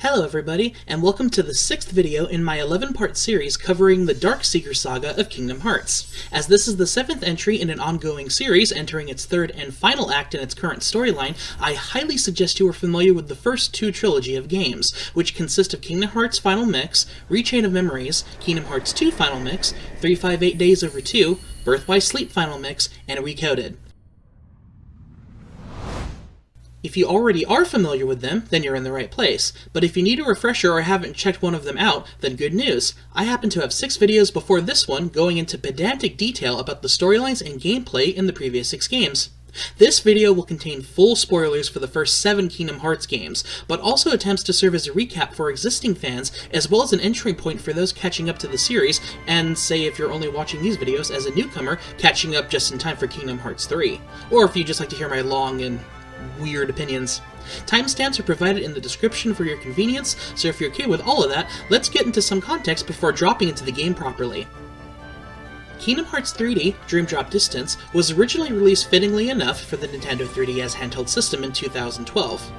Hello everybody, and welcome to the 6th video in my 11-part series covering the Dark Seeker Saga of Kingdom Hearts. As this is the 7th entry in an ongoing series, entering its 3rd and final act in its current storyline, I highly suggest you are familiar with the first two trilogy of games, which consist of Kingdom Hearts Final Mix, Rechain of Memories, Kingdom Hearts 2 Final Mix, 358 Days Over 2, Birth by Sleep Final Mix, and Recoded. If you already are familiar with them, then you're in the right place. But if you need a refresher or haven't checked one of them out, then good news. I happen to have 6 videos before this one going into pedantic detail about the storylines and gameplay in the previous 6 games. This video will contain full spoilers for the first 7 Kingdom Hearts games, but also attempts to serve as a recap for existing fans, as well as an entry point for those catching up to the series, and say if you're only watching these videos as a newcomer, catching up just in time for Kingdom Hearts 3. Or if you just like to hear my long and weird opinions. Timestamps are provided in the description for your convenience, so if you're okay with all of that, let's get into some context before dropping into the game properly. Kingdom Hearts 3D, Dream Drop Distance, was originally released fittingly enough for the Nintendo 3DS handheld system in 2012.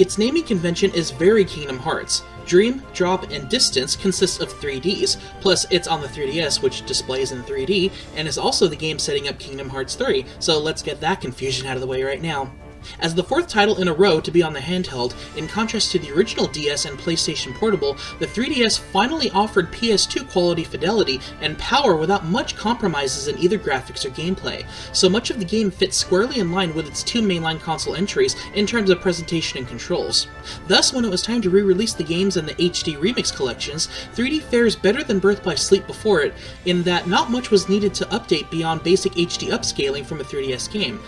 Its naming convention is very Kingdom Hearts. Dream, Drop, and Distance consist of 3Ds, plus it's on the 3DS, which displays in 3D, and is also the game setting up Kingdom Hearts 3, so let's get that confusion out of the way right now. As the 4th title in a row to be on the handheld, in contrast to the original DS and PlayStation Portable, the 3DS finally offered PS2 quality fidelity and power without much compromises in either graphics or gameplay, so much of the game fits squarely in line with its 2 mainline console entries in terms of presentation and controls. Thus, when it was time to re-release the games in the HD Remix collections, 3D fares better than Birth by Sleep before it, in that not much was needed to update beyond basic HD upscaling from a 3DS game,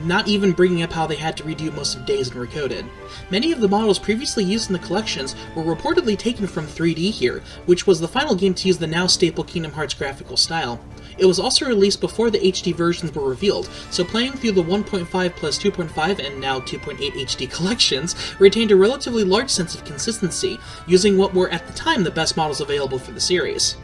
not even bringing up how they had to redo most of Days and Recoded. Many of the models previously used in the collections were reportedly taken from 3D here, which was the final game to use the now staple Kingdom Hearts graphical style. It was also released before the HD versions were revealed, so playing through the 1.5 plus 2.5 and now 2.8 HD collections retained a relatively large sense of consistency, using what were at the time the best models available for the series.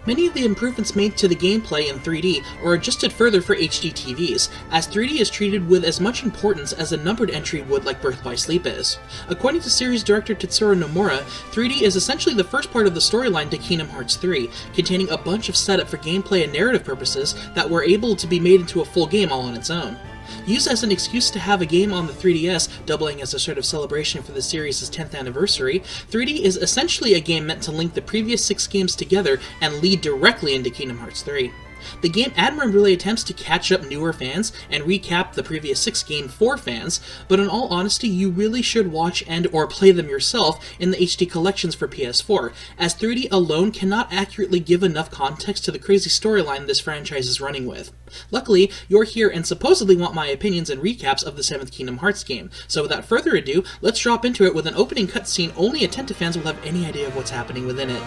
Many of the improvements made to the gameplay in 3D are adjusted further for HD TVs, as 3D is treated with as much importance as a numbered entry would like Birth by Sleep is. According to series director Tetsuro Nomura, 3D is essentially the first part of the storyline to Kingdom Hearts 3, containing a bunch of setup for gameplay and narrative purposes that were able to be made into a full game all on its own. Used as an excuse to have a game on the 3DS, doubling as a sort of celebration for the series' 10th anniversary, 3D is essentially a game meant to link the previous 6 games together and lead directly into Kingdom Hearts 3. The game admirably attempts to catch up newer fans and recap the previous 6 games for fans, but in all honesty you really should watch and or play them yourself in the HD collections for PS4, as 3D alone cannot accurately give enough context to the crazy storyline this franchise is running with. Luckily, you're here and supposedly want my opinions and recaps of the 7th Kingdom Hearts game, so without further ado, let's drop into it with an opening cutscene only attentive fans will have any idea of what's happening within it.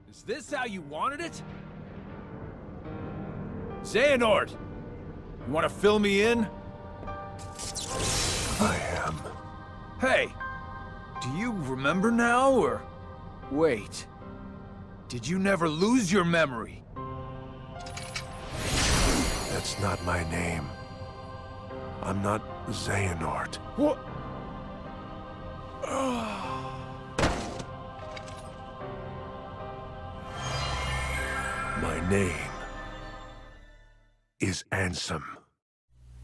Is this how you wanted it? Xehanort! You want to fill me in? I am. Hey! Do you remember now, or... Wait. Did you never lose your memory? That's not my name. I'm not Xehanort. What? My name is Ansem.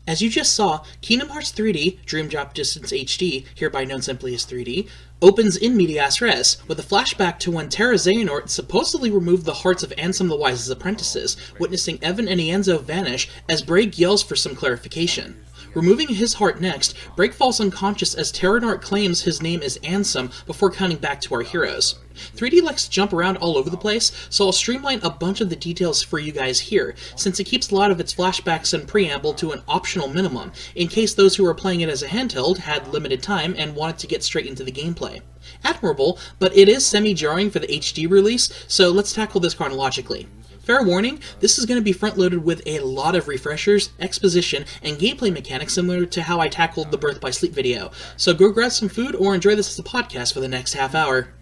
As you just saw, Kingdom Hearts 3D, Dream Drop Distance HD, hereby known simply as 3D, opens in medias res, with a flashback to when Terra Xehanort supposedly removed the hearts of Ansem the Wise's apprentices, witnessing Evan and Ienzo vanish as Braig yells for some clarification. Removing his heart next, Braig falls unconscious as Terranort claims his name is Ansem before counting back to our heroes. 3D likes to jump around all over the place, so I'll streamline a bunch of the details for you guys here, since it keeps a lot of its flashbacks and preamble to an optional minimum, in case those who are playing it as a handheld had limited time and wanted to get straight into the gameplay. Admirable, but it is semi-jarring for the HD release, so let's tackle this chronologically. Fair warning, this is going to be front-loaded with a lot of refreshers, exposition, and gameplay mechanics similar to how I tackled the Birth by Sleep video, so go grab some food or enjoy this as a podcast for the next half hour.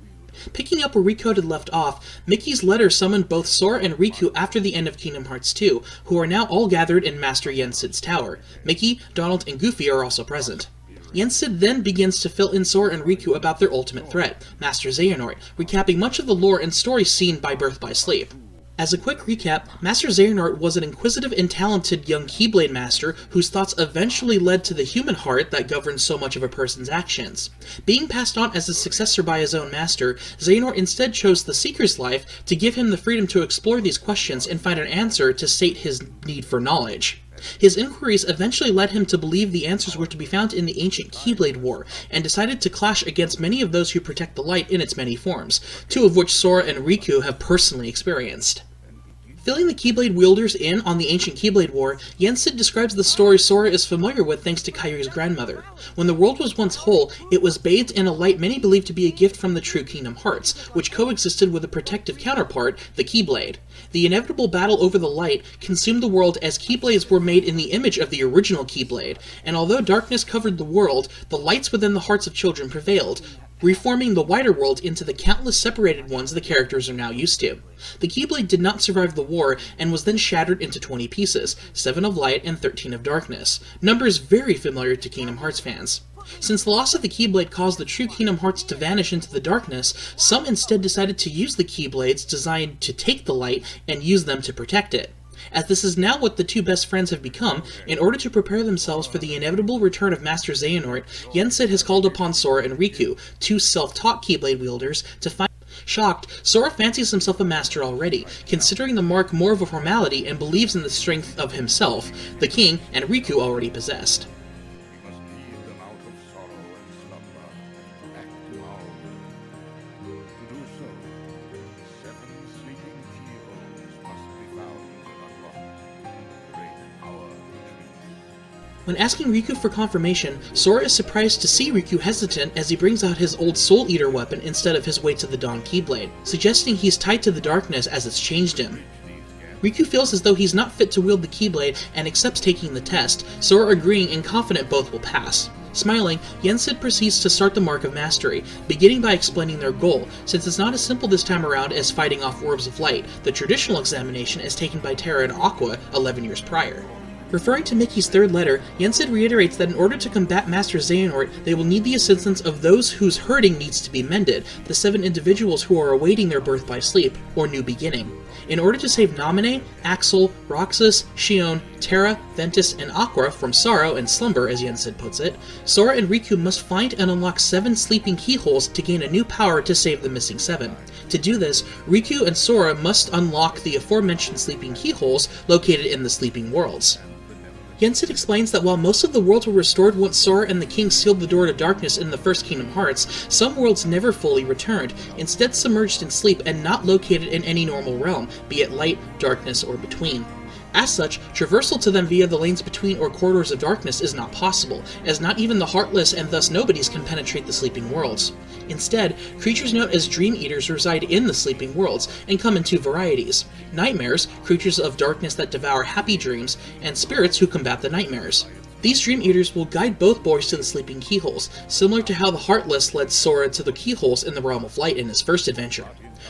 Picking up where Riku had left off, Mickey's letter summoned both Sora and Riku after the end of Kingdom Hearts 2, who are now all gathered in Master Yensid's tower. Mickey, Donald, and Goofy are also present. Yensid then begins to fill in Sora and Riku about their ultimate threat, Master Xehanort, recapping much of the lore and story seen by Birth by Sleep. As a quick recap, Master Xehanort was an inquisitive and talented young Keyblade master whose thoughts eventually led to the human heart that governs so much of a person's actions. Being passed on as a successor by his own master, Xehanort instead chose the Seeker's life to give him the freedom to explore these questions and find an answer to sate his need for knowledge. His inquiries eventually led him to believe the answers were to be found in the ancient Keyblade War, and decided to clash against many of those who protect the light in its many forms, two of which Sora and Riku have personally experienced. Filling the Keyblade wielders in on the ancient Keyblade War, Yensid describes the story Sora is familiar with thanks to Kyrie's grandmother. When the world was once whole, it was bathed in a light many believed to be a gift from the true Kingdom Hearts, which coexisted with a protective counterpart, the Keyblade. The inevitable battle over the light consumed the world as Keyblades were made in the image of the original Keyblade, and although darkness covered the world, the lights within the hearts of children prevailed, reforming the wider world into the countless separated ones the characters are now used to. The Keyblade did not survive the war, and was then shattered into 20 pieces, 7 of light and 13 of darkness, numbers very familiar to Kingdom Hearts fans. Since the loss of the Keyblade caused the true Kingdom Hearts to vanish into the darkness, some instead decided to use the Keyblades designed to take the light and use them to protect it. As this is now what the two best friends have become, in order to prepare themselves for the inevitable return of Master Xehanort, Yensid has called upon Sora and Riku, two self-taught Keyblade wielders, to find. Shocked, Sora fancies himself a master already, considering the mark more of a formality and believes in the strength of himself, the king, and Riku already possessed. When asking Riku for confirmation, Sora is surprised to see Riku hesitant as he brings out his old Soul Eater weapon instead of his Way to the Dawn Keyblade, suggesting he's tied to the darkness as it's changed him. Riku feels as though he's not fit to wield the Keyblade and accepts taking the test, Sora agreeing and confident both will pass. Smiling, Yensid proceeds to start the Mark of Mastery, beginning by explaining their goal, since it's not as simple this time around as fighting off Orbs of Light, the traditional examination as taken by Terra and Aqua 11 years prior. Referring to Mickey's third letter, Yensid reiterates that in order to combat Master Xehanort, they will need the assistance of those whose hurting needs to be mended, the 7 individuals who are awaiting their birth by sleep, or new beginning. In order to save Naminé, Axel, Roxas, Xion, Terra, Ventus, and Aqua from sorrow and slumber, as Yensid puts it, Sora and Riku must find and unlock 7 sleeping keyholes to gain a new power to save the missing 7. To do this, Riku and Sora must unlock the aforementioned sleeping keyholes located in the sleeping worlds. Yensid explains that while most of the worlds were restored once Sora and the King sealed the door to darkness in the first Kingdom Hearts, some worlds never fully returned, instead submerged in sleep and not located in any normal realm, be it light, darkness, or between. As such, traversal to them via the lanes between or corridors of darkness is not possible, as not even the Heartless and thus nobodies can penetrate the sleeping worlds. Instead, creatures known as Dream Eaters reside in the sleeping worlds, and come in 2 varieties: nightmares, creatures of darkness that devour happy dreams, and spirits who combat the nightmares. These Dream Eaters will guide both boys to the sleeping keyholes, similar to how the Heartless led Sora to the keyholes in the Realm of Light in his first adventure.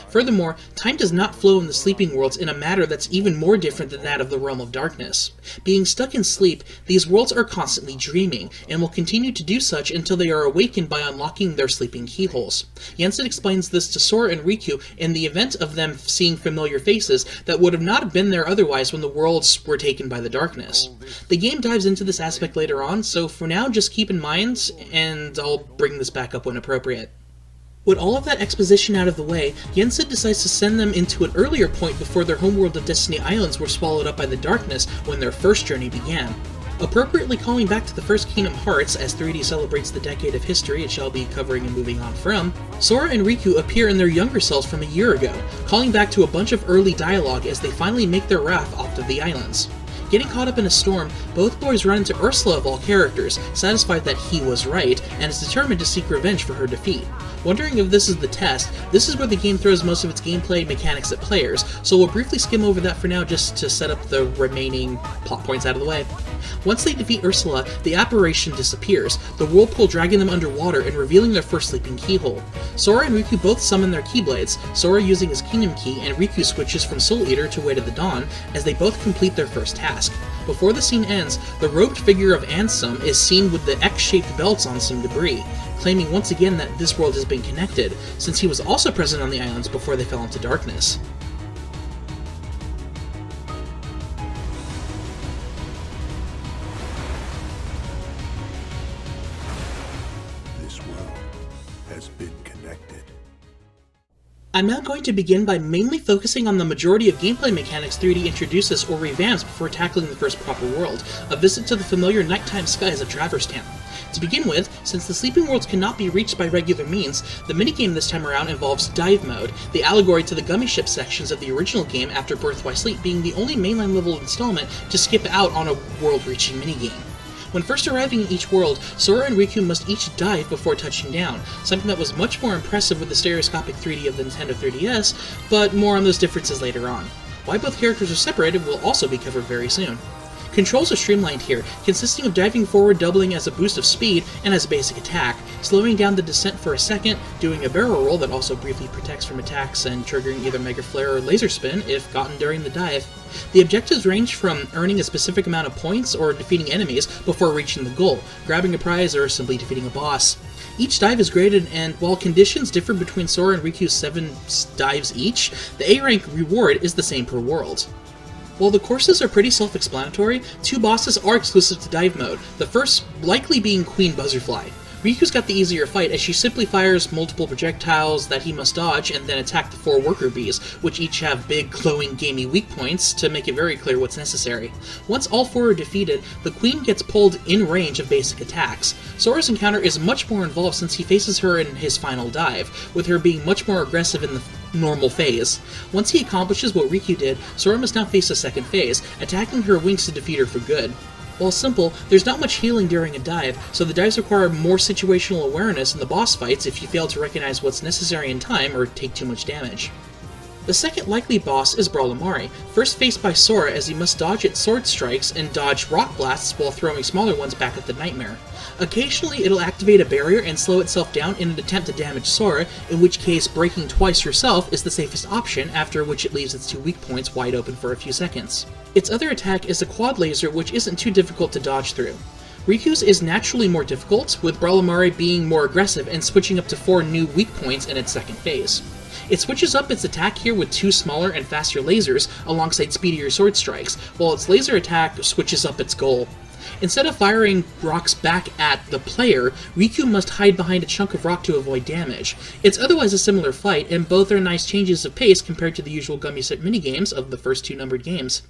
Furthermore, time does not flow in the sleeping worlds in a manner that's even more different than that of the Realm of Darkness. Being stuck in sleep, these worlds are constantly dreaming, and will continue to do such until they are awakened by unlocking their sleeping keyholes. Yensid explains this to Sora and Riku in the event of them seeing familiar faces that would have not been there otherwise when the worlds were taken by the darkness. The game dives into this aspect later on, so for now just keep in mind, and I'll bring this back up when appropriate. With all of that exposition out of the way, Yensid decides to send them into an earlier point before their homeworld of Destiny Islands were swallowed up by the darkness when their first journey began. Appropriately calling back to the first Kingdom Hearts as 3D celebrates the decade of history it shall be covering and moving on from, Sora and Riku appear in their younger selves from a year ago, calling back to a bunch of early dialogue as they finally make their raft off of the islands. Getting caught up in a storm, both boys run into Ursula of all characters, satisfied that he was right, and is determined to seek revenge for her defeat. Wondering if this is the test, this is where the game throws most of its gameplay mechanics at players, so we'll briefly skim over that for now just to set up the remaining plot points out of the way. Once they defeat Ursula, the apparition disappears, the whirlpool dragging them underwater and revealing their first sleeping keyhole. Sora and Riku both summon their Keyblades, Sora using his Kingdom Key and Riku switches from Soul Eater to Way to the Dawn as they both complete their first task. Before the scene ends, the robed figure of Ansem is seen with the X-shaped belts on some debris, claiming once again that this world has been connected, since he was also present on the islands before they fell into darkness. This world has been connected. I'm now going to begin by mainly focusing on the majority of gameplay mechanics 3D introduces or revamps before tackling the first proper world, a visit to the familiar nighttime skies of Traverse Town. To begin with, since the sleeping worlds cannot be reached by regular means, the minigame this time around involves Dive Mode, the allegory to the Gummy Ship sections of the original game after Birth by Sleep being the only mainline level installment to skip out on a world-reaching minigame. When first arriving in each world, Sora and Riku must each dive before touching down, something that was much more impressive with the stereoscopic 3D of the Nintendo 3DS, but more on those differences later on. Why both characters are separated will also be covered very soon. Controls are streamlined here, consisting of diving forward doubling as a boost of speed and as a basic attack, slowing down the descent for a second, doing a barrel roll that also briefly protects from attacks and triggering either Mega Flare or Laser Spin if gotten during the dive. The objectives range from earning a specific amount of points or defeating enemies before reaching the goal, grabbing a prize, or simply defeating a boss. Each dive is graded, and while conditions differ between Sora and Riku's 7 dives each, the A rank reward is the same per world. While the courses are pretty self-explanatory, 2 bosses are exclusive to dive mode, the first likely being Queen Buzzerfly. Riku's got the easier fight as she simply fires multiple projectiles that he must dodge and then attack the 4 worker bees, which each have big, glowing, gamey weak points to make it very clear what's necessary. Once all 4 are defeated, the Queen gets pulled in range of basic attacks. Sora's encounter is much more involved since he faces her in his final dive, with her being much more aggressive in the normal phase. Once he accomplishes what Riku did, Sora must now face a second phase, attacking her wings to defeat her for good. While simple, there's not much healing during a dive, so the dives require more situational awareness in the boss fights if you fail to recognize what's necessary in time or take too much damage. The second likely boss is Brawlamari, first faced by Sora as he must dodge its sword strikes and dodge rock blasts while throwing smaller ones back at the Nightmare. Occasionally it'll activate a barrier and slow itself down in an attempt to damage Sora, in which case breaking twice yourself is the safest option, after which it leaves its 2 weak points wide open for a few seconds. Its other attack is a quad laser, which isn't too difficult to dodge through. Riku's is naturally more difficult, with Brawlamari being more aggressive and switching up to 4 new weak points in its second phase. It switches up its attack here with 2 smaller and faster lasers alongside speedier sword strikes, while its laser attack switches up its goal. Instead of firing rocks back at the player, Riku must hide behind a chunk of rock to avoid damage. It's otherwise a similar fight, and both are nice changes of pace compared to the usual Gummy Set minigames of the first 2 numbered games.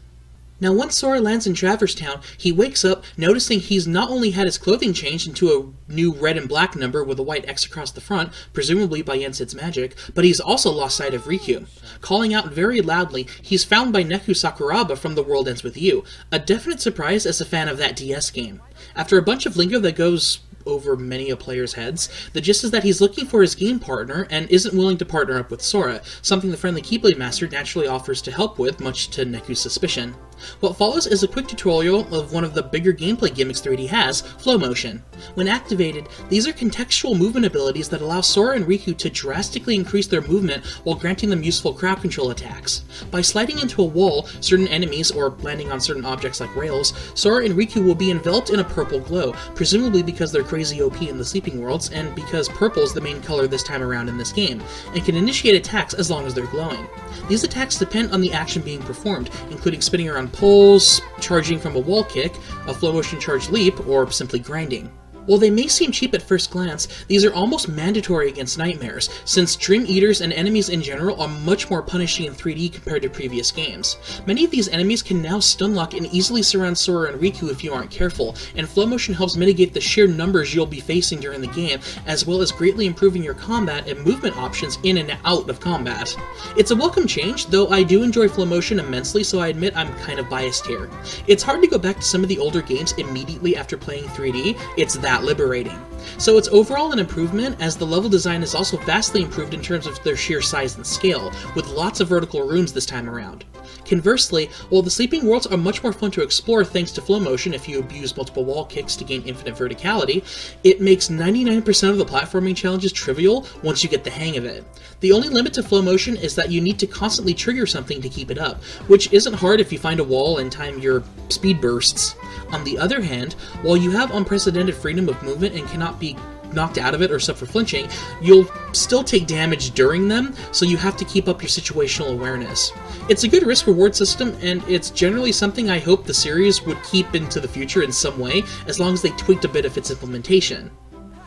Now once Sora lands in Traverse Town, he wakes up noticing he's not only had his clothing changed into a new red and black number with a white X across the front, presumably by Yensid's magic, but he's also lost sight of Riku. Calling out very loudly, he's found by Neku Sakuraba from The World Ends With You, a definite surprise as a fan of that DS game. After a bunch of lingo that goes over many a player's heads, the gist is that he's looking for his game partner and isn't willing to partner up with Sora, something the friendly Keyblade Master naturally offers to help with, much to Neku's suspicion. What follows is a quick tutorial of one of the bigger gameplay gimmicks 3D has, Flow Motion. When activated, these are contextual movement abilities that allow Sora and Riku to drastically increase their movement while granting them useful crowd control attacks. By sliding into a wall, certain enemies, or landing on certain objects like rails, Sora and Riku will be enveloped in a purple glow, presumably because they're crazy OP in the Sleeping Worlds, and because purple is the main color this time around in this game, and can initiate attacks as long as they're glowing. These attacks depend on the action being performed, including spinning around poles, charging from a wall kick, a flow motion charge leap, or simply grinding. While they may seem cheap at first glance, these are almost mandatory against nightmares, since Dream Eaters and enemies in general are much more punishing in 3D compared to previous games. Many of these enemies can now stun lock and easily surround Sora and Riku if you aren't careful, and Flow Motion helps mitigate the sheer numbers you'll be facing during the game, as well as greatly improving your combat and movement options in and out of combat. It's a welcome change, though I do enjoy Flow Motion immensely, so I admit I'm kind of biased here. It's hard to go back to some of the older games immediately after playing 3D, it's that that liberating. So it's overall an improvement, as the level design is also vastly improved in terms of their sheer size and scale, with lots of vertical rooms this time around. Conversely, while the sleeping worlds are much more fun to explore thanks to flow motion if you abuse multiple wall kicks to gain infinite verticality, it makes 99% of the platforming challenges trivial once you get the hang of it. The only limit to flow motion is that you need to constantly trigger something to keep it up, which isn't hard if you find a wall and time your speed bursts. On the other hand, while you have unprecedented freedom of movement and cannot be knocked out of it or suffer flinching, you'll still take damage during them, so you have to keep up your situational awareness. It's a good risk-reward system, and it's generally something I hope the series would keep into the future in some way, as long as they tweaked a bit of its implementation.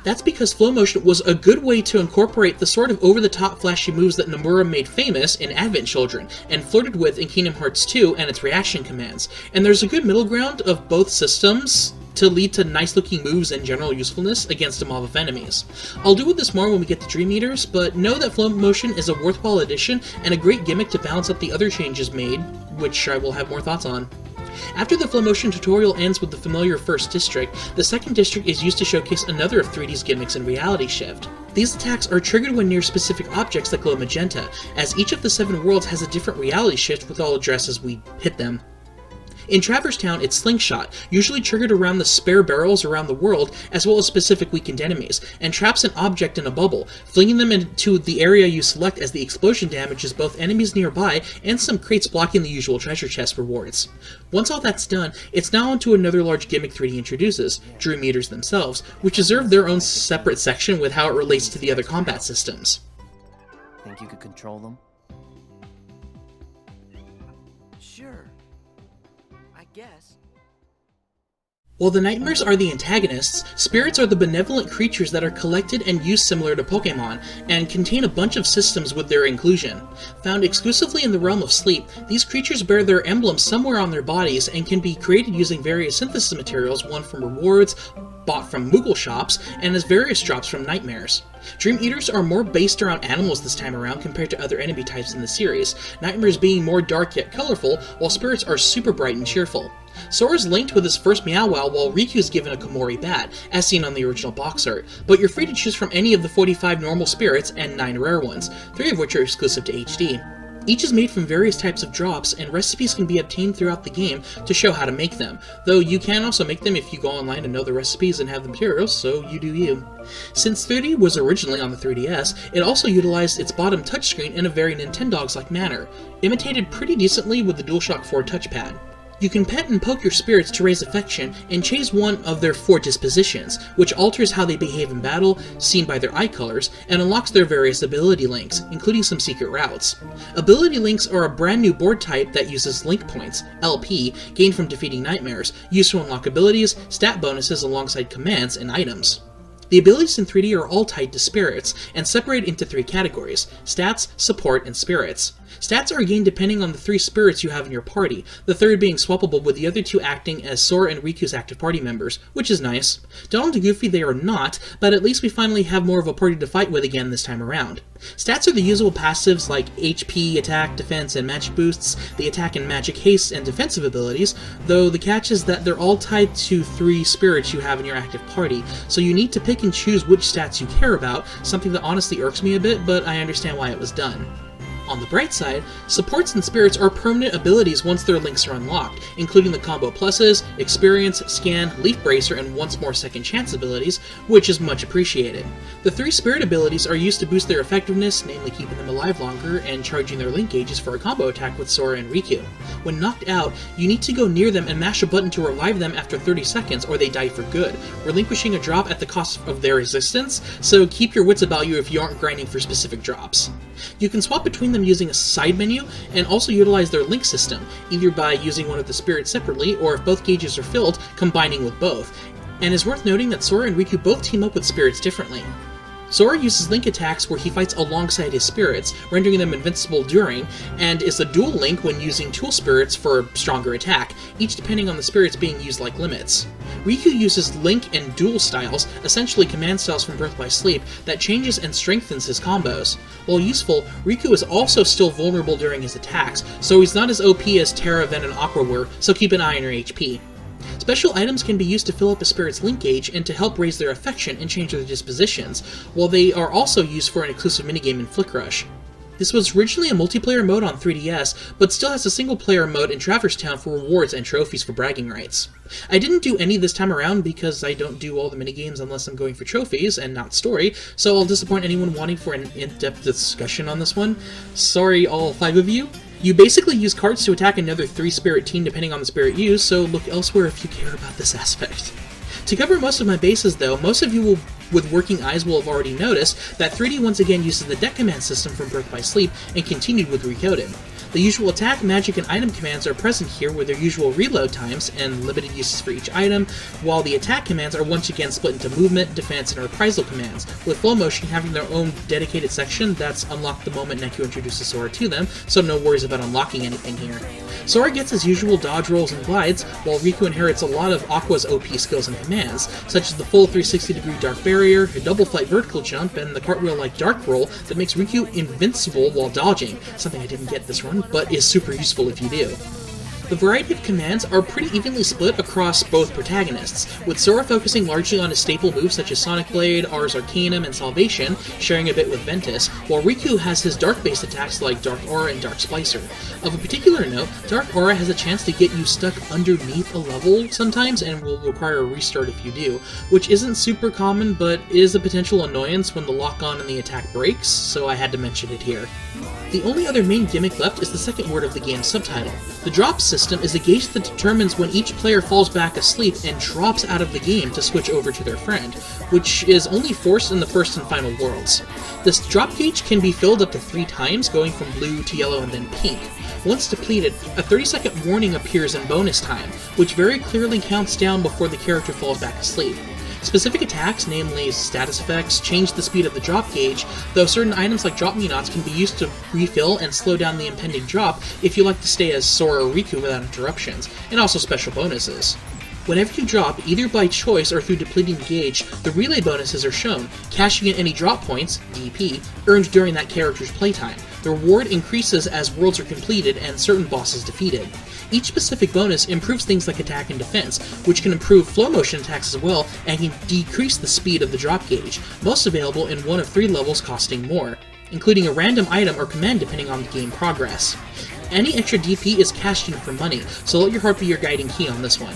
That's because flow motion was a good way to incorporate the sort of over-the-top flashy moves that Nomura made famous in Advent Children, and flirted with in Kingdom Hearts 2 and its reaction commands, and there's a good middle ground of both systems to lead to nice-looking moves and general usefulness against a mob of enemies. I'll deal with this more when we get to Dream Eaters, but know that flow motion is a worthwhile addition and a great gimmick to balance out the other changes made, which I will have more thoughts on. After the flow motion tutorial ends with the familiar first district, the second district is used to showcase another of 3D's gimmicks in Reality Shift. These attacks are triggered when near specific objects that glow magenta, as each of the 7 worlds has a different reality shift, which I'll address as we hit them. In Traverse Town, it's Slingshot, usually triggered around the spare barrels around the world, as well as specific weakened enemies, and traps an object in a bubble, flinging them into the area you select as the explosion damages both enemies nearby and some crates blocking the usual treasure chest rewards. Once all that's done, it's now onto another large gimmick 3D introduces, Dream Eaters themselves, which deserve their own separate section with how it relates to the other combat systems. Think you could control them? Sure. I guess. While the nightmares are the antagonists, spirits are the benevolent creatures that are collected and used similar to Pokemon, and contain a bunch of systems with their inclusion. Found exclusively in the realm of sleep, these creatures bear their emblems somewhere on their bodies and can be created using various synthesis materials, one from rewards, bought from Moogle shops, and as various drops from nightmares. Dream Eaters are more based around animals this time around compared to other enemy types in the series, nightmares being more dark yet colorful, while spirits are super bright and cheerful. Sora's linked with his first Meow Wow, while Riku is given a Komori bat, as seen on the original box art, but you're free to choose from any of the 45 normal spirits and 9 rare ones, 3 of which are exclusive to HD. Each is made from various types of drops, and recipes can be obtained throughout the game to show how to make them, though you can also make them if you go online and know the recipes and have the materials, so you do you. Since 3D was originally on the 3DS, it also utilized its bottom touchscreen in a very Nintendogs-like manner, imitated pretty decently with the DualShock 4 touchpad. You can pet and poke your spirits to raise affection and chase one of their 4 dispositions, which alters how they behave in battle, seen by their eye colors, and unlocks their various ability links, including some secret routes. Ability links are a brand new board type that uses link points, LP, gained from defeating nightmares, used to unlock abilities, stat bonuses alongside commands, and items. The abilities in 3D are all tied to spirits, and separated into 3 categories: stats, support, and spirits. Stats are gained depending on the 3 spirits you have in your party, the third being swappable with the other 2 acting as Sora and Riku's active party members, which is nice. Donald and Goofy they are not, but at least we finally have more of a party to fight with again this time around. Stats are the usual passives like HP, attack, defense, and magic boosts, the attack and magic haste and defensive abilities, though the catch is that they're all tied to 3 spirits you have in your active party, so you need to pick and choose which stats you care about, something that honestly irks me a bit, but I understand why it was done. On the bright side, supports and spirits are permanent abilities once their links are unlocked, including the combo pluses, experience, scan, leaf bracer, and once more second chance abilities, which is much appreciated. The 3 spirit abilities are used to boost their effectiveness, namely keeping them alive longer and charging their link gauges for a combo attack with Sora and Riku. When knocked out, you need to go near them and mash a button to revive them after 30 seconds or they die for good, relinquishing a drop at the cost of their existence, so keep your wits about you if you aren't grinding for specific drops. You can swap between them using a side menu, and also utilize their link system, either by using one of the spirits separately, or if both gauges are filled, combining with both. And it's worth noting that Sora and Riku both team up with spirits differently. Sora uses link attacks where he fights alongside his spirits, rendering them invincible during, and is a dual link when using tool spirits for stronger attack, each depending on the spirits being used like limits. Riku uses link and dual styles, essentially command styles from Birth by Sleep, that changes and strengthens his combos. While useful, Riku is also still vulnerable during his attacks, so he's not as OP as Terra, Ven, and Aqua were, so keep an eye on your HP. Special items can be used to fill up a spirit's link gauge and to help raise their affection and change their dispositions, while they are also used for an exclusive minigame in Flick Rush. This was originally a multiplayer mode on 3DS, but still has a single-player mode in Traverse Town for rewards and trophies for bragging rights. I didn't do any this time around because I don't do all the minigames unless I'm going for trophies and not story, so I'll disappoint anyone wanting for an in-depth discussion on this one. Sorry, all 5 of you. You basically use cards to attack another 3-spirit team depending on the spirit used, so look elsewhere if you care about this aspect. To cover most of my bases though, most of you with working eyes will have already noticed that 3D once again uses the deck command system from Birth by Sleep and continued with Recoded. The usual attack, magic, and item commands are present here with their usual reload times and limited uses for each item, while the attack commands are once again split into movement, defense, and reprisal commands, with Flow Motion having their own dedicated section that's unlocked the moment Neku introduces Sora to them, so no worries about unlocking anything here. Sora gets his usual dodge rolls and glides, while Riku inherits a lot of Aqua's OP skills and commands, such as the full 360-degree Dark Barrier, a double flight vertical jump, and the cartwheel-like Dark Roll that makes Riku invincible while dodging, something I didn't get this run, but is super useful if you do. The variety of commands are pretty evenly split across both protagonists, with Sora focusing largely on his staple moves such as Sonic Blade, Ars Arcanum, and Salvation, sharing a bit with Ventus, while Riku has his dark-based attacks like Dark Aura and Dark Splicer. Of a particular note, Dark Aura has a chance to get you stuck underneath a level sometimes and will require a restart if you do, which isn't super common but is a potential annoyance when the lock-on and the attack breaks, so I had to mention it here. The only other main gimmick left is the second word of the game's subtitle. The drop system is a gauge that determines when each player falls back asleep and drops out of the game to switch over to their friend, which is only forced in the first and final worlds. This drop gauge can be filled up to 3 times, going from blue to yellow and then pink. Once depleted, a 30-second warning appears in bonus time, which very clearly counts down before the character falls back asleep. Specific attacks, namely status effects, change the speed of the drop gauge, though certain items like drop Menots can be used to refill and slow down the impending drop if you like to stay as Sora or Riku without interruptions, and also special bonuses. Whenever you drop, either by choice or through depleting the gauge, the relay bonuses are shown, cashing in any drop points, DP, earned during that character's playtime. The reward increases as worlds are completed and certain bosses defeated. Each specific bonus improves things like attack and defense, which can improve flow motion attacks as well, and can decrease the speed of the drop gauge, most available in one of 3 levels costing more, including a random item or command depending on the game progress. Any extra DP is cashed in for money, so let your heart be your guiding key on this one.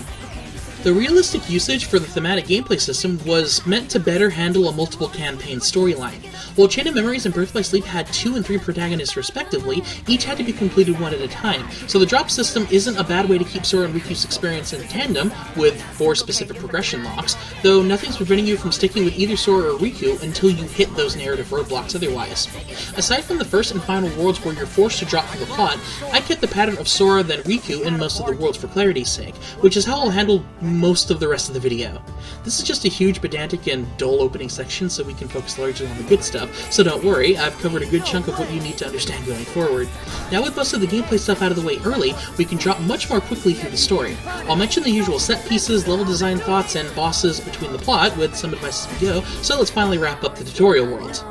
The realistic usage for the thematic gameplay system was meant to better handle a multiple campaign storyline. While Chain of Memories and Birth by Sleep had 2 and 3 protagonists respectively, each had to be completed one at a time, so the drop system isn't a bad way to keep Sora and Riku's experience in tandem, with 4 specific progression locks, though nothing's preventing you from sticking with either Sora or Riku until you hit those narrative roadblocks otherwise. Aside from the first and final worlds where you're forced to drop for the plot, I kept the pattern of Sora then Riku in most of the worlds for clarity's sake, which is how I'll handle most of the rest of the video. This is just a huge pedantic and dull opening section so we can focus largely on the good stuff, so don't worry, I've covered a good chunk of what you need to understand going forward. Now with most of the gameplay stuff out of the way early, we can drop much more quickly through the story. I'll mention the usual set pieces, level design thoughts, and bosses between the plot with some advice as we go, so let's finally wrap up the tutorial world.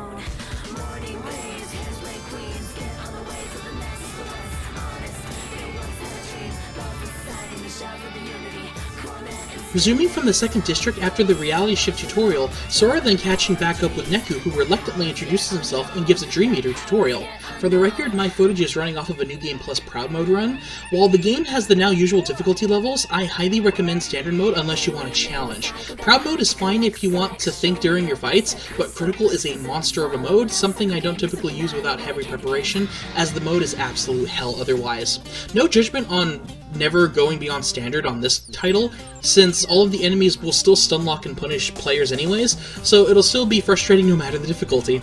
Resuming from the second district after the reality shift tutorial, Sora then catching back up with Neku, who reluctantly introduces himself and gives a Dream Eater tutorial. For the record, my footage is running off of a New Game Plus Proud Mode run. While the game has the now usual difficulty levels, I highly recommend Standard Mode unless you want a challenge. Proud Mode is fine if you want to think during your fights, but Critical is a monster of a mode, something I don't typically use without heavy preparation, as the mode is absolute hell otherwise. No judgment on never going beyond Standard on this title, since all of the enemies will still stunlock and punish players anyways, so it'll still be frustrating no matter the difficulty.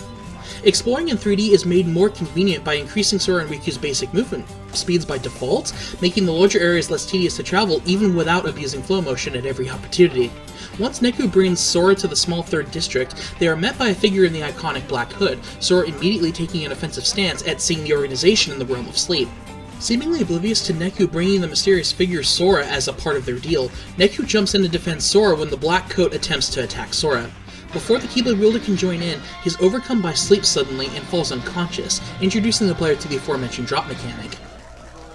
Exploring in 3D is made more convenient by increasing Sora and Riku's basic movement speeds by default, making the larger areas less tedious to travel even without abusing flow motion at every opportunity. Once Neku brings Sora to the small 3rd district, they are met by a figure in the iconic Black Hood, Sora immediately taking an offensive stance at seeing the organization in the realm of sleep. Seemingly oblivious to Neku bringing the mysterious figure Sora as a part of their deal, Neku jumps in to defend Sora when the Black Coat attempts to attack Sora. Before the Keyblade wielder can join in, he's overcome by sleep suddenly and falls unconscious, introducing the player to the aforementioned drop mechanic.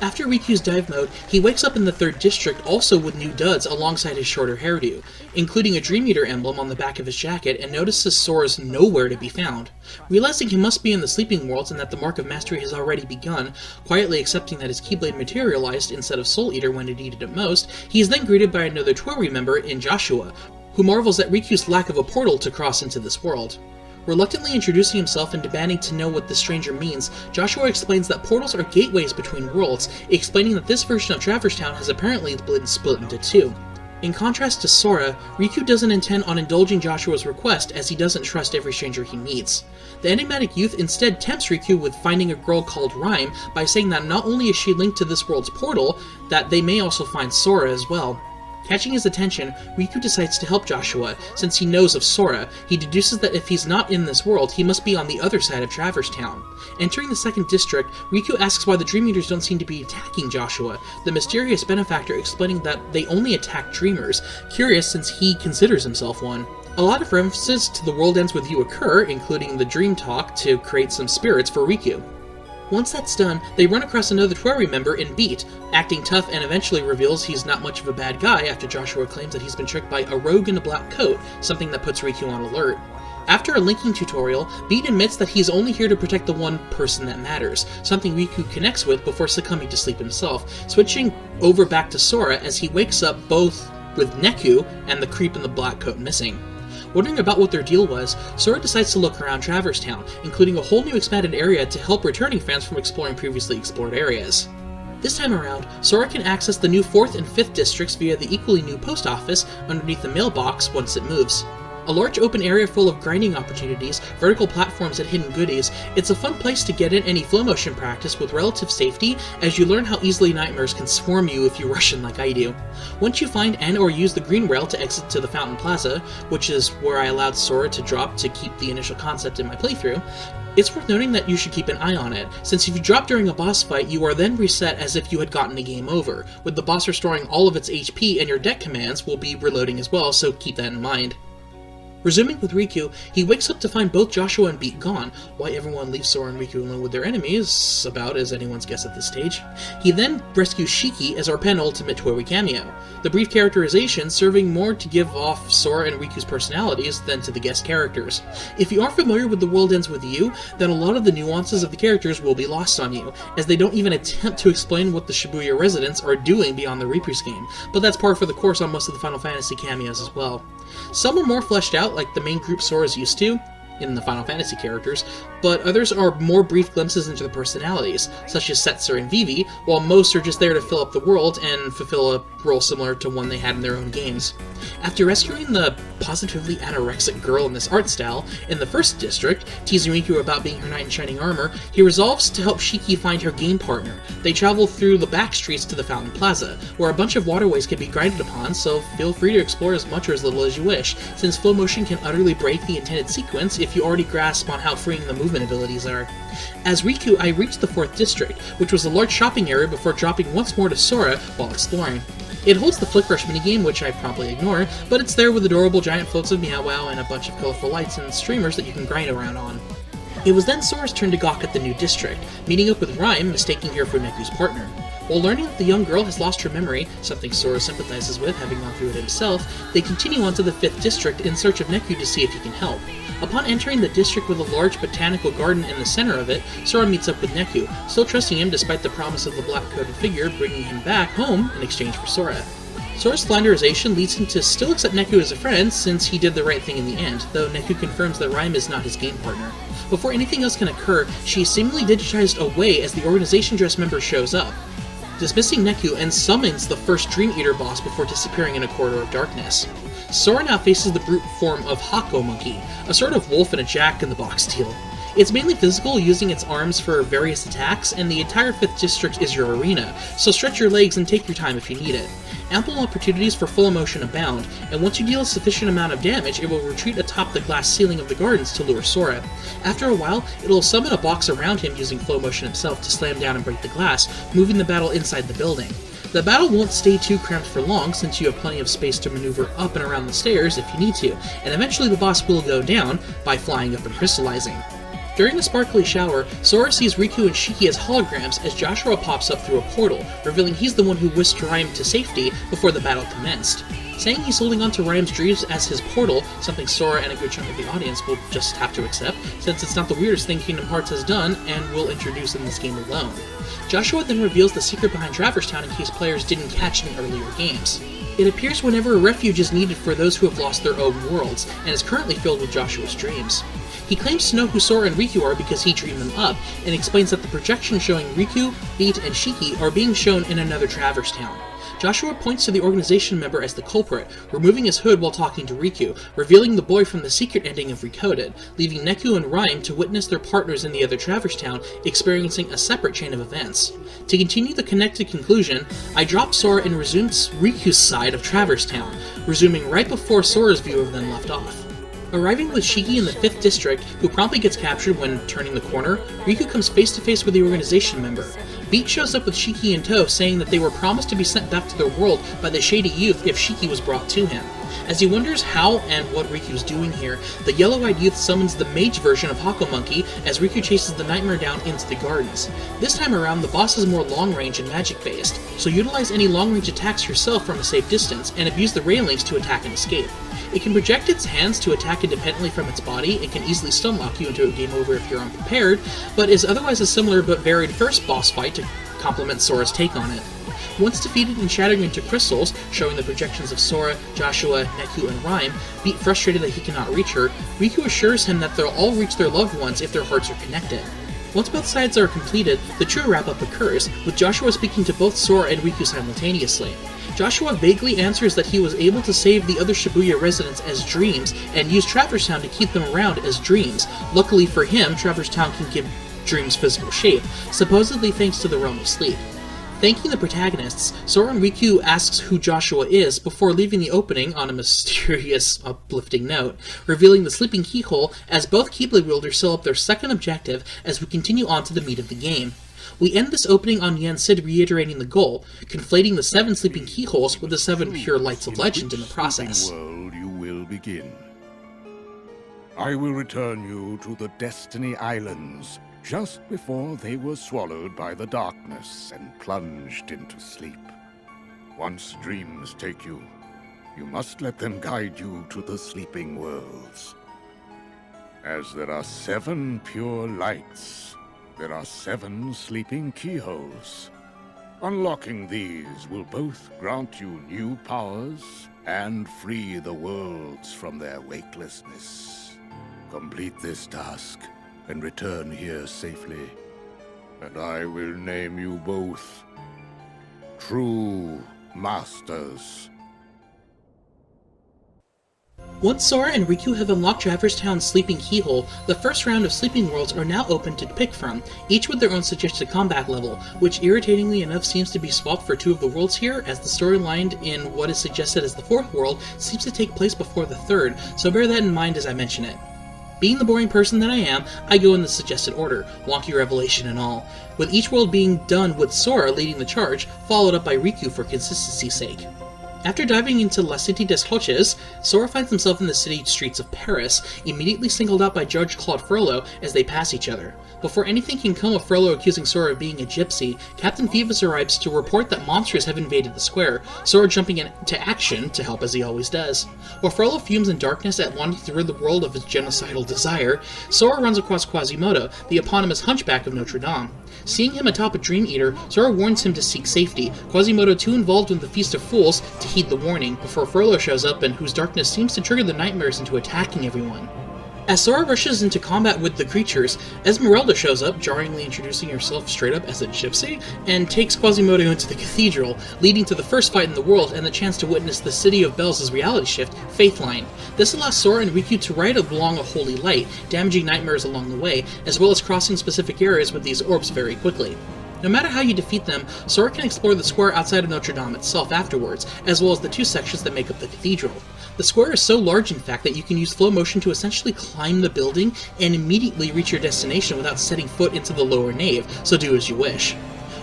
After Riku's dive mode, he wakes up in the 3rd district also with new duds alongside his shorter hairdo, including a Dream Eater emblem on the back of his jacket, and notices Sora's nowhere to be found. Realizing he must be in the Sleeping Worlds and that the Mark of Mastery has already begun, quietly accepting that his Keyblade materialized instead of Soul Eater when it needed it most, he is then greeted by another Torii member in Joshua, who marvels at Riku's lack of a portal to cross into this world. Reluctantly introducing himself and demanding to know what the stranger means, Joshua explains that portals are gateways between worlds, explaining that this version of Traverse Town has apparently been split into 2. In contrast to Sora, Riku doesn't intend on indulging Joshua's request as he doesn't trust every stranger he meets. The enigmatic youth instead tempts Riku with finding a girl called Rhyme by saying that not only is she linked to this world's portal, that they may also find Sora as well. Catching his attention, Riku decides to help Joshua. Since he knows of Sora, he deduces that if he's not in this world, he must be on the other side of Traverse Town. Entering the 2nd district, Riku asks why the Dream Eaters don't seem to be attacking Joshua, the mysterious benefactor explaining that they only attack dreamers, curious since he considers himself one. A lot of references to The World Ends With You occur, including the Dream Talk to create some spirits for Riku. Once that's done, they run across another Torii member in Beat, acting tough and eventually reveals he's not much of a bad guy after Joshua claims that he's been tricked by a rogue in a black coat, something that puts Riku on alert. After a linking tutorial, Beat admits that he's only here to protect the one person that matters, something Riku connects with before succumbing to sleep himself, switching over back to Sora as he wakes up both with Neku and the creep in the black coat missing. Wondering about what their deal was, Sora decides to look around Traverse Town, including a whole new expanded area to help returning fans from exploring previously explored areas. This time around, Sora can access the new 4th and 5th districts via the equally new post office underneath the mailbox once it moves. A large open area full of grinding opportunities, vertical platforms, and hidden goodies, it's a fun place to get in any flow motion practice with relative safety as you learn how easily nightmares can swarm you if you rush in like I do. Once you find and or use the green rail to exit to the Fountain Plaza, which is where I allowed Sora to drop to keep the initial concept in my playthrough, it's worth noting that you should keep an eye on it, since if you drop during a boss fight, you are then reset as if you had gotten a game over, with the boss restoring all of its HP and your deck commands will be reloading as well, so keep that in mind. Resuming with Riku, he wakes up to find both Joshua and Beat gone. Why everyone leaves Sora and Riku alone with their enemies, about as anyone's guess at this stage. He then rescues Shiki as our penultimate Torii cameo, the brief characterization serving more to give off Sora and Riku's personalities than to the guest characters. If you aren't familiar with The World Ends With You, then a lot of the nuances of the characters will be lost on you, as they don't even attempt to explain what the Shibuya residents are doing beyond the Reprise game, but that's par for the course on most of the Final Fantasy cameos as well. Some are more fleshed out, like the main group Sora's used to, in the Final Fantasy characters, but others are more brief glimpses into their personalities, such as Setzer and Vivi, while most are just there to fill up the world and fulfill a role similar to one they had in their own games. After rescuing the positively anorexic girl in this art style in the 1st district, teasing Riku about being her knight in shining armor, he resolves to help Shiki find her game partner. They travel through the back streets to the Fountain Plaza, where a bunch of waterways can be grinded upon, so feel free to explore as much or as little as you wish, since flow motion can utterly break the intended sequence if you already grasp on how freeing the movement abilities are. As Riku, I reached the 4th district, which was a large shopping area before dropping once more to Sora while exploring. It holds the Flick Rush minigame, which I promptly ignore, but it's there with adorable giant floats of Meow Wow and a bunch of colorful lights and streamers that you can grind around on. It was then Sora's turn to gawk at the new district, meeting up with Rhyme, mistaking her for Neku's partner. While learning that the young girl has lost her memory, something Sora sympathizes with, having gone through it himself, they continue on to the 5th district in search of Neku to see if he can help. Upon entering the district with a large botanical garden in the center of it, Sora meets up with Neku, still trusting him despite the promise of the black-coated figure bringing him back home in exchange for Sora. Sora's flanderization leads him to still accept Neku as a friend, since he did the right thing in the end, though Neku confirms that Rhyme is not his game partner. Before anything else can occur, she is seemingly digitized away as the organization dress member shows up, dismissing Neku and summons the first Dream Eater boss before disappearing in a corridor of darkness. Sora now faces the brute form of Hako Monkey, a sort of wolf in a jack-in-the-box deal. It's mainly physical, using its arms for various attacks, and the entire 5th district is your arena, so stretch your legs and take your time if you need it. Ample opportunities for full emotion abound, and once you deal a sufficient amount of damage, it will retreat atop the glass ceiling of the gardens to lure Sora. After a while, it'll summon a box around him using flow motion himself to slam down and break the glass, moving the battle inside the building. The battle won't stay too cramped for long, since you have plenty of space to maneuver up and around the stairs if you need to, and eventually the boss will go down by flying up and crystallizing. During the sparkly shower, Sora sees Riku and Shiki as holograms as Joshua pops up through a portal, revealing he's the one who whisked Rhyme to safety before the battle commenced. Saying he's holding on to Rhyme's dreams as his portal, something Sora and a good chunk of the audience will just have to accept, since it's not the weirdest thing Kingdom Hearts has done and will introduce in this game alone. Joshua then reveals the secret behind Traverse Town in case players didn't catch in earlier games. It appears whenever a refuge is needed for those who have lost their own worlds, and is currently filled with Joshua's dreams. He claims to know who Sora and Riku are because he dreamed them up, and explains that the projections showing Riku, Beat, and Shiki are being shown in another Traverse Town. Joshua points to the organization member as the culprit, removing his hood while talking to Riku, revealing the boy from the secret ending of Recoded, leaving Neku and Rhyme to witness their partners in the other Traverse Town experiencing a separate chain of events. To continue the connected conclusion, I drop Sora and resume Riku's side of Traverse Town, resuming right before Sora's view of them left off. Arriving with Shiki in the 5th District, who promptly gets captured when turning the corner, Riku comes face to face with the organization member. Beat shows up with Shiki in tow, saying that they were promised to be sent back to their world by the Shady Youth if Shiki was brought to him. As he wonders how and what Riku's doing here, the yellow-eyed youth summons the mage version of Hako Monkey as Riku chases the nightmare down into the gardens. This time around, the boss is more long-range and magic-based, so utilize any long-range attacks yourself from a safe distance and abuse the railings to attack and escape. It can project its hands to attack independently from its body, it can easily stun-lock you into a game over if you're unprepared, but is otherwise a similar but varied first boss fight to complement Sora's take on it. Once defeated and shattered into crystals, showing the projections of Sora, Joshua, Neku, and Rhyme, Beat frustrated that he cannot reach her, Riku assures him that they'll all reach their loved ones if their hearts are connected. Once both sides are completed, the true wrap-up occurs, with Joshua speaking to both Sora and Riku simultaneously. Joshua vaguely answers that he was able to save the other Shibuya residents as dreams, and use Traverse Town to keep them around as dreams. Luckily for him, Traverse Town can give dreams physical shape, supposedly thanks to the Realm of Sleep. Thanking the protagonists, Sora and Riku asks who Joshua is before leaving the opening on a mysterious, uplifting note, revealing the sleeping keyhole as both Keyblade wielders seal up their second objective as we continue on to the meat of the game. We end this opening on Yen Sid reiterating the goal, conflating the 7 sleeping keyholes with the 7 pure lights of legend in the process. World you will begin. I will return you to the Destiny Islands, just before they were swallowed by the darkness and plunged into sleep. Once dreams take you, you must let them guide you to the sleeping worlds. As there are 7 pure lights, there are 7 sleeping keyholes. Unlocking these will both grant you new powers and free the worlds from their weightlessness. Complete this task and return here safely, and I will name you both True Masters. Once Sora and Riku have unlocked Traverse Town's sleeping keyhole, the first round of sleeping worlds are now open to pick from, each with their own suggested combat level, which irritatingly enough seems to be swapped for 2 of the worlds here, as the storyline in what is suggested as the 4th world seems to take place before the 3rd, so bear that in mind as I mention it. Being the boring person that I am, I go in the suggested order, wonky revelation and all, with each world being done with Sora leading the charge, followed up by Riku for consistency's sake. After diving into La Cité des Cloches, Sora finds himself in the city streets of Paris, immediately singled out by Judge Claude Frollo as they pass each other. Before anything can come of Frollo accusing Sora of being a gypsy, Captain Phoebus arrives to report that monsters have invaded the square, Sora jumping into action to help as he always does. While Frollo fumes in darkness at wanting to rid the world of his genocidal desire, Sora runs across Quasimodo, the eponymous hunchback of Notre Dame. Seeing him atop a Dream Eater, Sora warns him to seek safety, Quasimodo too involved in the Feast of Fools to heed the warning, before Frollo shows up and whose darkness seems to trigger the nightmares into attacking everyone. As Sora rushes into combat with the creatures, Esmeralda shows up, jarringly introducing herself straight up as a gypsy, and takes Quasimodo into the cathedral, leading to the first fight in the world and the chance to witness the City of Bells' reality shift, Faithline. This allows Sora and Riku to ride along a holy light, damaging nightmares along the way, as well as crossing specific areas with these orbs very quickly. No matter how you defeat them, Sora can explore the square outside of Notre Dame itself afterwards, as well as the 2 sections that make up the cathedral. The square is so large in fact that you can use flow motion to essentially climb the building and immediately reach your destination without setting foot into the lower nave, so do as you wish.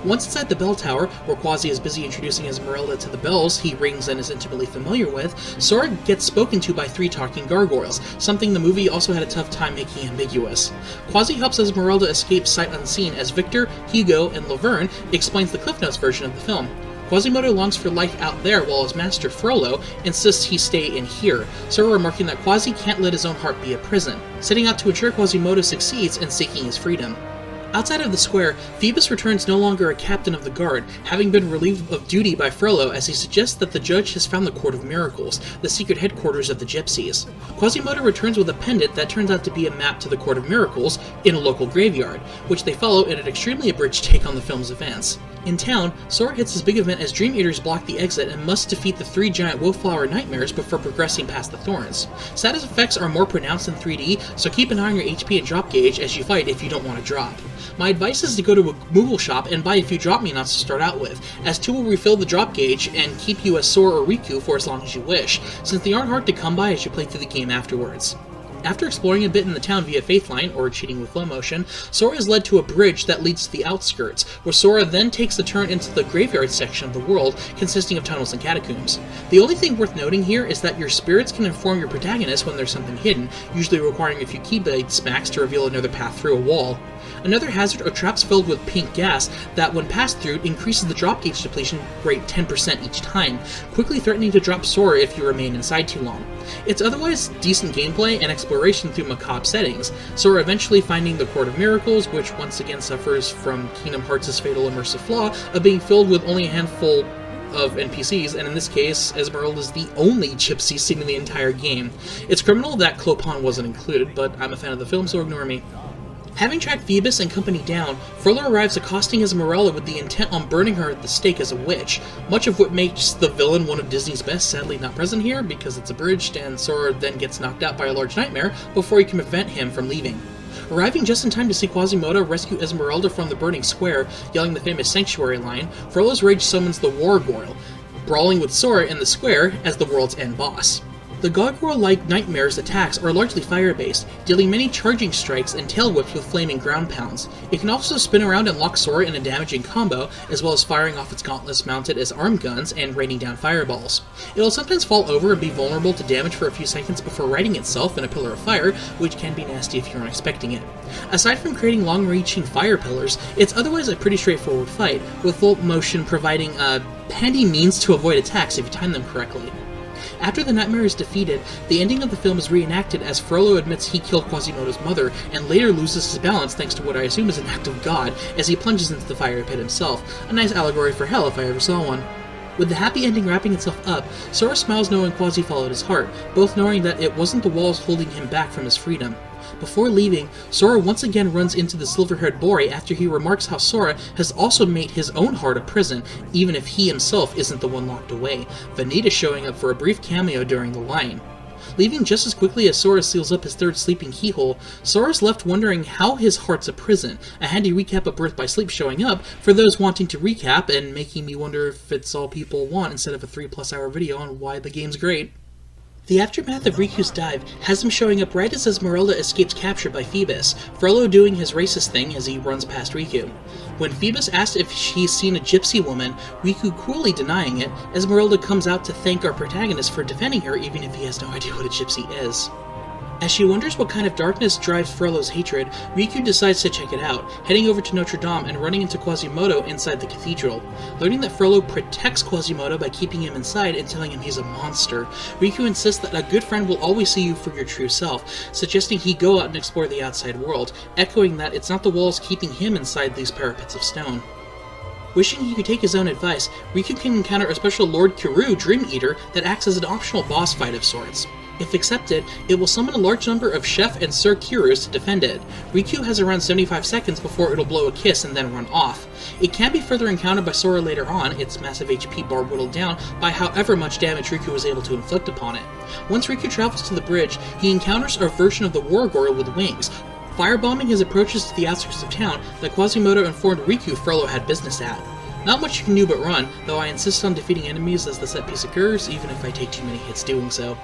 Once inside the bell tower, where Quasi is busy introducing Esmeralda to the bells he rings and is intimately familiar with, Sora gets spoken to by 3 talking gargoyles, something the movie also had a tough time making ambiguous. Quasi helps Esmeralda escape sight unseen as Victor, Hugo, and Laverne explains the Cliff Notes version of the film. Quasimodo longs for life out there while his master Frollo insists he stay in here, Sora remarking that Quasi can't let his own heart be a prison, setting out to ensure Quasimodo succeeds in seeking his freedom. Outside of the square, Phoebus returns no longer a captain of the guard, having been relieved of duty by Frollo as he suggests that the judge has found the Court of Miracles, the secret headquarters of the Gypsies. Quasimodo returns with a pendant that turns out to be a map to the Court of Miracles in a local graveyard, which they follow in an extremely abridged take on the film's events. In town, Sora hits his big event as Dream Eaters block the exit and must defeat the 3 giant Wolfflower nightmares before progressing past the thorns. Status effects are more pronounced in 3D, so keep an eye on your HP and drop gauge as you fight if you don't want to drop. My advice is to go to a Moogle shop and buy a few drop me nuts to start out with, as 2 will refill the drop gauge and keep you as Sora or Riku for as long as you wish, since they aren't hard to come by as you play through the game afterwards. After exploring a bit in the town via Faithline, or cheating with flow motion, Sora is led to a bridge that leads to the outskirts, where Sora then takes a turn into the graveyard section of the world, consisting of tunnels and catacombs. The only thing worth noting here is that your spirits can inform your protagonist when there's something hidden, usually requiring a few keyblade smacks to reveal another path through a wall. Another hazard are traps filled with pink gas that, when passed through, increases the drop gauge depletion rate 10% each time, quickly threatening to drop Sora if you remain inside too long. It's otherwise decent gameplay and exploration through macabre settings, Sora eventually finding the Court of Miracles, which once again suffers from Kingdom Hearts' fatal immersive flaw of being filled with only a handful of NPCs, and in this case, Esmeralda is the only gypsy seen in the entire game. It's criminal that Clopin wasn't included, but I'm a fan of the film, so ignore me. Having tracked Phoebus and company down, Frollo arrives accosting Esmeralda with the intent on burning her at the stake as a witch, much of what makes the villain one of Disney's best sadly not present here because it's abridged and Sora then gets knocked out by a large nightmare before he can prevent him from leaving. Arriving just in time to see Quasimodo rescue Esmeralda from the burning square, yelling the famous Sanctuary line, Frollo's rage summons the Gargoyle, brawling with Sora in the square as the world's end boss. The Gargoyle-like Nightmare's attacks are largely fire-based, dealing many charging strikes and tail whips with flaming ground pounds. It can also spin around and lock Sora in a damaging combo, as well as firing off its gauntlets mounted as arm guns and raining down fireballs. It'll sometimes fall over and be vulnerable to damage for a few seconds before righting itself in a pillar of fire, which can be nasty if you aren't expecting it. Aside from creating long-reaching fire pillars, it's otherwise a pretty straightforward fight, with full motion providing a handy means to avoid attacks if you time them correctly. After the nightmare is defeated, the ending of the film is reenacted as Frollo admits he killed Quasimodo's mother and later loses his balance thanks to what I assume is an act of God as he plunges into the fire pit himself, a nice allegory for hell if I ever saw one. With the happy ending wrapping itself up, Sora smiles knowing Quasi followed his heart, both knowing that it wasn't the walls holding him back from his freedom. Before leaving, Sora once again runs into the silver-haired boy after he remarks how Sora has also made his own heart a prison, even if he himself isn't the one locked away, Vanita showing up for a brief cameo during the line. Leaving just as quickly as Sora seals up his third sleeping keyhole, Sora's left wondering how his heart's a prison, a handy recap of Birth by Sleep showing up for those wanting to recap and making me wonder if it's all people want instead of a 3+ hour video on why the game's great. The aftermath of Riku's dive has him showing up right as Esmeralda escapes capture by Phoebus, Frollo doing his racist thing as he runs past Riku. When Phoebus asks if she's seen a gypsy woman, Riku cruelly denying it, Esmeralda comes out to thank our protagonist for defending her even if he has no idea what a gypsy is. As she wonders what kind of darkness drives Frollo's hatred, Riku decides to check it out, heading over to Notre Dame and running into Quasimodo inside the cathedral. Learning that Frollo protects Quasimodo by keeping him inside and telling him he's a monster, Riku insists that a good friend will always see you for your true self, suggesting he go out and explore the outside world, echoing that it's not the walls keeping him inside these parapets of stone. Wishing he could take his own advice, Riku can encounter a special Lord Kiru Dream Eater that acts as an optional boss fight of sorts. If accepted, it will summon a large number of Chef and Sir Kirus to defend it. Riku has around 75 seconds before it'll blow a kiss and then run off. It can be further encountered by Sora later on, its massive HP bar whittled down by however much damage Riku was able to inflict upon it. Once Riku travels to the bridge, he encounters a version of the Gargoyle with wings, firebombing his approaches to the outskirts of town that Quasimodo informed Riku Frollo had business at. Not much you can do but run, though I insist on defeating enemies as the set piece occurs, even if I take too many hits doing so.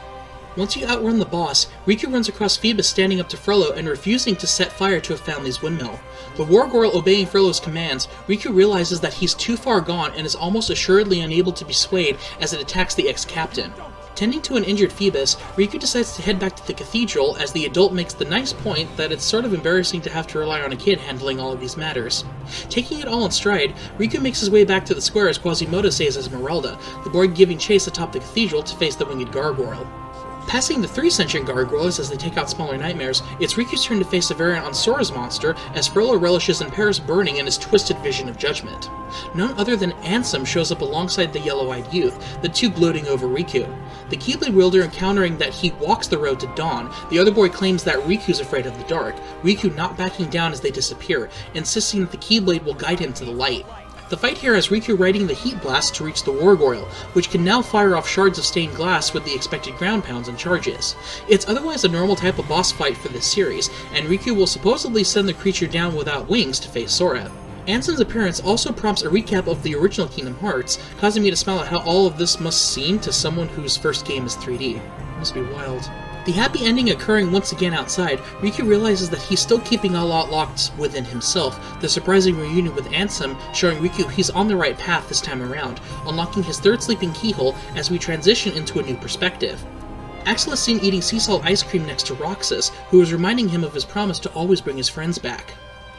Once you outrun the boss, Riku runs across Phoebus standing up to Frollo and refusing to set fire to a family's windmill. The Wargirl obeying Frollo's commands, Riku realizes that he's too far gone and is almost assuredly unable to be swayed as it attacks the ex-captain. Tending to an injured Phoebus, Riku decides to head back to the cathedral as the adult makes the nice point that it's sort of embarrassing to have to rely on a kid handling all of these matters. Taking it all in stride, Riku makes his way back to the square as Quasimodo says Esmeralda, the boy giving chase atop the cathedral to face the winged gargoyle. Passing the 3 sentient gargoyles as they take out smaller nightmares, it's Riku's turn to face a variant on Sora's monster as Frollo relishes in Paris burning in his twisted vision of judgment. None other than Ansem shows up alongside the yellow-eyed youth, the two gloating over Riku. The Keyblade wielder encountering that he walks the road to dawn, the other boy claims that Riku's afraid of the dark, Riku not backing down as they disappear, insisting that the Keyblade will guide him to the light. The fight here has Riku riding the Heat Blast to reach the Wargoyle, which can now fire off shards of stained glass with the expected ground pounds and charges. It's otherwise a normal type of boss fight for this series, and Riku will supposedly send the creature down without wings to face Sora. Ansem's appearance also prompts a recap of the original Kingdom Hearts, causing me to smile at how all of this must seem to someone whose first game is 3D. It must be wild. The happy ending occurring once again outside, Riku realizes that he's still keeping a lot locked within himself, the surprising reunion with Ansem showing Riku he's on the right path this time around, unlocking his third sleeping keyhole as we transition into a new perspective. Axel is seen eating sea salt ice cream next to Roxas, who is reminding him of his promise to always bring his friends back.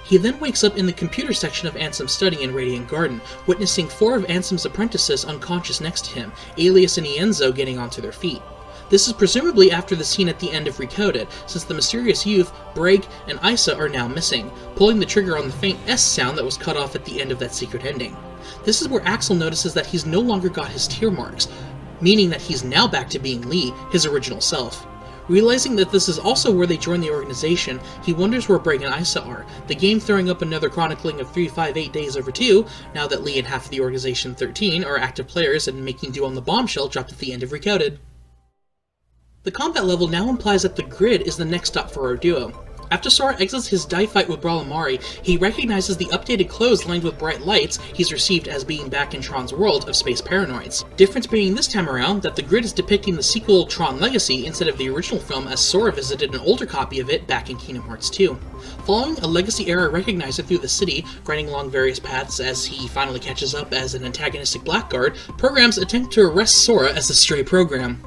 He then wakes up in the computer section of Ansem's study in Radiant Garden, witnessing 4 of Ansem's apprentices unconscious next to him, Alias and Ienzo getting onto their feet. This is presumably after the scene at the end of Recoded, since the mysterious youth, Brig, and Isa are now missing, pulling the trigger on the faint S sound that was cut off at the end of that secret ending. This is where Axel notices that he's no longer got his tear marks, meaning that he's now back to being Lee, his original self. Realizing that this is also where they join the organization, he wonders where Brig and Isa are, the game throwing up another chronicling of 358 Days Over 2, now that Lee and half of the Organization 13 are active players and making do on the bombshell dropped at the end of Recoded. The combat level now implies that the grid is the next stop for our duo. After Sora exits his die fight with Brawlamari, he recognizes the updated clothes lined with bright lights he's received as being back in Tron's world of space paranoids. Difference being this time around that the grid is depicting the sequel Tron Legacy instead of the original film, as Sora visited an older copy of it back in Kingdom Hearts 2. Following a Legacy-era recognizer through the city, grinding along various paths as he finally catches up as an antagonistic blackguard, programs attempt to arrest Sora as the stray program.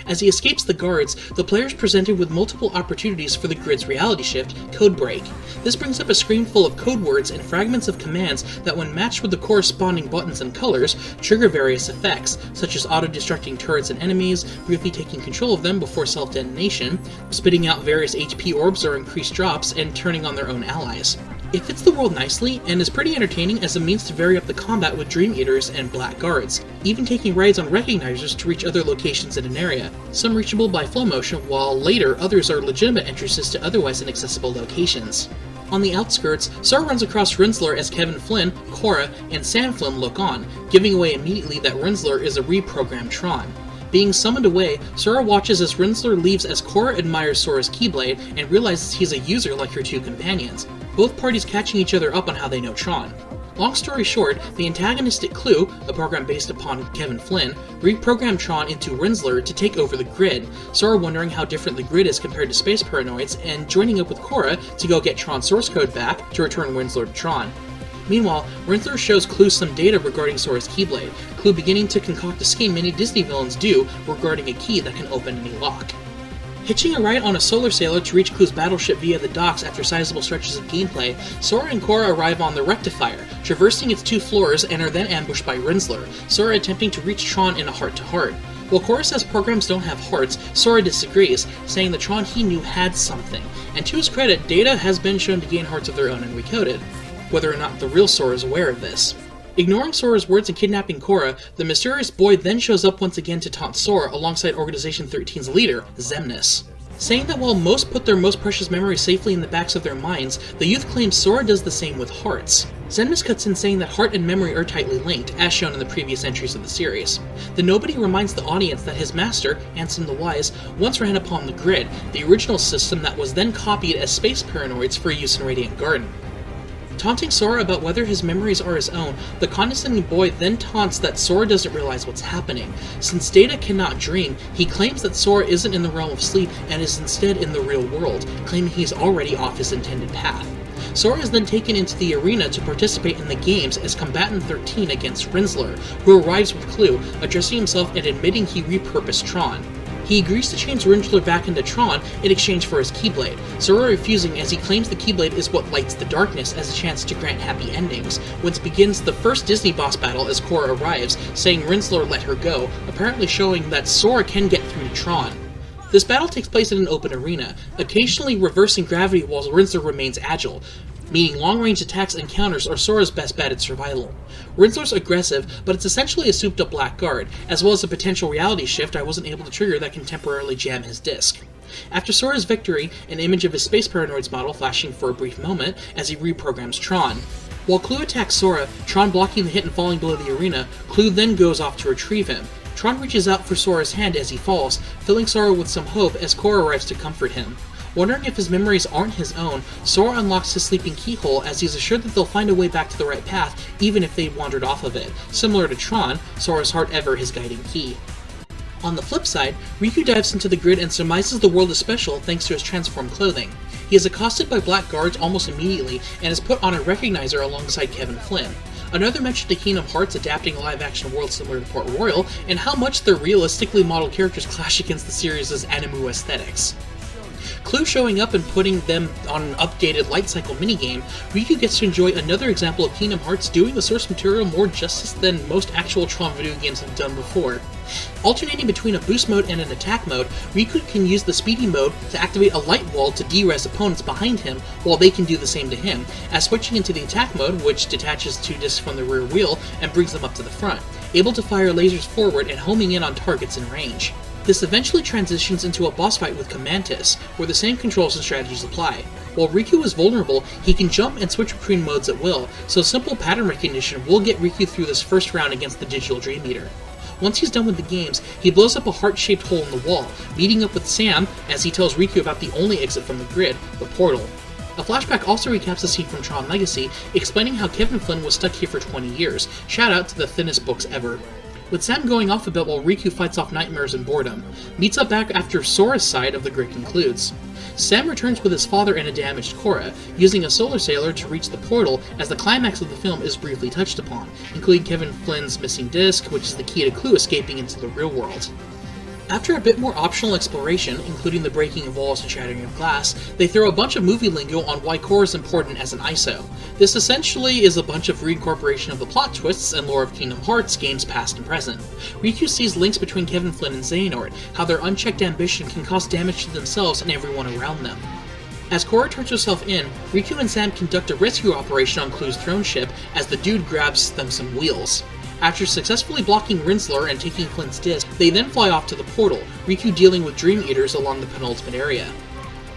As he escapes the guards, the player is presented with multiple opportunities for the grid's reality shift, Code Break. This brings up a screen full of code words and fragments of commands that, when matched with the corresponding buttons and colors, trigger various effects, such as auto-destructing turrets and enemies, briefly taking control of them before self-detonation, spitting out various HP orbs or increased drops, and turning on their own allies. It fits the world nicely, and is pretty entertaining as a means to vary up the combat with Dream Eaters and Black Guards, even taking rides on recognizers to reach other locations in an area, some reachable by flow motion, while later others are legitimate entrances to otherwise inaccessible locations. On the outskirts, Sora runs across Rinzler as Kevin Flynn, Korra, and Sam Flynn look on, giving away immediately that Rinzler is a reprogrammed Tron. Being summoned away, Sora watches as Rinzler leaves as Korra admires Sora's Keyblade and realizes he's a user like her two companions, both parties catching each other up on how they know Tron. Long story short, the antagonistic Clue, a program based upon Kevin Flynn, reprogrammed Tron into Rinzler to take over the grid, Sora wondering how different the grid is compared to Space Paranoids, and joining up with Korra to go get Tron's source code back to return Rinzler to Tron. Meanwhile, Rinzler shows Clue some data regarding Sora's Keyblade, Clue beginning to concoct a scheme many Disney villains do regarding a key that can open any lock. Hitching a ride on a solar sailor to reach Clue's battleship via the docks after sizable stretches of gameplay, Sora and Korra arrive on the Rectifier, traversing its 2 floors, and are then ambushed by Rinzler, Sora attempting to reach Tron in a heart-to-heart. While Korra says programs don't have hearts, Sora disagrees, saying the Tron he knew had something, and to his credit, Data has been shown to gain hearts of their own and Recoded, whether or not the real Sora is aware of this. Ignoring Sora's words and kidnapping Korra, the mysterious boy then shows up once again to taunt Sora alongside Organization 13's leader, Xemnas. Saying that while most put their most precious memories safely in the backs of their minds, the youth claims Sora does the same with hearts. Xemnas cuts in saying that heart and memory are tightly linked, as shown in the previous entries of the series. The Nobody reminds the audience that his master, Ansem the Wise, once ran upon the grid, the original system that was then copied as Space Paranoids for use in Radiant Garden. Taunting Sora about whether his memories are his own, the condescending boy then taunts that Sora doesn't realize what's happening. Since Data cannot dream, he claims that Sora isn't in the realm of sleep and is instead in the real world, claiming he's already off his intended path. Sora is then taken into the arena to participate in the games as Combatant 13 against Rinsler, who arrives with Clue, addressing himself and admitting he repurposed Tron. He agrees to change Rinsler back into Tron in exchange for his Keyblade, Sora refusing as he claims the Keyblade is what lights the darkness as a chance to grant happy endings, whence begins the first Disney boss battle as Cora arrives, saying Rinsler let her go, apparently showing that Sora can get through to Tron. This battle takes place in an open arena, occasionally reversing gravity while Rinsler remains agile, meaning long-range attacks and counters are Sora's best bet at survival. Rinsler's aggressive, but it's essentially a souped-up black guard, as well as a potential reality shift I wasn't able to trigger that can temporarily jam his disc. After Sora's victory, an image of his Space Paranoids model flashing for a brief moment as he reprograms Tron. While Clue attacks Sora, Tron blocking the hit and falling below the arena, Clue then goes off to retrieve him. Tron reaches out for Sora's hand as he falls, filling Sora with some hope as Cora arrives to comfort him. Wondering if his memories aren't his own, Sora unlocks his sleeping keyhole as he's assured that they'll find a way back to the right path even if they wandered off of it, similar to Tron, Sora's heart ever his guiding key. On the flip side, Riku dives into the grid and surmises the world is special thanks to his transformed clothing. He is accosted by black guards almost immediately and is put on a recognizer alongside Kevin Flynn. Another mention to Kingdom Hearts adapting a live-action world similar to Port Royal, and how much their realistically modeled characters clash against the series' anime aesthetics. Clue showing up and putting them on an updated light cycle minigame, Riku gets to enjoy another example of Kingdom Hearts doing the source material more justice than most actual Tron video games have done before. Alternating between a boost mode and an attack mode, Riku can use the speedy mode to activate a light wall to de-res opponents behind him, while they can do the same to him, as switching into the attack mode, which detaches 2 discs from the rear wheel and brings them up to the front, able to fire lasers forward and homing in on targets in range. This eventually transitions into a boss fight with Commantis, where the same controls and strategies apply. While Riku is vulnerable, he can jump and switch between modes at will, so simple pattern recognition will get Riku through this first round against the Digital Dream Eater. Once he's done with the games, he blows up a heart-shaped hole in the wall, meeting up with Sam as he tells Riku about the only exit from the grid, the portal. A flashback also recaps the scene from Tron Legacy, explaining how Kevin Flynn was stuck here for 20 years, shout out to the thinnest books ever. With Sam going off a bit while Riku fights off nightmares and boredom, meets up back after Sora's side of the grid concludes. Sam returns with his father and a damaged Cora, using a solar sailor to reach the portal as the climax of the film is briefly touched upon, including Kevin Flynn's missing disc, which is the key to Clue escaping into the real world. After a bit more optional exploration, including the breaking of walls and shattering of glass, they throw a bunch of movie lingo on why Cora is important as an ISO. This essentially is a bunch of reincorporation of the plot twists and lore of Kingdom Hearts games past and present. Riku sees links between Kevin Flynn and Xehanort, how their unchecked ambition can cause damage to themselves and everyone around them. As Cora turns herself in, Riku and Sam conduct a rescue operation on Clue's throne ship as the dude grabs them some wheels. After successfully blocking Rinsler and taking Flynn's disc, they then fly off to the portal, Riku dealing with Dream Eaters along the penultimate area.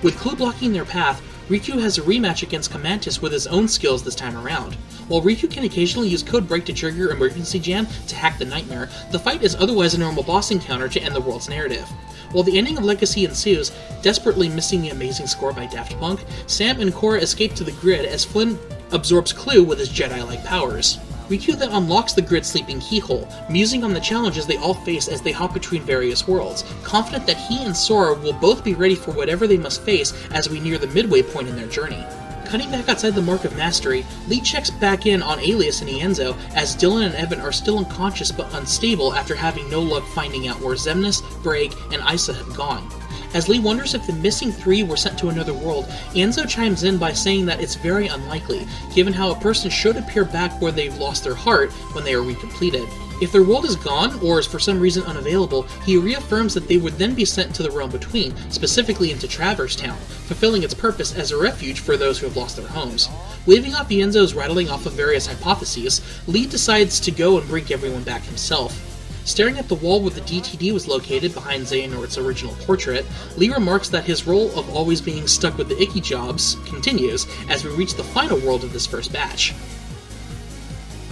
With Clue blocking their path, Riku has a rematch against Commantis with his own skills this time around. While Riku can occasionally use Code Break to trigger Emergency Jam to hack the Nightmare, the fight is otherwise a normal boss encounter to end the world's narrative. While the ending of Legacy ensues, desperately missing the amazing score by Daft Punk, Sam and Cora escape to the grid as Flynn absorbs Clue with his Jedi-like powers. Riku then unlocks the grid sleeping keyhole, musing on the challenges they all face as they hop between various worlds, confident that he and Sora will both be ready for whatever they must face as we near the midway point in their journey. Cutting back outside the Mark of Mastery, Lee checks back in on Alias and Ienzo as Dylan and Evan are still unconscious but unstable after having no luck finding out where Xemnas, Braig, and Isa have gone. As Lee wonders if the missing 3 were sent to another world, Ienzo chimes in by saying that it's very unlikely, given how a person should appear back where they've lost their heart when they are recompleted. If their world is gone, or is for some reason unavailable, he reaffirms that they would then be sent to the realm between, specifically into Traverse Town, fulfilling its purpose as a refuge for those who have lost their homes. Waving off Ienzo's rattling off of various hypotheses, Lee decides to go and bring everyone back himself. Staring at the wall where the DTD was located behind Xehanort's original portrait, Lee remarks that his role of always being stuck with the icky jobs continues as we reach the final world of this first batch.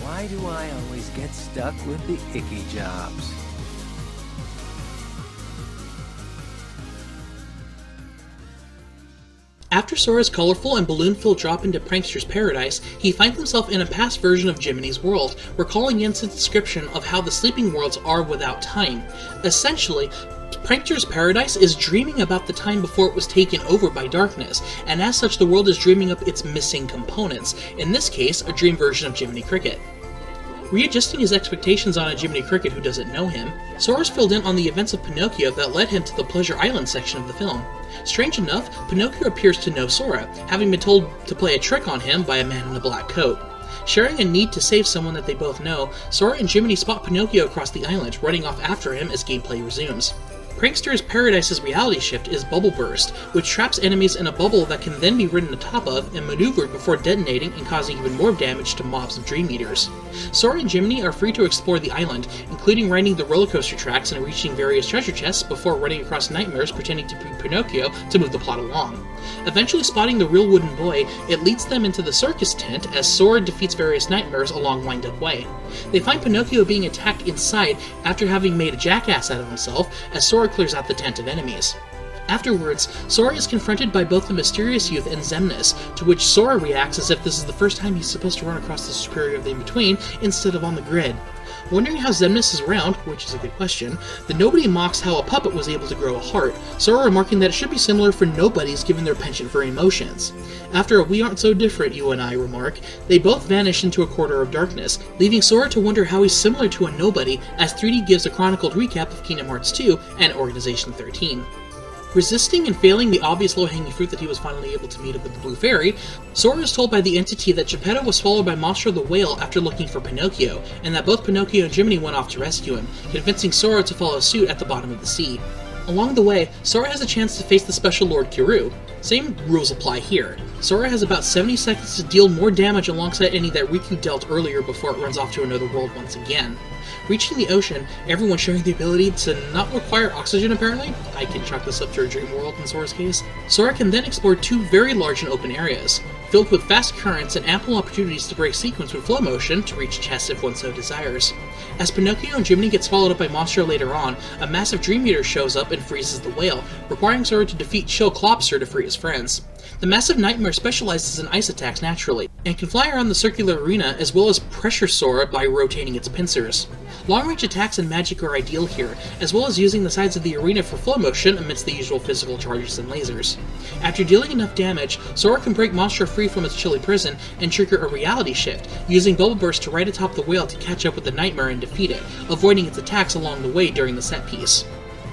Why do I always get stuck with the icky jobs? After Sora's colorful and balloon-filled drop into Prankster's paradise, he finds himself in a past version of Jiminy's world, recalling Jens's description of how the sleeping worlds are without time. Essentially, Prankster's paradise is dreaming about the time before it was taken over by darkness, and as such the world is dreaming up its missing components, in this case, a dream version of Jiminy Cricket. Readjusting his expectations on a Jiminy Cricket who doesn't know him, Sora's filled in on the events of Pinocchio that led him to the Pleasure Island section of the film. Strange enough, Pinocchio appears to know Sora, having been told to play a trick on him by a man in a black coat. Sharing a need to save someone that they both know, Sora and Jiminy spot Pinocchio across the island, running off after him as gameplay resumes. Prankster's Paradise's reality shift is Bubble Burst, which traps enemies in a bubble that can then be ridden atop of and maneuvered before detonating and causing even more damage to mobs of Dream Eaters. Sora and Jiminy are free to explore the island, including riding the roller coaster tracks and reaching various treasure chests before running across nightmares pretending to be Pinocchio to move the plot along. Eventually spotting the real wooden boy, it leads them into the circus tent as Sora defeats various nightmares along Wind Up Way. They find Pinocchio being attacked inside after having made a jackass out of himself as Sora clears out the tent of enemies. Afterwards, Sora is confronted by both the mysterious youth and Xemnas, to which Sora reacts as if this is the first time he's supposed to run across the superior of the in-between instead of on the grid. Wondering how Xemnas is around, which is a good question, the Nobody mocks how a puppet was able to grow a heart, Sora remarking that it should be similar for nobodies given their penchant for emotions. After a "we aren't so different, you and I" remark, they both vanish into a quarter of darkness, leaving Sora to wonder how he's similar to a nobody, as 3D gives a chronicled recap of Kingdom Hearts 2 and Organization 13. Resisting and failing the obvious low-hanging fruit that he was finally able to meet up with the Blue Fairy, Sora is told by the entity that Geppetto was swallowed by Monstro the Whale after looking for Pinocchio, and that both Pinocchio and Jiminy went off to rescue him, convincing Sora to follow suit at the bottom of the sea. Along the way, Sora has a chance to face the Special Lord Kiru. Same rules apply here. Sora has about 70 seconds to deal more damage alongside any that Riku dealt earlier before it runs off to another world once again. Reaching the ocean, everyone showing the ability to not require oxygen apparently, I can chalk this up to a dream world in Sora's case, Sora can then explore two very large and open areas, filled with fast currents and ample opportunities to break sequence with flow motion to reach chests if one so desires. As Pinocchio and Jiminy get swallowed up by Monstro later on, a massive Dream Eater shows up and freezes the whale, requiring Sora to defeat Chill Clobster to free his friends. The massive nightmare specializes in ice attacks naturally, and can fly around the circular arena as well as pressure Sora by rotating its pincers. Long-range attacks and magic are ideal here, as well as using the sides of the arena for flow motion amidst the usual physical charges and lasers. After dealing enough damage, Sora can break Monstro free from its chilly prison and trigger a reality shift, using Bubble Burst to ride atop the whale to catch up with the nightmare and defeat it, avoiding its attacks along the way during the set piece.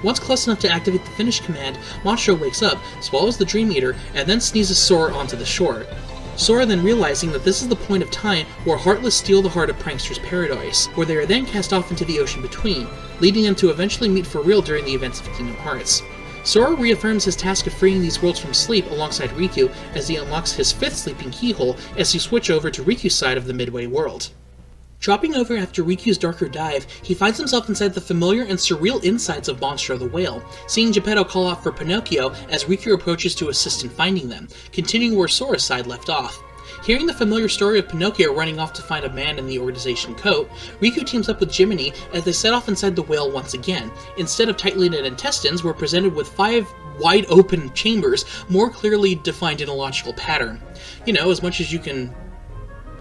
Once close enough to activate the finish command, Monstro wakes up, swallows the Dream Eater, and then sneezes Sora onto the shore. Sora then realizing that this is the point of time where Heartless steal the heart of Prankster's paradise, where they are then cast off into the ocean between, leading them to eventually meet for real during the events of Kingdom Hearts. Sora reaffirms his task of freeing these worlds from sleep alongside Riku as he unlocks his 5th sleeping keyhole as he switch over to Riku's side of the Midway world. Dropping over after Riku's darker dive, he finds himself inside the familiar and surreal insides of Monstro the Whale, seeing Geppetto call out for Pinocchio as Riku approaches to assist in finding them, continuing where Sora's side left off. Hearing the familiar story of Pinocchio running off to find a man in the Organization coat, Riku teams up with Jiminy as they set off inside the whale once again. Instead of tightly knit intestines, we're presented with 5 wide-open chambers, more clearly defined in a logical pattern. You know, as much as you can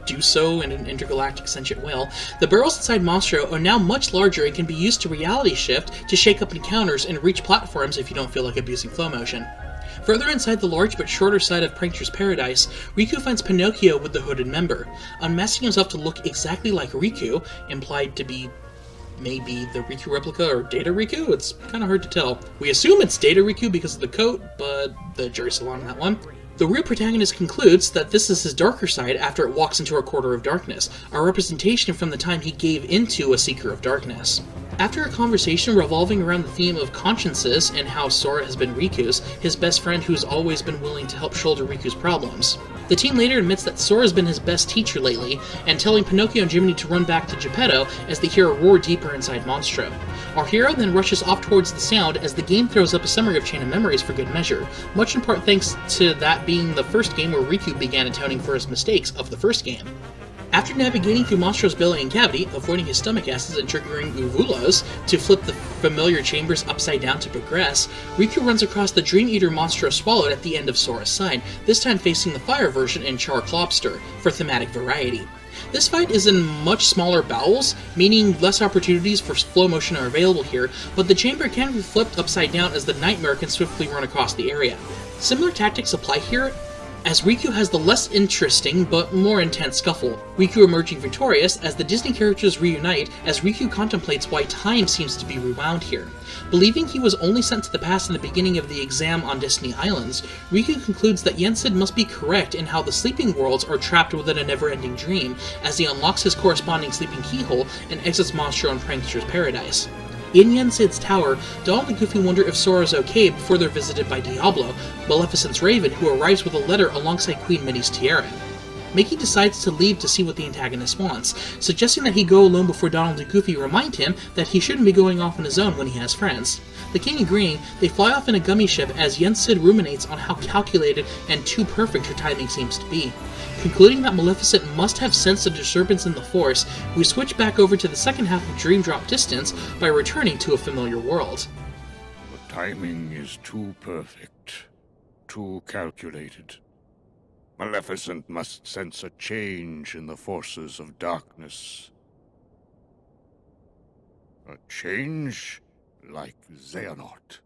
do so in an intergalactic sentient whale, the barrels inside Monstro are now much larger and can be used to reality shift to shake up encounters and reach platforms if you don't feel like abusing flow motion. Further inside the large but shorter side of Prankster's paradise, Riku finds Pinocchio with the hooded member. Unmasking himself to look exactly like Riku, implied to be maybe the Riku replica or Data Riku? It's kind of hard to tell. We assume it's Data Riku because of the coat, but the jury's still on that one. The real protagonist concludes that this is his darker side after it walks into a quarter of darkness, a representation from the time he gave into a Seeker of Darkness. After a conversation revolving around the theme of consciences and how Sora has been Riku's, his best friend who's always been willing to help shoulder Riku's problems, the team later admits that Sora's been his best teacher lately, and telling Pinocchio and Jiminy to run back to Geppetto as they hear a roar deeper inside Monstro. Our hero then rushes off towards the sound as the game throws up a summary of Chain of Memories for good measure, much in part thanks to that being the first game where Riku began atoning for his mistakes of the first game. After navigating through Monstro's belly and cavity, avoiding his stomach acids and triggering Uvulos to flip the familiar chambers upside down to progress, Riku runs across the Dream Eater Monstro swallowed at the end of Sora's side, this time facing the fire version in Char Clobster, for thematic variety. This fight is in much smaller bowels, meaning less opportunities for slow motion are available here, but the chamber can be flipped upside down as the Nightmare can swiftly run across the area. Similar tactics apply here, as Riku has the less interesting but more intense scuffle, Riku emerging victorious as the Disney characters reunite as Riku contemplates why time seems to be rewound here. Believing he was only sent to the past in the beginning of the exam on Destiny Islands, Riku concludes that Yensid must be correct in how the sleeping worlds are trapped within a never-ending dream, as he unlocks his corresponding sleeping keyhole and exits Monstro and Prankster's paradise. In Yensid's tower, Donald and Goofy wonder if Sora's okay before they're visited by Diablo, Maleficent's Raven, who arrives with a letter alongside Queen Minnie's tiara. Mickey decides to leave to see what the antagonist wants, suggesting that he go alone before Donald and Goofy remind him that he shouldn't be going off on his own when he has friends. The king agreeing, they fly off in a gummy ship as Yensid ruminates on how calculated and too perfect her timing seems to be. Concluding that Maleficent must have sensed a disturbance in the Force, we switch back over to the second half of Dream Drop Distance by returning to a familiar world. The timing is too perfect, too calculated. Maleficent must sense a change in the forces of darkness. A change like Xehanort.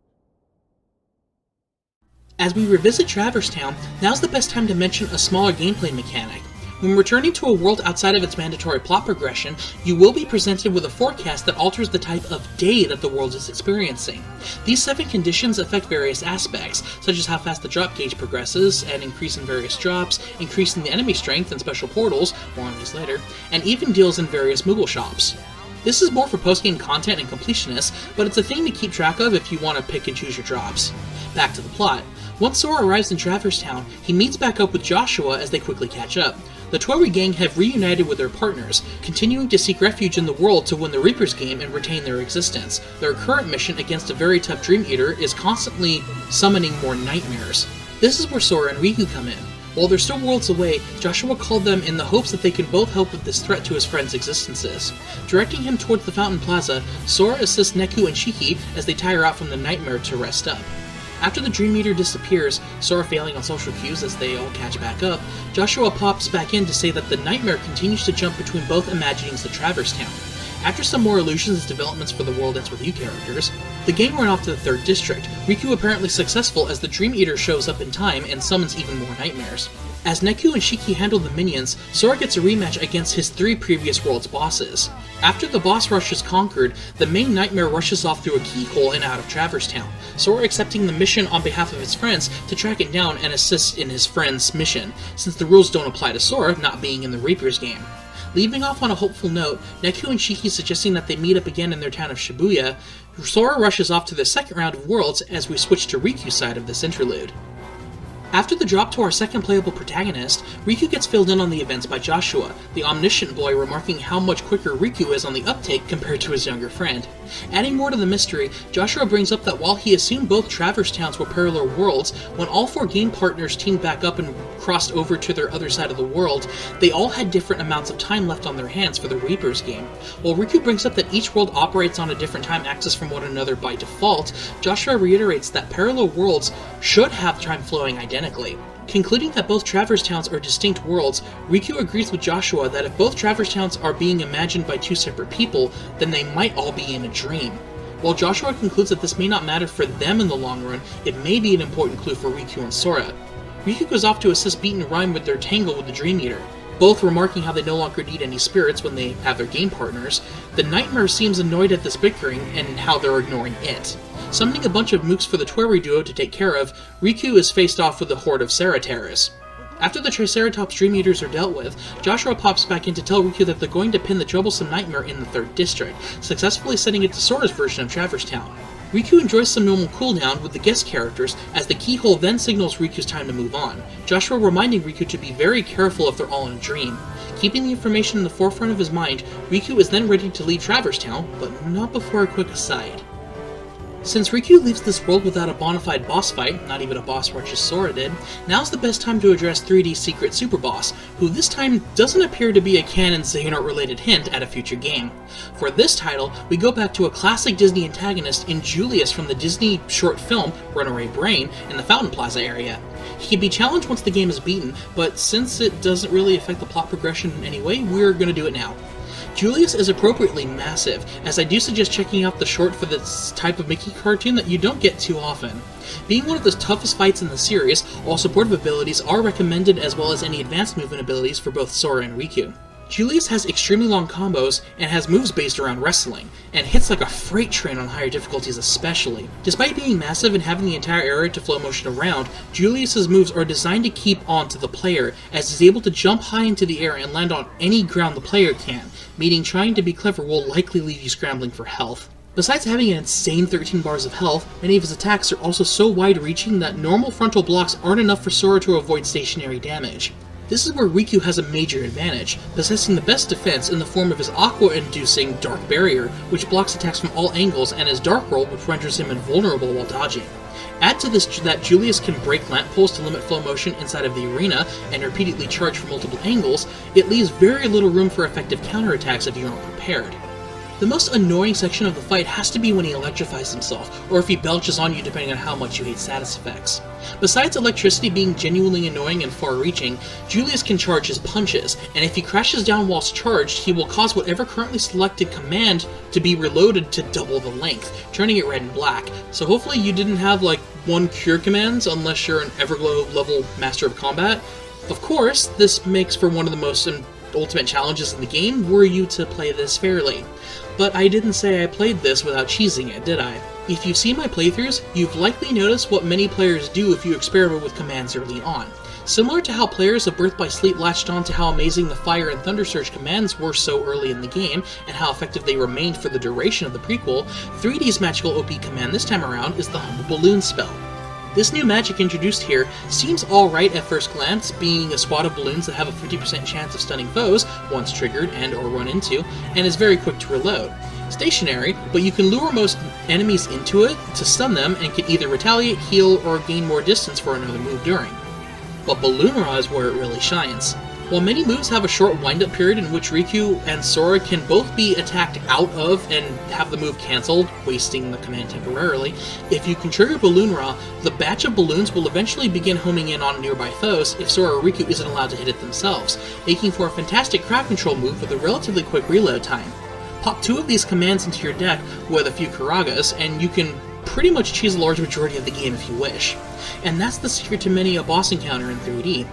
As we revisit Traverse Town, now's the best time to mention a smaller gameplay mechanic. When returning to a world outside of its mandatory plot progression, you will be presented with a forecast that alters the type of day that the world is experiencing. These 7 conditions affect various aspects, such as how fast the drop gauge progresses, an increase in various drops, increasing the enemy strength and special portals, more on these later, and even deals in various Moogle shops. This is more for post-game content and completionists, but it's a thing to keep track of if you want to pick and choose your drops. Back to the plot. Once Sora arrives in Traverse Town, he meets back up with Joshua as they quickly catch up. The Tory gang have reunited with their partners, continuing to seek refuge in the world to win the Reaper's game and retain their existence. Their current mission against a very tough Dream Eater is constantly summoning more nightmares. This is where Sora and Riku come in. While they're still worlds away, Joshua called them in the hopes that they can both help with this threat to his friends' existences. Directing him towards the Fountain Plaza, Sora assists Neku and Shiki as they tie her out from the nightmare to rest up. After the Dream Eater disappears, Sora failing on social cues as they all catch back up, Joshua pops back in to say that the nightmare continues to jump between both imaginings of Traverse Town. After some more illusions and developments for the World Ends With You characters, the gang run off to the 3rd District, Riku apparently successful as the Dream Eater shows up in time and summons even more nightmares. As Neku and Shiki handle the minions, Sora gets a rematch against his 3 previous world's bosses. After the boss rush is conquered, the main nightmare rushes off through a keyhole and out of Traverse Town, Sora accepting the mission on behalf of his friends to track it down and assist in his friend's mission, since the rules don't apply to Sora not being in the Reaper's game. Leaving off on a hopeful note, Neku and Shiki suggesting that they meet up again in their town of Shibuya, Sora rushes off to the second round of worlds as we switch to Riku's side of this interlude. After the drop to our second playable protagonist, Riku gets filled in on the events by Joshua, the omniscient boy remarking how much quicker Riku is on the uptake compared to his younger friend. Adding more to the mystery, Joshua brings up that while he assumed both Traverse Towns were parallel worlds, when all 4 game partners teamed back up and crossed over to their other side of the world, they all had different amounts of time left on their hands for the Reaper's game. While Riku brings up that each world operates on a different time axis from one another by default, Joshua reiterates that parallel worlds should have time flowing identically. Concluding that both Traverse Towns are distinct worlds, Riku agrees with Joshua that if both Traverse Towns are being imagined by 2 separate people, then they might all be in a dream. While Joshua concludes that this may not matter for them in the long run, it may be an important clue for Riku and Sora. Riku goes off to assist Beat and Rhyme with their tangle with the Dream Eater, both remarking how they no longer need any spirits when they have their game partners. The Nightmare seems annoyed at this bickering and how they're ignoring it. Summoning a bunch of mooks for the Tweri duo to take care of, Riku is faced off with a horde of Cerateras. After the Triceratops Dream Eaters are dealt with, Joshua pops back in to tell Riku that they're going to pin the troublesome Nightmare in the 3rd District, successfully setting it to Sora's version of Traverse Town. Riku enjoys some normal cooldown with the guest characters, as the keyhole then signals Riku's time to move on, Joshua reminding Riku to be very careful if they're all in a dream. Keeping the information in the forefront of his mind, Riku is then ready to leave Traverse Town, but not before a quick aside. Since Riku leaves this world without a bona fide boss fight, not even a boss rush as Sora did, now's the best time to address 3D's secret super boss, who this time doesn't appear to be a canon Xehanort-related hint at a future game. For this title, we go back to a classic Disney antagonist in Julius from the Disney short film Runaway Brain in the Fountain Plaza area. He can be challenged once the game is beaten, but since it doesn't really affect the plot progression in any way, we're going to do it now. Julius is appropriately massive, as I do suggest checking out the short for this type of Mickey cartoon that you don't get too often. Being one of the toughest fights in the series, all supportive abilities are recommended as well as any advanced movement abilities for both Sora and Riku. Julius has extremely long combos and has moves based around wrestling, and hits like a freight train on higher difficulties especially. Despite being massive and having the entire area to flow motion around, Julius's moves are designed to keep on to the player, as he's able to jump high into the air and land on any ground the player can, meaning trying to be clever will likely leave you scrambling for health. Besides having an insane 13 bars of health, many of his attacks are also so wide-reaching that normal frontal blocks aren't enough for Sora to avoid stationary damage. This is where Riku has a major advantage, possessing the best defense in the form of his aqua-inducing Dark Barrier, which blocks attacks from all angles, and his Dark Roll, which renders him invulnerable while dodging. Add to this that Julius can break lamp poles to limit flow motion inside of the arena and repeatedly charge from multiple angles, it leaves very little room for effective counterattacks if you aren't prepared. The most annoying section of the fight has to be when he electrifies himself, or if he belches on you depending on how much you hate status effects. Besides electricity being genuinely annoying and far-reaching, Julius can charge his punches, and if he crashes down whilst charged, he will cause whatever currently selected command to be reloaded to double the length, turning it red and black. So hopefully you didn't have like one cure commands unless you're an Everglow level Master of Combat. Of course, this makes for one of the most ultimate challenges in the game were you to play this fairly. But I didn't say I played this without cheesing it, did I? If you've seen my playthroughs, you've likely noticed what many players do if you experiment with commands early on. Similar to how players of Birth by Sleep latched on to how amazing the Fire and Thunder Surge commands were so early in the game, and how effective they remained for the duration of the prequel, 3D's magical OP command this time around is the Humble Balloon spell. This new magic introduced here seems alright at first glance, being a squad of balloons that have a 50% chance of stunning foes once triggered and or run into, and is very quick to reload. Stationary, but you can lure most enemies into it to stun them and can either retaliate, heal, or gain more distance for another move during. But Balloon Raw is where it really shines. While many moves have a short wind-up period in which Riku and Sora can both be attacked out of and have the move cancelled, wasting the command temporarily, if you can trigger Balloon Raw, the batch of balloons will eventually begin homing in on nearby foes if Sora or Riku isn't allowed to hit it themselves, making for a fantastic crowd control move with a relatively quick reload time. Pop 2 of these commands into your deck with a few Karagas, and you can pretty much cheese a large majority of the game if you wish. And that's the secret to many a boss encounter in 3D.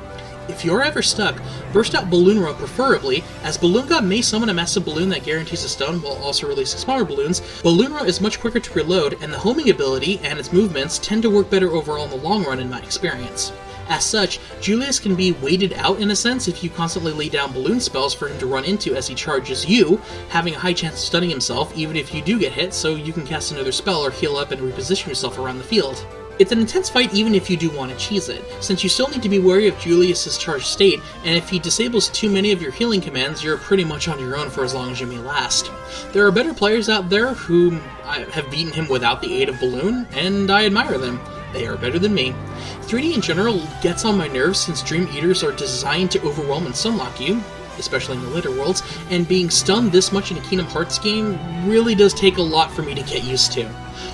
If you're ever stuck, burst out Balloon Row preferably, as Balloon God may summon a massive balloon that guarantees a stun while also releasing smaller balloons. Balloon Row is much quicker to reload, and the homing ability and its movements tend to work better overall in the long run in my experience. As such, Julius can be waited out in a sense if you constantly lay down balloon spells for him to run into as he charges you, having a high chance of stunning himself even if you do get hit, so you can cast another spell or heal up and reposition yourself around the field. It's an intense fight even if you do want to cheese it, since you still need to be wary of Julius's charged state, and if he disables too many of your healing commands, you're pretty much on your own for as long as you may last. There are better players out there who have beaten him without the aid of Balloon, and I admire them. They are better than me. 3D in general gets on my nerves since Dream Eaters are designed to overwhelm and sunlock you, especially in the later worlds, and being stunned this much in a Kingdom Hearts game really does take a lot for me to get used to.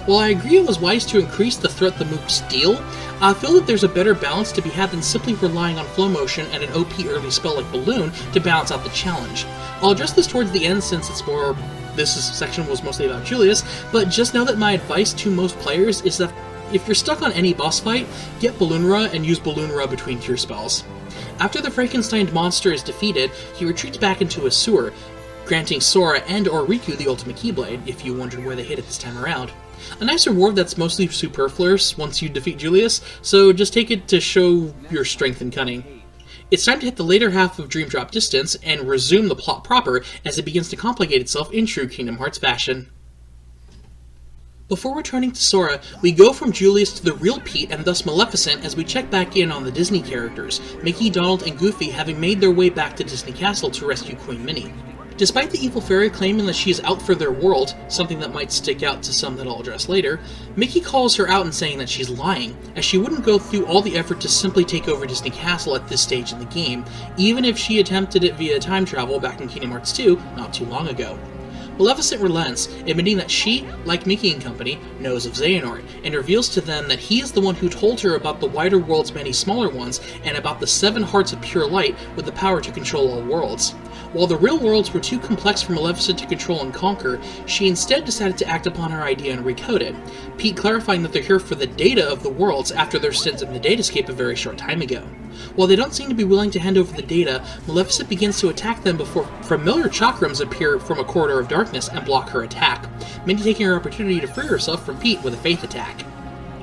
While I agree it was wise to increase the threat the moves deal, I feel that there's a better balance to be had than simply relying on flow motion and an OP early spell like Balloon to balance out the challenge. I'll address this towards the end since this section was mostly about Julius, but just know that my advice to most players is that if you're stuck on any boss fight, get Balloon Ra and use Balloon Ra between cure spells. After the Frankenstein monster is defeated, he retreats back into a sewer, granting Sora and or Riku the ultimate Keyblade, if you wondered where they hid it this time around. A nice reward that's mostly superfluous once you defeat Julius, so just take it to show your strength and cunning. It's time to hit the later half of Dream Drop Distance and resume the plot proper as it begins to complicate itself in true Kingdom Hearts fashion. Before returning to Sora, we go from Julius to the real Pete and thus Maleficent as we check back in on the Disney characters, Mickey, Donald, and Goofy having made their way back to Disney Castle to rescue Queen Minnie. Despite the evil fairy claiming that she is out for their world, something that might stick out to some that I'll address later, Mickey calls her out and saying that she's lying, as she wouldn't go through all the effort to simply take over Disney Castle at this stage in the game, even if she attempted it via time travel back in Kingdom Hearts 2 not too long ago. Maleficent relents, admitting that she, like Mickey and company, knows of Xehanort, and reveals to them that he is the one who told her about the wider world's many smaller ones, and about the 7 hearts of pure light with the power to control all worlds. While the real worlds were too complex for Maleficent to control and conquer, she instead decided to act upon her idea and recode it, Pete clarifying that they're here for the data of the worlds after their stint in the datascape a very short time ago. While they don't seem to be willing to hand over the data, Maleficent begins to attack them before familiar chakrams appear from a corridor of darkness and block her attack, Mindy taking her opportunity to free herself from Pete with a faith attack.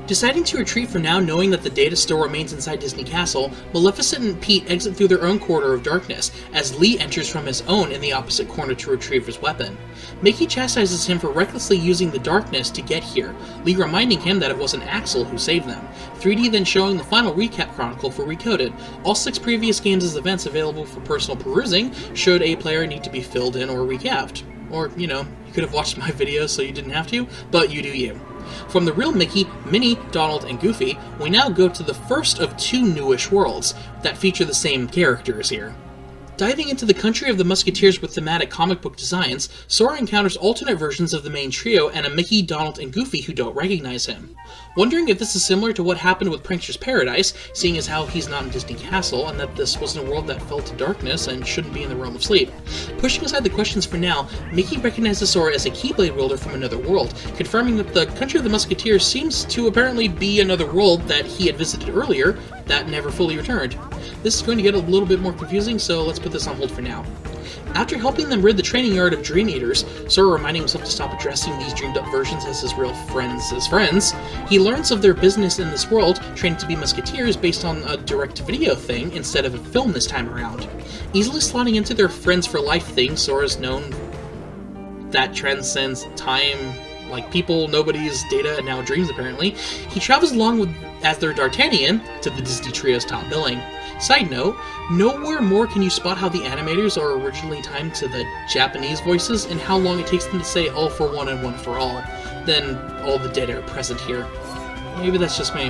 Deciding to retreat for now, knowing that the data still remains inside Disney Castle, Maleficent and Pete exit through their own corridor of darkness, as Lee enters from his own in the opposite corner to retrieve his weapon. Mickey chastises him for recklessly using the darkness to get here, Lee reminding him that it wasn't Axel who saved them. 3D then showing the final recap chronicle for Recoded. All 6 previous games' events available for personal perusing should a player need to be filled in or recapped. Or, you could have watched my videos so you didn't have to, but you do you. From the real Mickey, Minnie, Donald, and Goofy, we now go to the first of 2 newish worlds that feature the same characters here. Diving into the country of the Musketeers with thematic comic book designs, Sora encounters alternate versions of the main trio and a Mickey, Donald, and Goofy who don't recognize him. Wondering if this is similar to what happened with Prankster's Paradise, seeing as how he's not in Disney Castle and that this wasn't a world that fell to darkness and shouldn't be in the realm of sleep. Pushing aside the questions for now, Mickey recognizes Sora as a Keyblade wielder from another world, confirming that the country of the Musketeers seems to apparently be another world that he had visited earlier that never fully returned. This is going to get a little bit more confusing, so let's put this on hold for now. After helping them rid the training yard of Dream Eaters, Sora reminding himself to stop addressing these dreamed up versions as his real friends as friends, he learns of their business in this world, training to be Musketeers based on a direct-to-video thing instead of a film this time around. Easily slotting into their friends for life thing, Sora's known that transcends time, like people, nobody's, data, and now dreams apparently. He travels along with as their D'Artagnan to the Disney Trio's top billing. Side note, nowhere more can you spot how the animators are originally timed to the Japanese voices and how long it takes them to say all for one and one for all, than all the dead air present here. Maybe that's just me.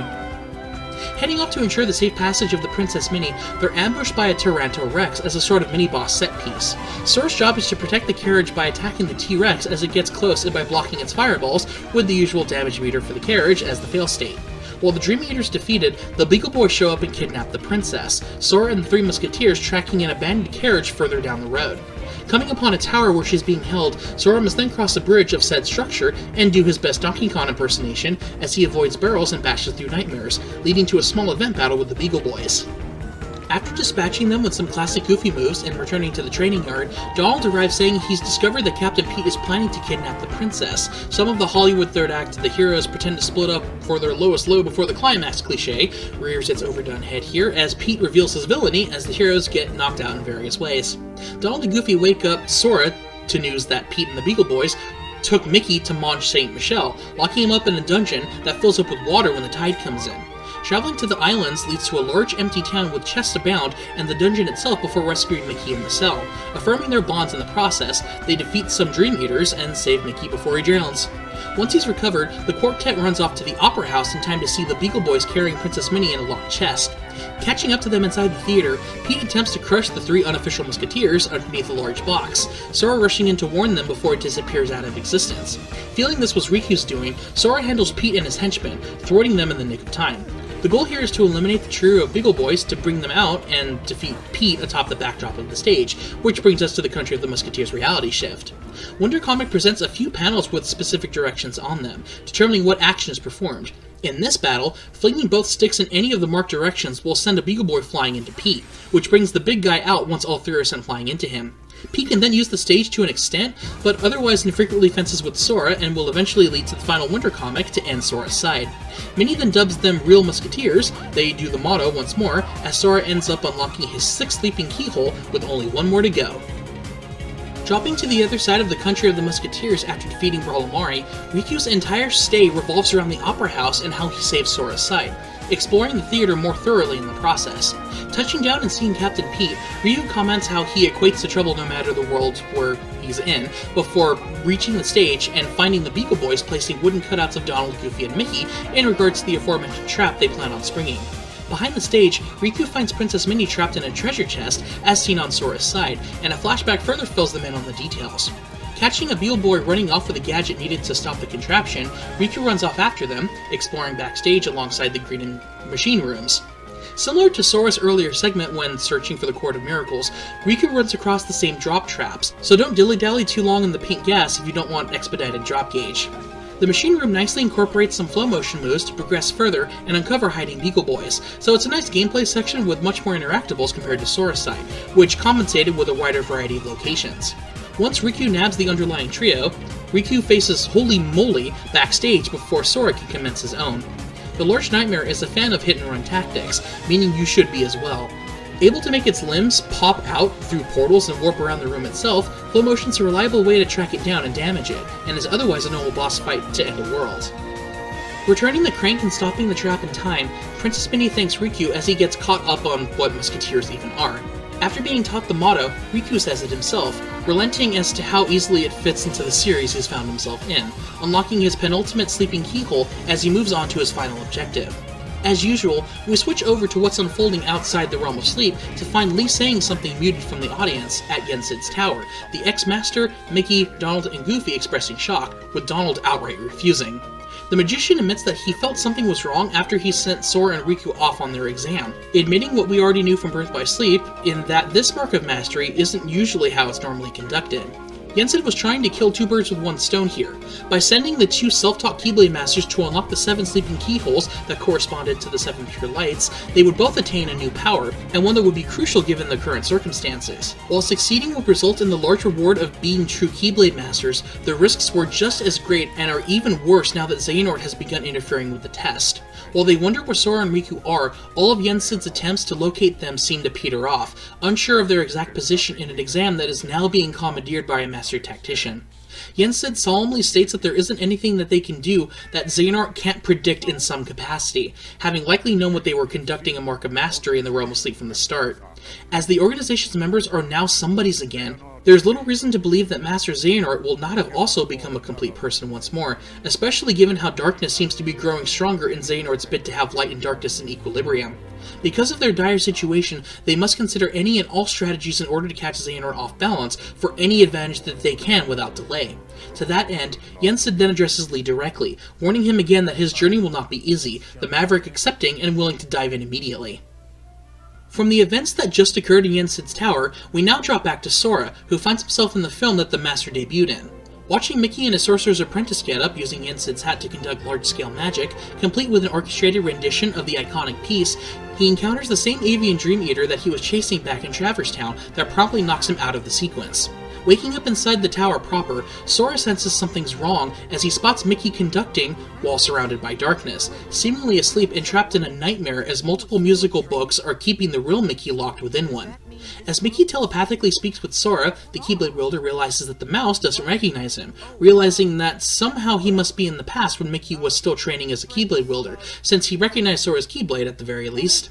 Heading off to ensure the safe passage of the Princess Minnie, they're ambushed by a Tyranto Rex as a sort of mini-boss set piece. Sora's job is to protect the carriage by attacking the T-Rex as it gets close and by blocking its fireballs, with the usual damage meter for the carriage as the fail-state. While the Dream Eaters defeated, the Beagle Boys show up and kidnap the princess, Sora and the 3 Musketeers tracking an abandoned carriage further down the road. Coming upon a tower where she's being held, Sora must then cross a bridge of said structure and do his best Donkey Kong impersonation as he avoids barrels and bashes through nightmares, leading to a small event battle with the Beagle Boys. After dispatching them with some classic Goofy moves and returning to the training yard, Donald arrives saying he's discovered that Captain Pete is planning to kidnap the princess. Some of the Hollywood third act the heroes pretend to split up for their lowest low before the climax cliche rears its overdone head here as Pete reveals his villainy as the heroes get knocked out in various ways. Donald and Goofy wake up Sora to news that Pete and the Beagle Boys took Mickey to Mont Saint Michel, locking him up in a dungeon that fills up with water when the tide comes in. Traveling to the islands leads to a large empty town with chests abound and the dungeon itself before rescuing Mickey in the cell. Affirming their bonds in the process, they defeat some Dream Eaters and save Mickey before he drowns. Once he's recovered, the quartet runs off to the Opera House in time to see the Beagle Boys carrying Princess Minnie in a locked chest. Catching up to them inside the theater, Pete attempts to crush the 3 unofficial Musketeers underneath a large box, Sora rushing in to warn them before it disappears out of existence. Feeling this was Riku's doing, Sora handles Pete and his henchmen, thwarting them in the nick of time. The goal here is to eliminate the trio of Beagle Boys to bring them out and defeat Pete atop the backdrop of the stage, which brings us to the country of the Musketeers reality shift. Wonder Comic presents a few panels with specific directions on them, determining what action is performed. In this battle, flinging both sticks in any of the marked directions will send a Beagle Boy flying into Pete, which brings the big guy out once all 3 are sent flying into him. Pete can then use the stage to an extent, but otherwise infrequently fences with Sora and will eventually lead to the final Winter comic to end Sora's side. Minnie then dubs them Real Musketeers, they do the motto once more, as Sora ends up unlocking his 6th leaping keyhole with only 1 more to go. Dropping to the other side of the country of the Musketeers after defeating Brawlamari, Riku's entire stay revolves around the Opera House and how he saves Sora's side. exploring the theater more thoroughly in the process. Touching down and seeing Captain Pete, Ryu comments how he equates to trouble no matter the world where he's in, before reaching the stage and finding the Beagle Boys placing wooden cutouts of Donald, Goofy, and Mickey in regards to the aforementioned trap they plan on springing. Behind the stage, Riku finds Princess Minnie trapped in a treasure chest, as seen on Sora's side, and a flashback further fills them in on the details. Catching a Beagle Boy running off with a gadget needed to stop the contraption, Riku runs off after them, exploring backstage alongside the green and machine rooms. Similar to Sora's earlier segment when searching for the Court of Miracles, Riku runs across the same drop traps, so don't dilly-dally too long in the pink gas if you don't want expedited drop gauge. The machine room nicely incorporates some flow motion moves to progress further and uncover hiding Beagle Boys, so it's a nice gameplay section with much more interactables compared to Sora's side, which compensated with a wider variety of locations. Once Riku nabs the underlying trio, Riku faces Holy Moly backstage before Sora can commence his own. The Large Nightmare is a fan of hit-and-run tactics, meaning you should be as well. Able to make its limbs pop out through portals and warp around the room itself, Flow Motion's a reliable way to track it down and damage it, and is otherwise a normal boss fight to end a world. Returning the crank and stopping the trap in time, Princess Minnie thanks Riku as he gets caught up on what Musketeers even are. After being taught the motto, Riku says it himself, relenting as to how easily it fits into the series he's found himself in, unlocking his penultimate sleeping keyhole as he moves on to his final objective. As usual, we switch over to what's unfolding outside the realm of sleep to find Lee saying something muted from the audience at Yensid's tower, the ex-master, Mickey, Donald, and Goofy expressing shock, with Donald outright refusing. The magician admits that he felt something was wrong after he sent Sora and Riku off on their exam, admitting what we already knew from Birth by Sleep, in that this mark of mastery isn't usually how it's normally conducted. Yensid was trying to kill two birds with one stone here, by sending the two self-taught Keyblade Masters to unlock the 7 sleeping keyholes that corresponded to the 7 pure lights. They would both attain a new power, and one that would be crucial given the current circumstances. While succeeding would result in the large reward of being true Keyblade Masters, the risks were just as great and are even worse now that Xehanort has begun interfering with the test. While they wonder where Sora and Riku are, all of Yensid's attempts to locate them seem to peter off, unsure of their exact position in an exam that is now being commandeered by a master tactician. Yensid solemnly states that there isn't anything that they can do that Xehanort can't predict in some capacity, having likely known what they were conducting a mark of mastery in the realm of sleep from the start. As the organization's members are now somebodies again, there's little reason to believe that Master Xehanort will not have also become a complete person once more, especially given how darkness seems to be growing stronger in Xehanort's bid to have light and darkness in equilibrium. Because of their dire situation, they must consider any and all strategies in order to catch Xehanort off balance for any advantage that they can without delay. To that end, Yensid then addresses Lee directly, warning him again that his journey will not be easy, the Maverick accepting and willing to dive in immediately. From the events that just occurred in Yensid's tower, we now drop back to Sora, who finds himself in the film that the Master debuted in. Watching Mickey in a Sorcerer's Apprentice getup using Yensid's hat to conduct large-scale magic, complete with an orchestrated rendition of the iconic piece, he encounters the same avian Dream Eater that he was chasing back in Traverse Town that promptly knocks him out of the sequence. Waking up inside the tower proper, Sora senses something's wrong as he spots Mickey conducting while surrounded by darkness, seemingly asleep and trapped in a nightmare as multiple musical books are keeping the real Mickey locked within one. As Mickey telepathically speaks with Sora, the Keyblade wielder realizes that the mouse doesn't recognize him, realizing that somehow he must be in the past when Mickey was still training as a Keyblade wielder, since he recognized Sora's Keyblade at the very least.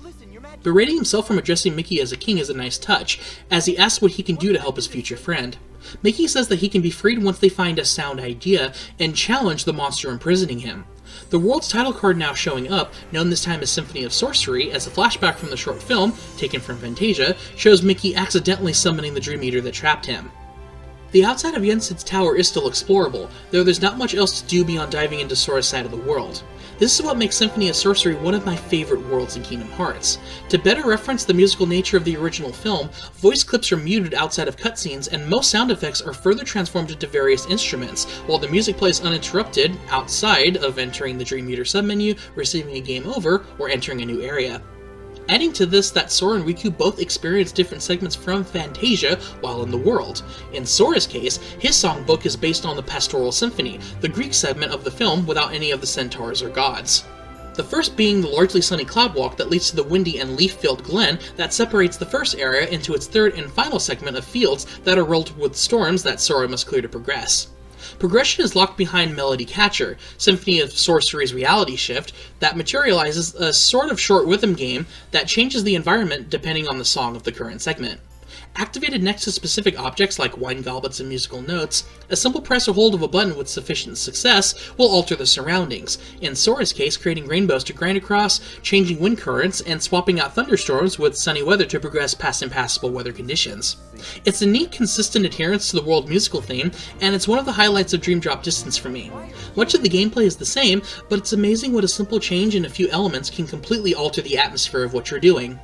Berating himself from addressing Mickey as a king is a nice touch, as he asks what he can do to help his future friend. Mickey says that he can be freed once they find a sound idea and challenge the monster imprisoning him. The world's title card now showing up, known this time as Symphony of Sorcery, as a flashback from the short film, taken from Fantasia, shows Mickey accidentally summoning the Dream Eater that trapped him. The outside of Yensid's tower is still explorable, though there's not much else to do beyond diving into Sora's side of the world. This is what makes Symphony of Sorcery one of my favorite worlds in Kingdom Hearts. To better reference the musical nature of the original film, voice clips are muted outside of cutscenes, and most sound effects are further transformed into various instruments, while the music plays uninterrupted outside of entering the Dream Eater submenu, receiving a game over, or entering a new area. Adding to this that Sora and Riku both experience different segments from Fantasia while in the world. In Sora's case, his songbook is based on the Pastoral Symphony, the Greek segment of the film without any of the centaurs or gods. The first being the largely sunny cloud walk that leads to the windy and leaf-filled glen that separates the first area into its third and final segment of fields that are riddled with storms that Sora must clear to progress. Progression is locked behind Melody Catcher, Symphony of Sorcery's reality shift, that materializes a sort of short rhythm game that changes the environment depending on the song of the current segment. Activated next to specific objects like wine goblets and musical notes, a simple press or hold of a button with sufficient success will alter the surroundings, in Sora's case creating rainbows to grind across, changing wind currents, and swapping out thunderstorms with sunny weather to progress past impassable weather conditions. It's a neat, consistent adherence to the world musical theme, and it's one of the highlights of Dream Drop Distance for me. Much of the gameplay is the same, but it's amazing what a simple change in a few elements can completely alter the atmosphere of what you're doing.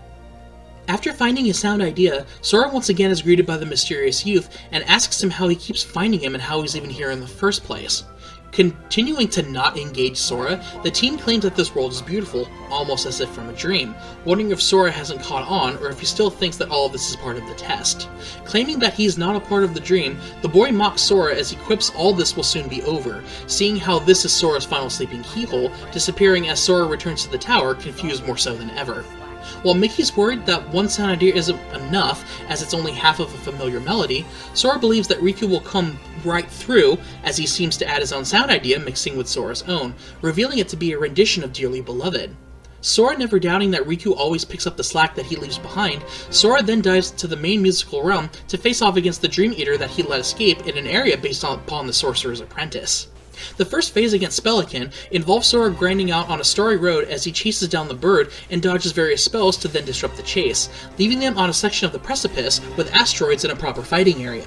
After finding his sound idea, Sora once again is greeted by the mysterious youth and asks him how he keeps finding him and how he's even here in the first place. Continuing to not engage Sora, the team claims that this world is beautiful, almost as if from a dream, wondering if Sora hasn't caught on or if he still thinks that all of this is part of the test. Claiming that he's not a part of the dream, the boy mocks Sora as he quips all this will soon be over, seeing how this is Sora's final sleeping keyhole, disappearing as Sora returns to the tower, confused more so than ever. While Mickey's worried that one sound idea isn't enough, as it's only half of a familiar melody, Sora believes that Riku will come right through, as he seems to add his own sound idea mixing with Sora's own, revealing it to be a rendition of Dearly Beloved. Sora never doubting that Riku always picks up the slack that he leaves behind, Sora then dives to the main musical realm to face off against the Dream Eater that he let escape in an area based upon the Sorcerer's Apprentice. The first phase against Spellikin involves Sora grinding out on a starry road as he chases down the bird and dodges various spells to then disrupt the chase, leaving them on a section of the precipice with asteroids in a proper fighting area.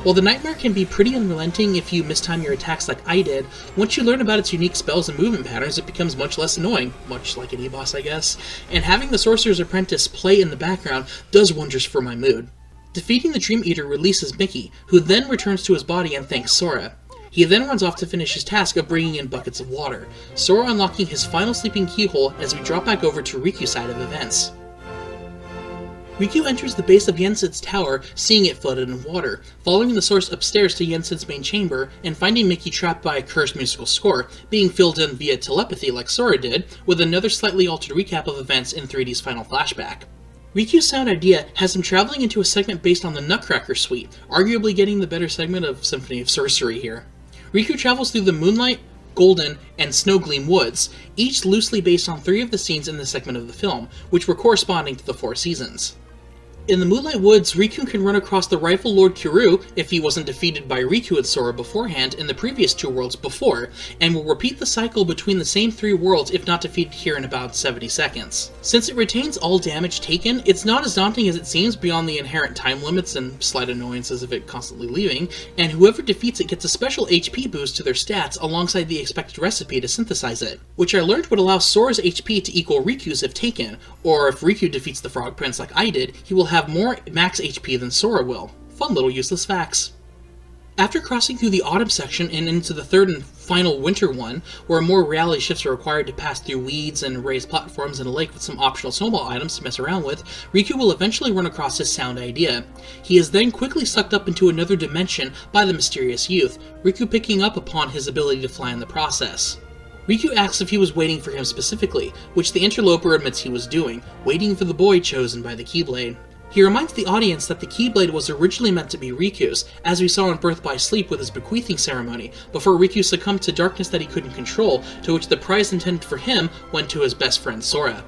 While the nightmare can be pretty unrelenting if you mistime your attacks like I did, once you learn about its unique spells and movement patterns it becomes much less annoying, much like an E-boss I guess, and having the Sorcerer's Apprentice play in the background does wonders for my mood. Defeating the Dream Eater releases Mickey, who then returns to his body and thanks Sora. He then runs off to finish his task of bringing in buckets of water, Sora unlocking his final sleeping keyhole as we drop back over to Riku's side of events. Riku enters the base of Yensid's tower, seeing it flooded in water, following the source upstairs to Yensid's main chamber, and finding Mickey trapped by a cursed musical score, being filled in via telepathy like Sora did, with another slightly altered recap of events in 3D's final flashback. Riku's sound idea has him traveling into a segment based on the Nutcracker Suite, arguably getting the better segment of Symphony of Sorcery here. Riku travels through the Moonlight, Golden, and Snowgleam Woods, each loosely based on 3 of the scenes in this segment of the film, which were corresponding to the 4 seasons. In the Moonlight Woods, Riku can run across the Rifle Lord Kiryu if he wasn't defeated by Riku and Sora beforehand in the previous 2 worlds before, and will repeat the cycle between the same 3 worlds if not defeated here in about 70 seconds. Since it retains all damage taken, it's not as daunting as it seems beyond the inherent time limits and slight annoyances of it constantly leaving, and whoever defeats it gets a special HP boost to their stats alongside the expected recipe to synthesize it, which I learned would allow Sora's HP to equal Riku's if taken, or if Riku defeats the Frog Prince like I did, he will have more max HP than Sora will. Fun little useless facts. After crossing through the autumn section and into the 3rd and final winter one, where more reality shifts are required to pass through weeds and raised platforms and a lake with some optional snowball items to mess around with, Riku will eventually run across his sound idea. He is then quickly sucked up into another dimension by the mysterious youth, Riku picking up upon his ability to fly in the process. Riku asks if he was waiting for him specifically, which the interloper admits he was doing, waiting for the boy chosen by the Keyblade. He reminds the audience that the Keyblade was originally meant to be Riku's, as we saw in Birth by Sleep with his bequeathing ceremony, before Riku succumbed to darkness that he couldn't control, to which the prize intended for him went to his best friend Sora.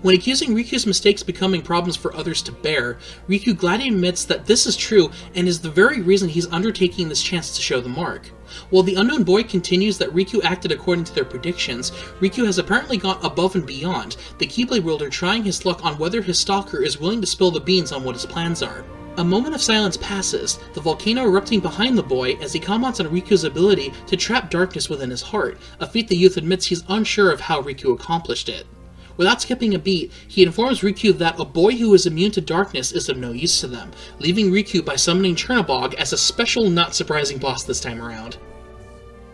When accusing Riku's mistakes becoming problems for others to bear, Riku gladly admits that this is true and is the very reason he's undertaking this chance to show the mark. While the unknown boy continues that Riku acted according to their predictions, Riku has apparently gone above and beyond, the Keyblade wielder trying his luck on whether his stalker is willing to spill the beans on what his plans are. A moment of silence passes, the volcano erupting behind the boy as he comments on Riku's ability to trap darkness within his heart, a feat the youth admits he's unsure of how Riku accomplished it. Without skipping a beat, he informs Riku that a boy who is immune to darkness is of no use to them, leaving Riku by summoning Chernobog as a special, not surprising boss this time around.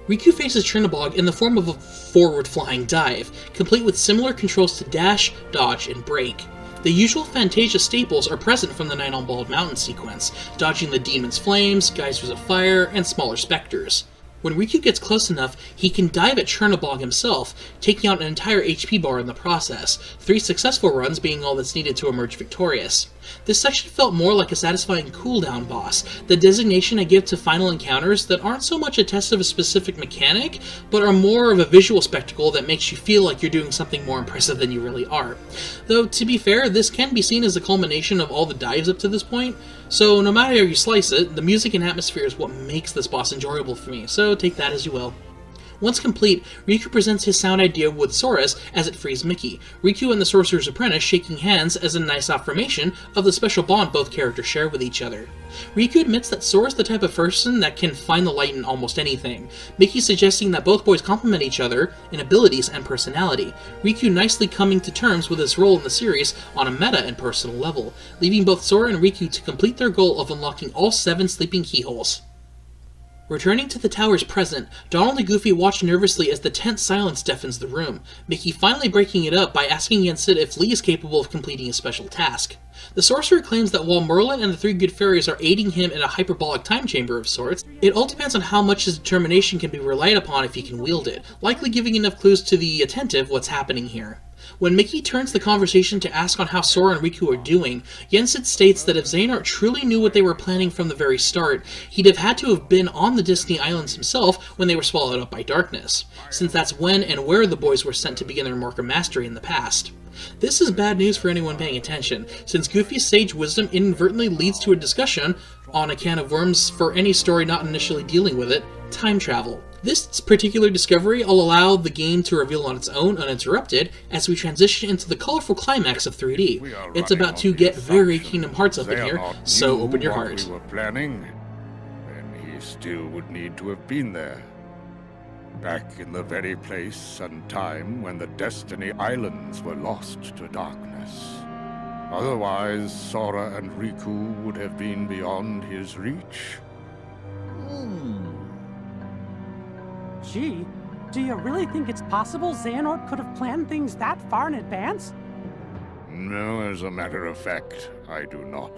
Riku faces Chernobog in the form of a forward-flying dive, complete with similar controls to dash, dodge, and break. The usual Fantasia staples are present from the Night on Bald Mountain sequence, dodging the demon's flames, geysers of fire, and smaller specters. When Riku gets close enough, he can dive at Chernobog himself, taking out an entire HP bar in the process, 3 successful runs being all that's needed to emerge victorious. This section felt more like a satisfying cooldown boss, the designation I give to final encounters that aren't so much a test of a specific mechanic, but are more of a visual spectacle that makes you feel like you're doing something more impressive than you really are. Though, to be fair, this can be seen as the culmination of all the dives up to this point, so no matter how you slice it, the music and atmosphere is what makes this boss enjoyable for me, so take that as you will. Once complete, Riku presents his sound idea with Sora's as it frees Mickey, Riku and the Sorcerer's Apprentice shaking hands as a nice affirmation of the special bond both characters share with each other. Riku admits that Sora's the type of person that can find the light in almost anything, Mickey suggesting that both boys complement each other in abilities and personality, Riku nicely coming to terms with his role in the series on a meta and personal level, leaving both Sora and Riku to complete their goal of unlocking all 7 sleeping keyholes. Returning to the tower's present, Donald and Goofy watch nervously as the tense silence deafens the room, Mickey finally breaking it up by asking Yen Sid if Lee is capable of completing a special task. The sorcerer claims that while Merlin and the 3 good fairies are aiding him in a hyperbolic time chamber of sorts, it all depends on how much his determination can be relied upon if he can wield it, likely giving enough clues to the attentive what's happening here. When Mickey turns the conversation to ask on how Sora and Riku are doing, Yen Sid states that if Xehanort truly knew what they were planning from the very start, he'd have had to have been on the Destiny Islands himself when they were swallowed up by darkness, since that's when and where the boys were sent to begin their mark of mastery in the past. This is bad news for anyone paying attention, since Goofy's sage wisdom inadvertently leads to a discussion on a can of worms for any story not initially dealing with it: time travel. This particular discovery will allow the game to reveal on its own, uninterrupted, as we transition into the colorful climax of 3D. It's about to get very Kingdom Hearts up in here, so open your heart. We were planning, then he still would need to have been there. Back in the very place and time when the Destiny Islands were lost to darkness. Otherwise, Sora and Riku would have been beyond his reach. Gee, do you really think it's possible Xehanort could have planned things that far in advance? No, as a matter of fact, I do not.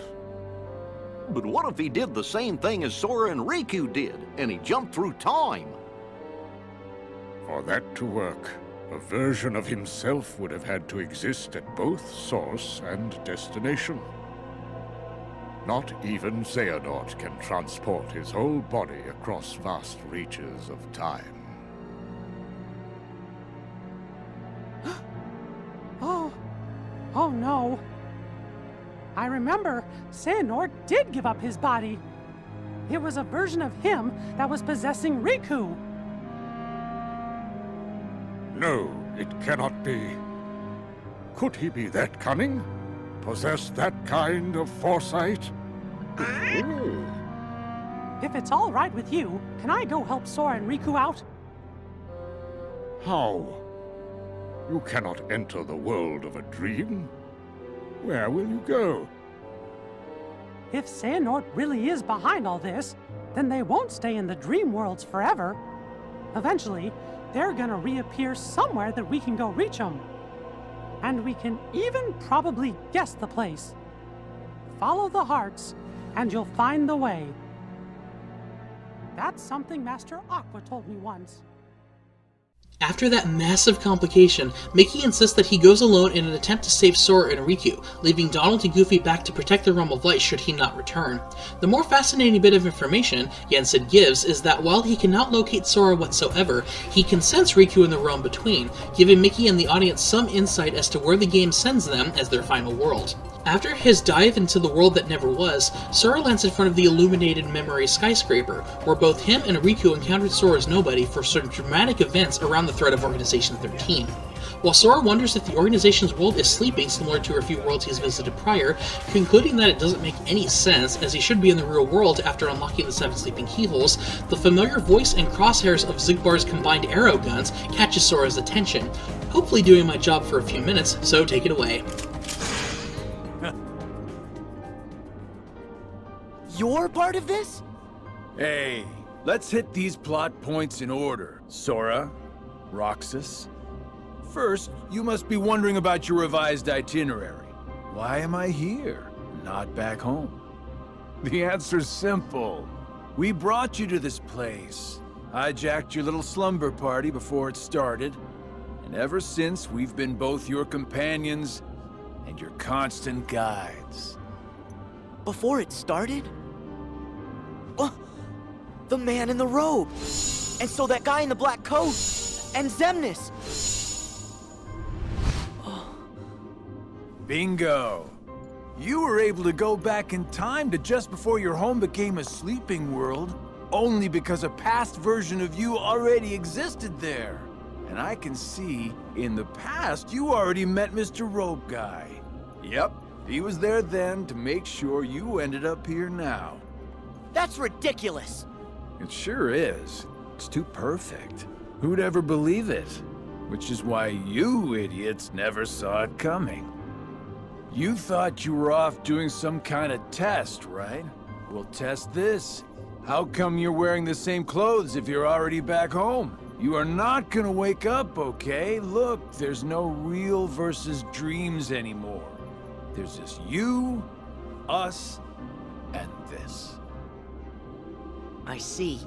But what if he did the same thing as Sora and Riku did, and he jumped through time? For that to work, a version of himself would have had to exist at both source and destination. Not even Xehanort can transport his whole body across vast reaches of time. Oh no. I remember Xehanort did give up his body. It was a version of him that was possessing Riku. No, it cannot be. Could he be that cunning? Possess that kind of foresight? If it's all right with you, can I go help Sora and Riku out? How? You cannot enter the world of a dream. Where will you go? If Xehanort really is behind all this, then they won't stay in the dream worlds forever. Eventually, they're gonna reappear somewhere that we can go reach them. And we can even probably guess the place. Follow the hearts, and you'll find the way. That's something Master Aqua told me once. After that massive complication, Mickey insists that he goes alone in an attempt to save Sora and Riku, leaving Donald and Goofy back to protect the Realm of Light should he not return. The more fascinating bit of information Yen Sid gives is that while he cannot locate Sora whatsoever, he can sense Riku in the realm between, giving Mickey and the audience some insight as to where the game sends them as their final world. After his dive into the world that never was, Sora lands in front of the illuminated memory skyscraper, where both him and Riku encountered Sora's nobody for some dramatic events around the threat of Organization 13. While Sora wonders if the organization's world is sleeping similar to a few worlds he's visited prior, concluding that it doesn't make any sense as he should be in the real world after unlocking the 7 sleeping keyholes, the familiar voice and crosshairs of Xigbar's combined arrow guns catches Sora's attention, hopefully doing my job for a few minutes, so take it away. You're part of this? Hey, let's hit these plot points in order. Sora, Roxas. First, you must be wondering about your revised itinerary. Why am I here, not back home? The answer's simple. We brought you to this place hijacked your little slumber party before it started, and ever since we've been both your companions and your constant guides. Before it started? Oh, the man in the robe! And so that guy in the black coat! And Xemnas! Bingo! You were able to go back in time to just before your home became a sleeping world, only because a past version of you already existed there. And I can see, in the past, you already met Mr. Robe Guy. Yep, he was there then to make sure you ended up here now. That's ridiculous! It sure is. It's too perfect. Who'd ever believe it? Which is why you idiots never saw it coming. You thought you were off doing some kind of test, right? Well, test this. How come you're wearing the same clothes if you're already back home? You are not gonna wake up, okay? Look, there's no real versus dreams anymore. There's just you, us, and this. I see.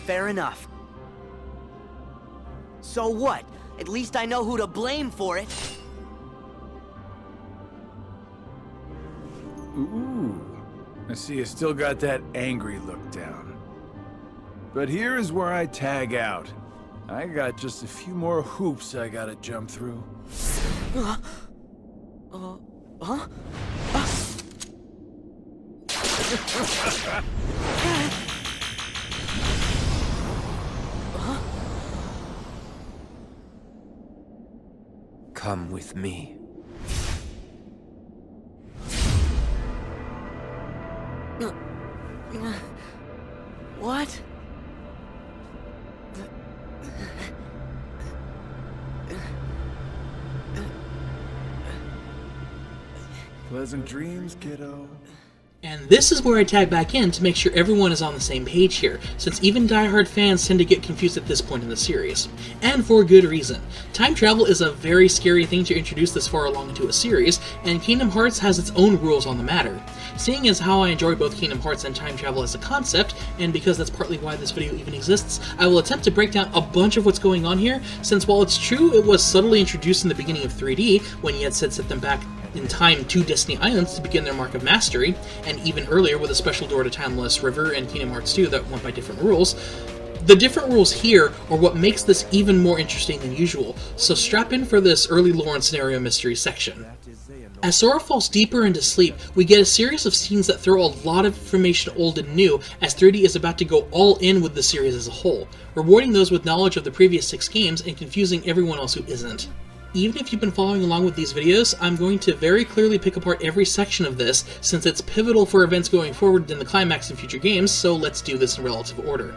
Fair enough. So what? At least I know who to blame for it. Ooh, I see you still got that angry look down. But here is where I tag out. I got just a few more hoops I gotta jump through. Huh? Come with me. What? Pleasant dreams, kiddo. And this is where I tag back in to make sure everyone is on the same page here, since even diehard fans tend to get confused at this point in the series. And for good reason. Time travel is a very scary thing to introduce this far along into a series, and Kingdom Hearts has its own rules on the matter. Seeing as how I enjoy both Kingdom Hearts and time travel as a concept, and because that's partly why this video even exists, I will attempt to break down a bunch of what's going on here, since while it's true it was subtly introduced in the beginning of 3D, when Yen said set them back in time to Destiny Islands to begin their mark of mastery, and even earlier with a special door to Timeless River and Kingdom Hearts 2 that went by different rules. The different rules here are what makes this even more interesting than usual, so strap in for this early lore and scenario mystery section. As Sora falls deeper into sleep, we get a series of scenes that throw a lot of information old and new, as 3D is about to go all in with the series as a whole, rewarding those with knowledge of the previous 6 games and confusing everyone else who isn't. Even if you've been following along with these videos, I'm going to very clearly pick apart every section of this, since it's pivotal for events going forward in the climax in future games, so let's do this in relative order.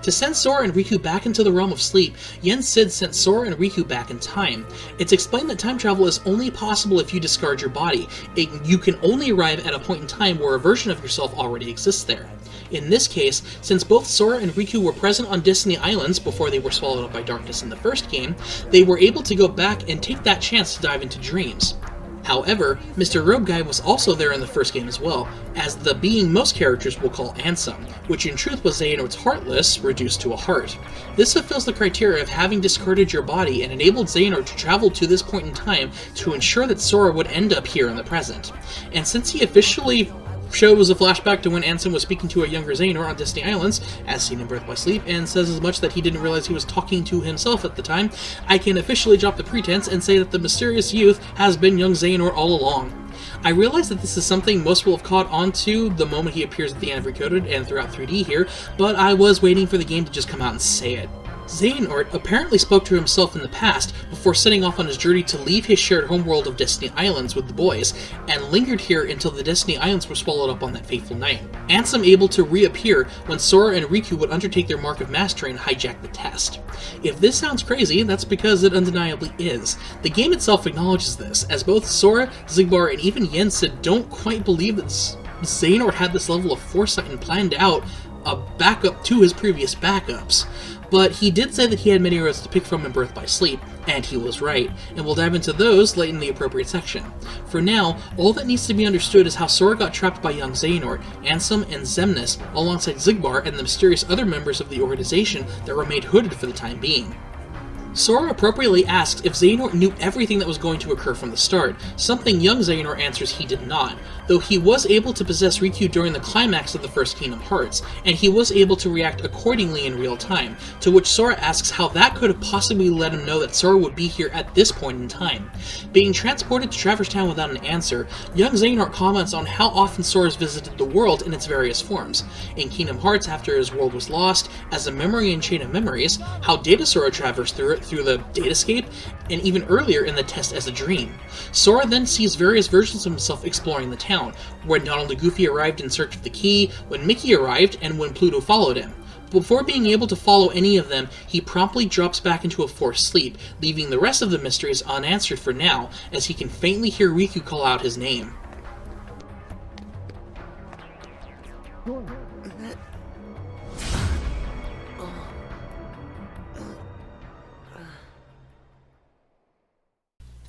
To send Sora and Riku back into the realm of sleep, Yen Sid sent Sora and Riku back in time. It's explained that time travel is only possible if you discard your body. You can only arrive at a point in time where a version of yourself already exists there. In this case, since both Sora and Riku were present on Destiny Islands before they were swallowed up by darkness in the first game, they were able to go back and take that chance to dive into dreams. However, Mr. Robe Guy was also there in the first game as well, as the being most characters will call Ansem, which in truth was Xehanort's Heartless reduced to a heart. This fulfills the criteria of having discarded your body and enabled Xehanort to travel to this point in time to ensure that Sora would end up here in the present. And since he officially shows a flashback to when Ansem was speaking to a younger Xehanort on Destiny Islands, as seen in Birth by Sleep, and says as much that he didn't realize he was talking to himself at the time, I can officially drop the pretense and say that the mysterious youth has been young Xehanort all along. I realize that this is something most will have caught on to the moment he appears at the end of Recoded and throughout 3D here, but I was waiting for the game to just come out and say it. Xehanort apparently spoke to himself in the past before setting off on his journey to leave his shared homeworld of Destiny Islands with the boys, and lingered here until the Destiny Islands were swallowed up on that fateful night. Ansem able to reappear when Sora and Riku would undertake their Mark of Mastery and hijack the test. If this sounds crazy, that's because it undeniably is. The game itself acknowledges this, as both Sora, Xigbar, and even Yen Sid don't quite believe that Xehanort had this level of foresight and planned out a backup to his previous backups. But he did say that he had many roads to pick from in Birth by Sleep, And he was right, and we'll dive into those late in the appropriate section. For now, all that needs to be understood is how Sora got trapped by young Xehanort, Ansem, and Xemnas, alongside Xigbar and the mysterious other members of the organization that remained hooded for the time being. Sora appropriately asks if Xehanort knew everything that was going to occur from the start, something young Xehanort answers he did not, though he was able to possess Riku during the climax of the first Kingdom Hearts, and he was able to react accordingly in real time, to which Sora asks how that could have possibly let him know that Sora would be here at this point in time. Being transported to Traverse Town without an answer, young Xehanort comments on how often Sora's visited the world in its various forms. In Kingdom Hearts, after his world was lost, as a memory and chain of memories, how Data Sora traversed through it through the Datascape, and even earlier in the test as a dream. Sora then sees various versions of himself exploring the town, when Donald and Goofy arrived in search of the key, when Mickey arrived, and when Pluto followed him. Before being able to follow any of them, he promptly drops back into a forced sleep, leaving the rest of the mysteries unanswered for now, as he can faintly hear Riku call out his name.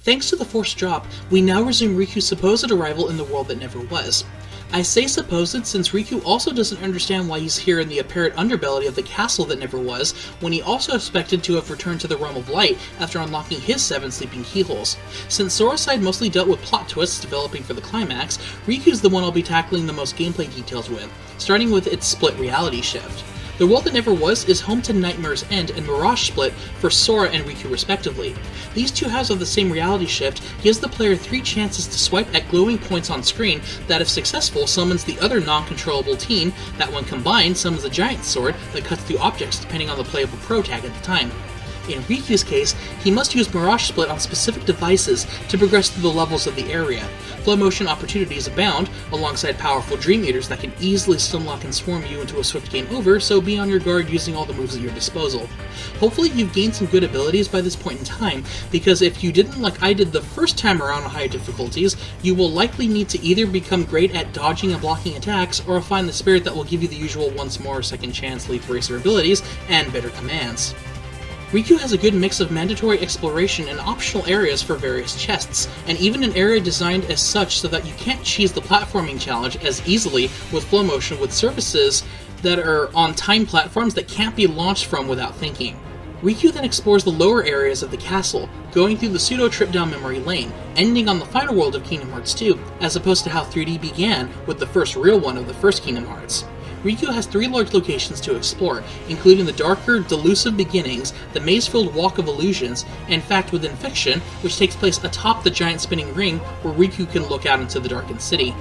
Thanks to the forced drop, we now resume Riku's supposed arrival in the world that never was. I say supposed since Riku also doesn't understand why he's here in the apparent underbelly of the castle that never was, when he also expected to have returned to the realm of light after unlocking his 7 sleeping keyholes. Since Sora's side mostly dealt with plot twists developing for the climax, Riku's the one I'll be tackling the most gameplay details with, starting with its split reality shift. The world that never was is home to Nightmare's End and Mirage Split for Sora and Riku respectively. These two halves of the same reality shift gives the player 3 chances to swipe at glowing points on screen that, if successful, summons the other non-controllable team that, when combined, summons a giant sword that cuts through objects depending on the playable pro tag at the time. In Riku's case, he must use Mirage Split on specific devices to progress through the levels of the area. Flow motion opportunities abound, alongside powerful Dream Eaters that can easily stunlock and swarm you into a swift game over, so be on your guard using all the moves at your disposal. Hopefully you've gained some good abilities by this point in time, because if you didn't like I did the first time around on high difficulties, you will likely need to either become great at dodging and blocking attacks, or find the spirit that will give you the usual once more second chance Leaf Racer abilities and better commands. Riku has a good mix of mandatory exploration and optional areas for various chests, and even an area designed as such so that you can't cheese the platforming challenge as easily with flow motion with surfaces that are on timed platforms that can't be launched from without thinking. Riku then explores the lower areas of the castle, going through the pseudo trip down memory lane, ending on the final world of Kingdom Hearts 2, as opposed to how 3D began with the first real one of the first Kingdom Hearts. Riku has 3 large locations to explore, including the darker, delusive beginnings, the maze-filled Walk of Illusions, and Fact Within Fiction, which takes place atop the giant spinning ring where Riku can look out into the darkened city.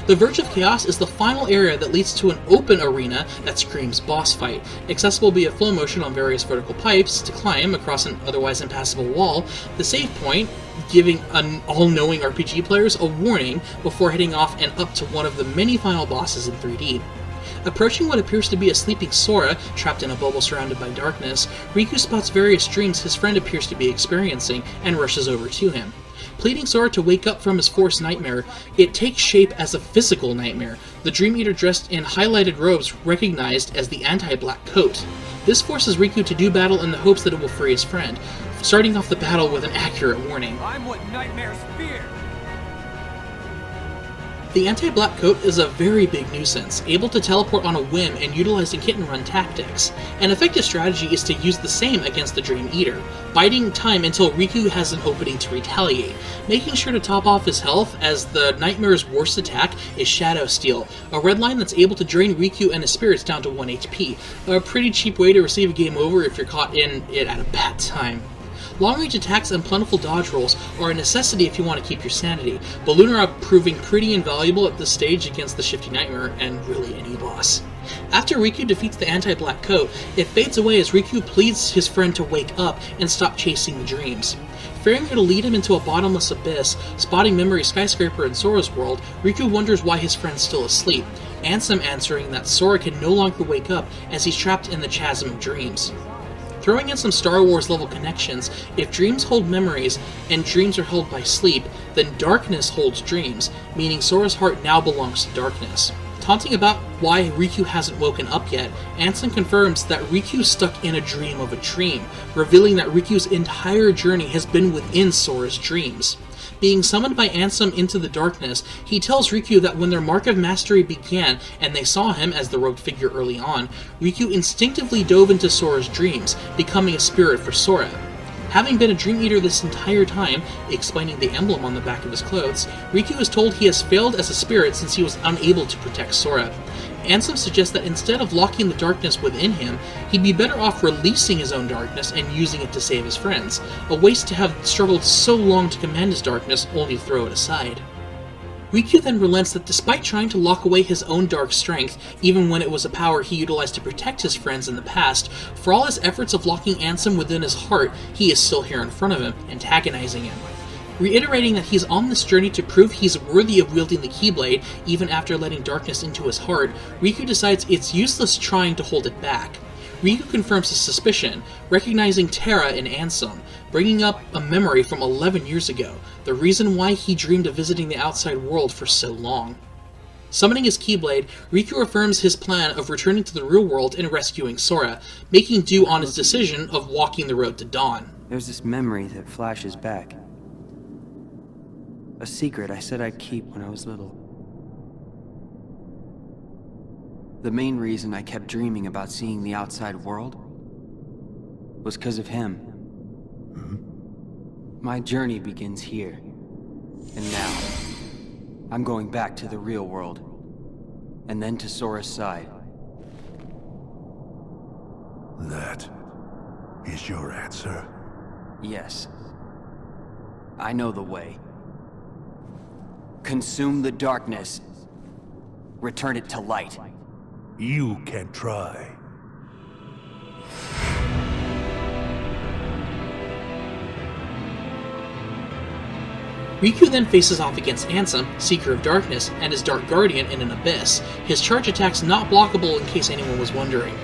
The Verge of Chaos is the final area that leads to an open arena that screams boss fight, accessible via flow motion on various vertical pipes to climb across an otherwise impassable wall, the save point giving all-knowing RPG players a warning before heading off and up to one of the many final bosses in 3D. Approaching what appears to be a sleeping Sora, trapped in a bubble surrounded by darkness, Riku spots various dreams his friend appears to be experiencing and rushes over to him. Pleading Sora to wake up from his forced nightmare, it takes shape as a physical nightmare, the Dream Eater dressed in highlighted robes recognized as the anti-black coat. This forces Riku to do battle in the hopes that it will free his friend, starting off the battle with an accurate warning. I'm what nightmares fear! The anti-black coat is a very big nuisance, able to teleport on a whim and utilizing hit-and-run tactics. An effective strategy is to use the same against the Dream Eater, biding time until Riku has an opening to retaliate, making sure to top off his health as the Nightmare's worst attack is Shadow Steel, a red line that's able to drain Riku and his spirits down to 1 HP, a pretty cheap way to receive a game over if you're caught in it at a bad time. Long-range attacks and plentiful dodge rolls are a necessity if you want to keep your sanity, but Lunara proving pretty invaluable at this stage against the Shifty Nightmare and really any boss. After Riku defeats the anti-black coat, it fades away as Riku pleads his friend to wake up and stop chasing the dreams. Fearing her to lead him into a bottomless abyss, spotting Memory Skyscraper in Sora's world, Riku wonders why his friend's still asleep, Ansem answering that Sora can no longer wake up as he's trapped in the chasm of dreams. Throwing in some Star Wars level connections, if dreams hold memories and dreams are held by sleep, then darkness holds dreams, meaning Sora's heart now belongs to darkness. Taunting about why Riku hasn't woken up yet, Ansem confirms that Riku's stuck in a dream of a dream, revealing that Riku's entire journey has been within Sora's dreams. Being summoned by Ansem into the darkness, he tells Riku that when their Mark of Mastery began and they saw him as the robed figure early on, Riku instinctively dove into Sora's dreams, becoming a spirit for Sora. Having been a Dream Eater this entire time, explaining the emblem on the back of his clothes, Riku is told he has failed as a spirit since he was unable to protect Sora. Ansem suggests that instead of locking the darkness within him, he'd be better off releasing his own darkness and using it to save his friends, a waste to have struggled so long to command his darkness only to throw it aside. Riku then relents that despite trying to lock away his own dark strength, even when it was a power he utilized to protect his friends in the past, for all his efforts of locking Ansem within his heart, he is still here in front of him, antagonizing him. Reiterating that he's on this journey to prove he's worthy of wielding the Keyblade, even after letting darkness into his heart, Riku decides it's useless trying to hold it back. Riku confirms his suspicion, recognizing Terra in Ansem, bringing up a memory from 11 years ago, the reason why he dreamed of visiting the outside world for so long. Summoning his Keyblade, Riku affirms his plan of returning to the real world and rescuing Sora, making do on his decision of walking the road to dawn. There's this memory that flashes back. A secret I said I'd keep when I was little. The main reason I kept dreaming about seeing the outside world was because of him. My journey begins here. And now, I'm going back to the real world. And then to Sora's side. That is your answer? Yes. I know the way. Consume the darkness. Return it to light. You can try. Riku then faces off against Ansem, Seeker of Darkness, and his Dark Guardian in an abyss, his charge attacks not blockable in case anyone was wondering.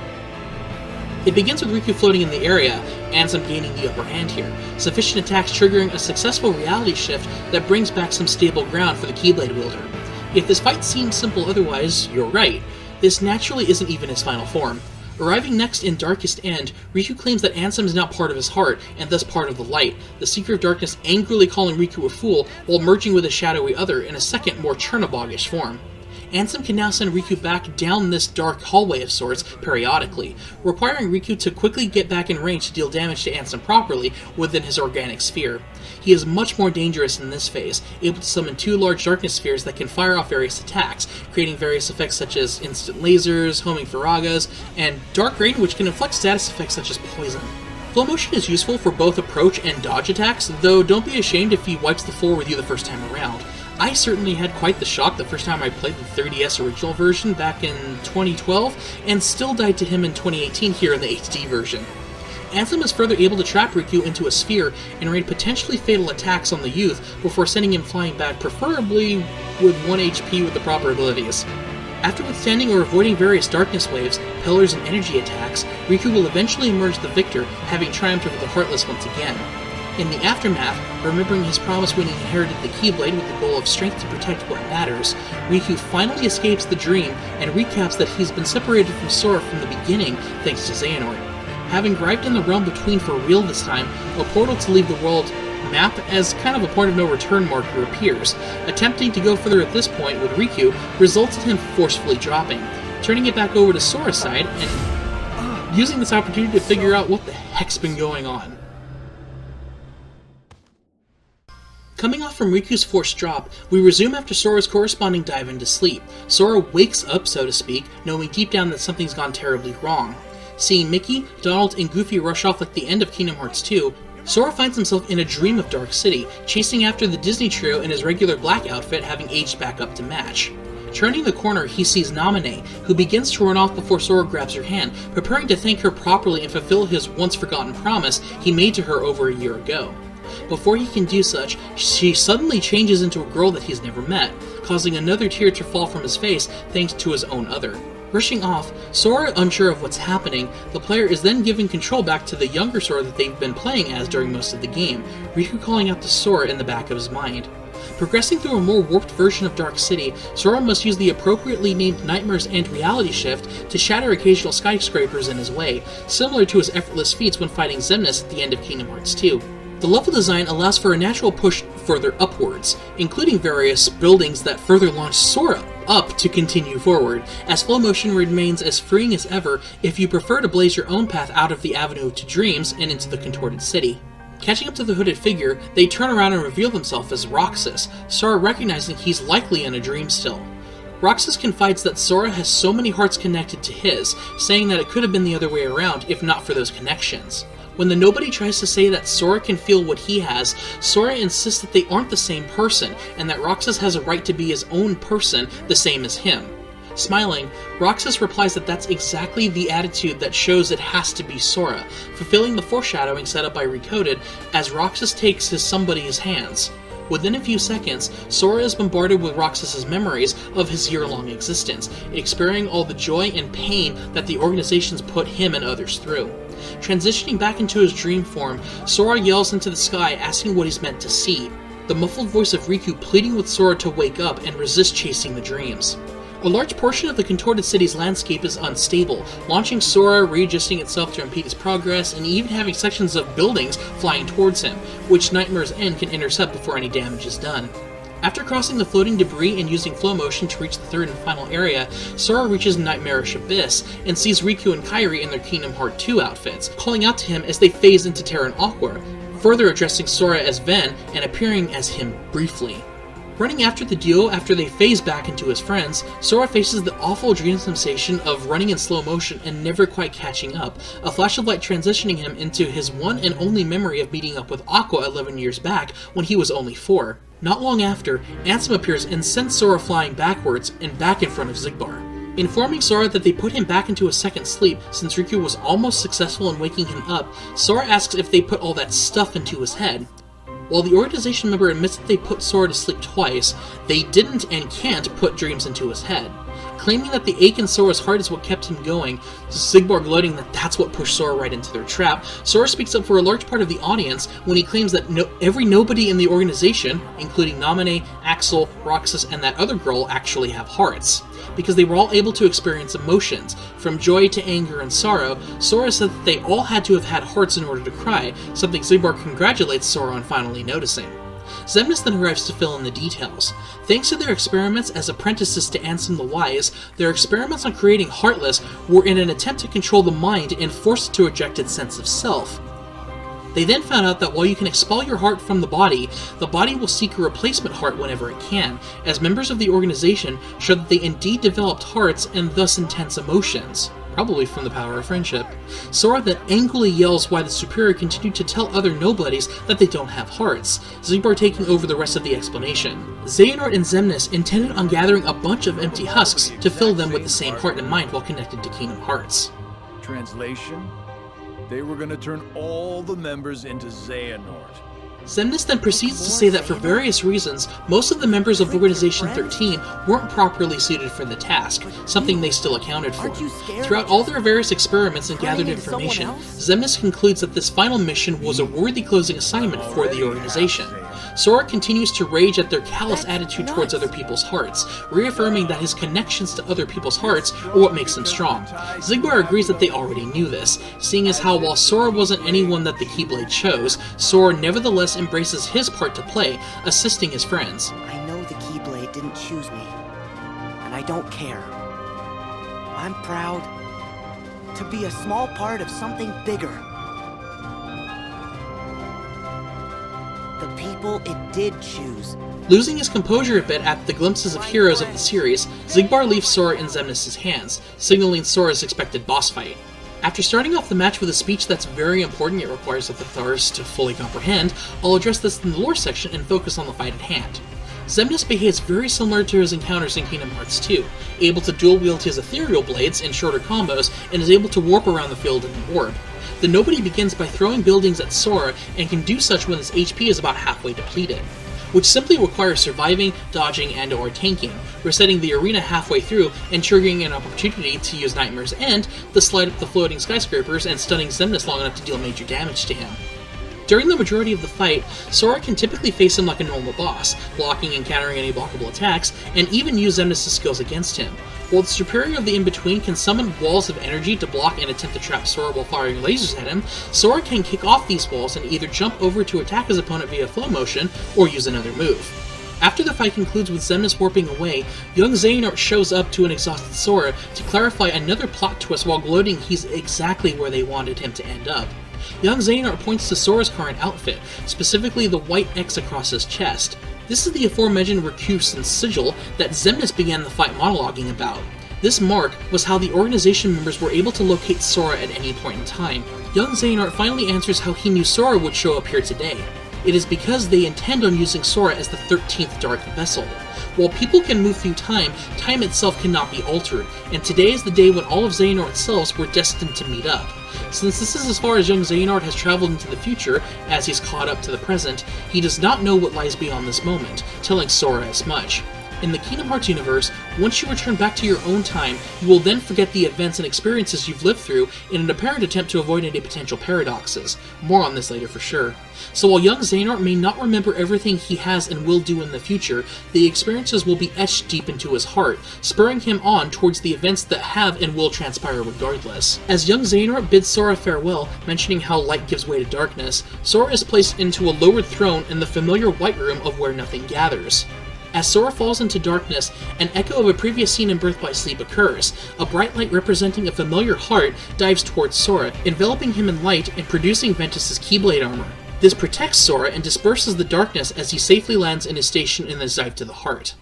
It begins with Riku floating in the area, Ansem gaining the upper hand here, sufficient attacks triggering a successful reality shift that brings back some stable ground for the Keyblade wielder. If this fight seems simple otherwise, you're right. This naturally isn't even his final form. Arriving next in Darkest End, Riku claims that Ansem is now part of his heart, and thus part of the light, the Seeker of Darkness angrily calling Riku a fool while merging with a shadowy other in a second, more Chernobog-ish form. Ansem can now send Riku back down this dark hallway of sorts periodically, requiring Riku to quickly get back in range to deal damage to Ansem properly within his organic sphere. He is much more dangerous in this phase, able to summon 2 large darkness spheres that can fire off various attacks, creating various effects such as instant lasers, homing Faragas, and Dark Rain, which can inflict status effects such as poison. Flow motion is useful for both approach and dodge attacks, though don't be ashamed if he wipes the floor with you the first time around. I certainly had quite the shock the first time I played the 3DS original version back in 2012, and still died to him in 2018 here in the HD version. Ansem is further able to trap Riku into a sphere and rain potentially fatal attacks on the youth before sending him flying back, preferably with 1 HP with the proper abilities. After withstanding or avoiding various darkness waves, pillars, and energy attacks, Riku will eventually emerge the victor, having triumphed over the Heartless once again. In the aftermath, remembering his promise when he inherited the Keyblade with the goal of strength to protect what matters, Riku finally escapes the dream and recaps that he's been separated from Sora from the beginning thanks to Xehanort. Having arrived in the realm between for real this time, a portal to leave the world map as kind of a point of no return marker appears. Attempting to go further at this point with Riku results in him forcefully dropping, turning it back over to Sora's side and using this opportunity to figure out what the heck's been going on. Coming off from Riku's forced drop, we resume after Sora's corresponding dive into sleep. Sora wakes up, so to speak, knowing deep down that something's gone terribly wrong. Seeing Mickey, Donald, and Goofy rush off like the end of Kingdom Hearts 2, Sora finds himself in a dream of Dark City, chasing after the Disney trio in his regular black outfit, having aged back up to match. Turning the corner, he sees Naminé, who begins to run off before Sora grabs her hand, preparing to thank her properly and fulfill his once-forgotten promise he made to her over a year ago. Before he can do such, she suddenly changes into a girl that he's never met, causing another tear to fall from his face thanks to his own other. Rushing off, Sora unsure of what's happening, the player is then giving control back to the younger Sora that they've been playing as during most of the game, Riku calling out to Sora in the back of his mind. Progressing through a more warped version of Dark City, Sora must use the appropriately named Nightmares and Reality Shift to shatter occasional skyscrapers in his way, similar to his effortless feats when fighting Xemnas at the end of Kingdom Hearts 2. The level design allows for a natural push further upwards, including various buildings that further launch Sora up to continue forward, as flow motion remains as freeing as ever if you prefer to blaze your own path out of the Avenue to Dreams and into the contorted city. Catching up to the hooded figure, they turn around and reveal themselves as Roxas, Sora recognizing he's likely in a dream still. Roxas confides that Sora has so many hearts connected to his, saying that it could have been the other way around if not for those connections. When the Nobody tries to say that Sora can feel what he has, Sora insists that they aren't the same person, and that Roxas has a right to be his own person, the same as him. Smiling, Roxas replies that that's exactly the attitude that shows it has to be Sora, fulfilling the foreshadowing set up by Recoded as Roxas takes his somebody's hands. Within a few seconds, Sora is bombarded with Roxas's memories of his year-long existence, experiencing all the joy and pain that the organizations put him and others through. Transitioning back into his dream form, Sora yells into the sky asking what he's meant to see, the muffled voice of Riku pleading with Sora to wake up and resist chasing the dreams. A large portion of the contorted city's landscape is unstable, launching Sora, readjusting itself to impede his progress, and even having sections of buildings flying towards him, which Nightmare's End can intercept before any damage is done. After crossing the floating debris and using flow motion to reach the third and final area, Sora reaches Nightmarish Abyss and sees Riku and Kairi in their Kingdom Hearts 2 outfits, calling out to him as they phase into Terran Aqua, further addressing Sora as Ven and appearing as him briefly. Running after the duo after they phase back into his friends, Sora faces the awful dream sensation of running in slow motion and never quite catching up, a flash of light transitioning him into his one and only memory of meeting up with Aqua 11 years back when he was only 4. Not long after, Ansem appears and sends Sora flying backwards and back in front of Xigbar. Informing Sora that they put him back into a second sleep since Riku was almost successful in waking him up, Sora asks if they put all that stuff into his head. While the organization member admits that they put Sora to sleep twice, they didn't and can't put dreams into his head. Claiming that the ache in Sora's heart is what kept him going, Xigbar gloating that that's what pushed Sora right into their trap, Sora speaks up for a large part of the audience when he claims that every nobody in the organization, including Naminé, Axel, Roxas, and that other girl, actually have hearts. Because they were all able to experience emotions, from joy to anger and sorrow, Sora said that they all had to have had hearts in order to cry, something Xigbar congratulates Sora on finally noticing. Xemnas then arrives to fill in the details. Thanks to their experiments as apprentices to Ansem the Wise, their experiments on creating Heartless were in an attempt to control the mind and force it to reject its sense of self. They then found out that while you can expel your heart from the body will seek a replacement heart whenever it can, as members of the organization show that they indeed developed hearts and thus intense emotions. Probably from the power of friendship. Sora then angrily yells why the Superior continued to tell other nobodies that they don't have hearts, Xigbar taking over the rest of the explanation. Xehanort and Xemnas intended on gathering a bunch of empty husks to fill them with the same heart and mind while connected to Kingdom Hearts. Translation? They were gonna turn all the members into Xehanort. Xemnas then proceeds to say that for various reasons, most of the members of Organization 13 weren't properly suited for the task, something they still accounted for. Throughout all their various experiments and gathered information, Xemnas concludes that this final mission was a worthy closing assignment for the organization. Sora continues to rage at their callous attitude towards other people's hearts, reaffirming that his connections to other people's hearts are what makes them strong. Xigbar agrees that they already knew this, seeing as how while Sora wasn't anyone that the Keyblade chose, Sora nevertheless embraces his part to play, assisting his friends. I know the Keyblade didn't choose me, and I don't care. I'm proud to be a small part of something bigger. The people it did choose. Losing his composure a bit at the glimpses of heroes of the series, Xigbar leaves Sora in Xemnas' hands, signaling Sora's expected boss fight. After starting off the match with a speech that's very important yet requires the Thars to fully comprehend, I'll address this in the lore section and focus on the fight at hand. Xemnas behaves very similar to his encounters in Kingdom Hearts 2, able to dual-wield his ethereal blades in shorter combos, and is able to warp around the field in an orb. The Nobody begins by throwing buildings at Sora and can do such when his HP is about halfway depleted, which simply requires surviving, dodging, and or tanking, resetting the arena halfway through and triggering an opportunity to use Nightmare's End to slide up the floating skyscrapers and stunning Xemnas long enough to deal major damage to him. During the majority of the fight, Sora can typically face him like a normal boss, blocking and countering any blockable attacks, and even use Xemnas' skills against him. While the superior of the in-between can summon walls of energy to block and attempt to trap Sora while firing lasers at him, Sora can kick off these walls and either jump over to attack his opponent via flow motion, or use another move. After the fight concludes with Xemnas warping away, young Xehanort shows up to an exhausted Sora to clarify another plot twist while gloating he's exactly where they wanted him to end up. Young Xehanort points to Sora's current outfit, specifically the white X across his chest. This is the aforementioned Riku's sigil that Xemnas began the fight monologuing about. This mark was how the organization members were able to locate Sora at any point in time. Young Xehanort finally answers how he knew Sora would show up here today. It is because they intend on using Sora as the 13th Dark Vessel. While people can move through time, time itself cannot be altered, and today is the day when all of Xehanort's selves were destined to meet up. Since this is as far as young Xehanort has traveled into the future, as he's caught up to the present, he does not know what lies beyond this moment, telling Sora as much. In the Kingdom Hearts universe, once you return back to your own time, you will then forget the events and experiences you've lived through in an apparent attempt to avoid any potential paradoxes. More on this later for sure. So while young Xehanort may not remember everything he has and will do in the future, the experiences will be etched deep into his heart, spurring him on towards the events that have and will transpire regardless. As young Xehanort bids Sora farewell, mentioning how light gives way to darkness, Sora is placed into a lowered throne in the familiar White Room of Where Nothing Gathers. As Sora falls into darkness, an echo of a previous scene in Birth by Sleep occurs. A bright light representing a familiar heart dives towards Sora, enveloping him in light and producing Ventus's Keyblade armor. This protects Sora and disperses the darkness as he safely lands in his station in the dive to the heart.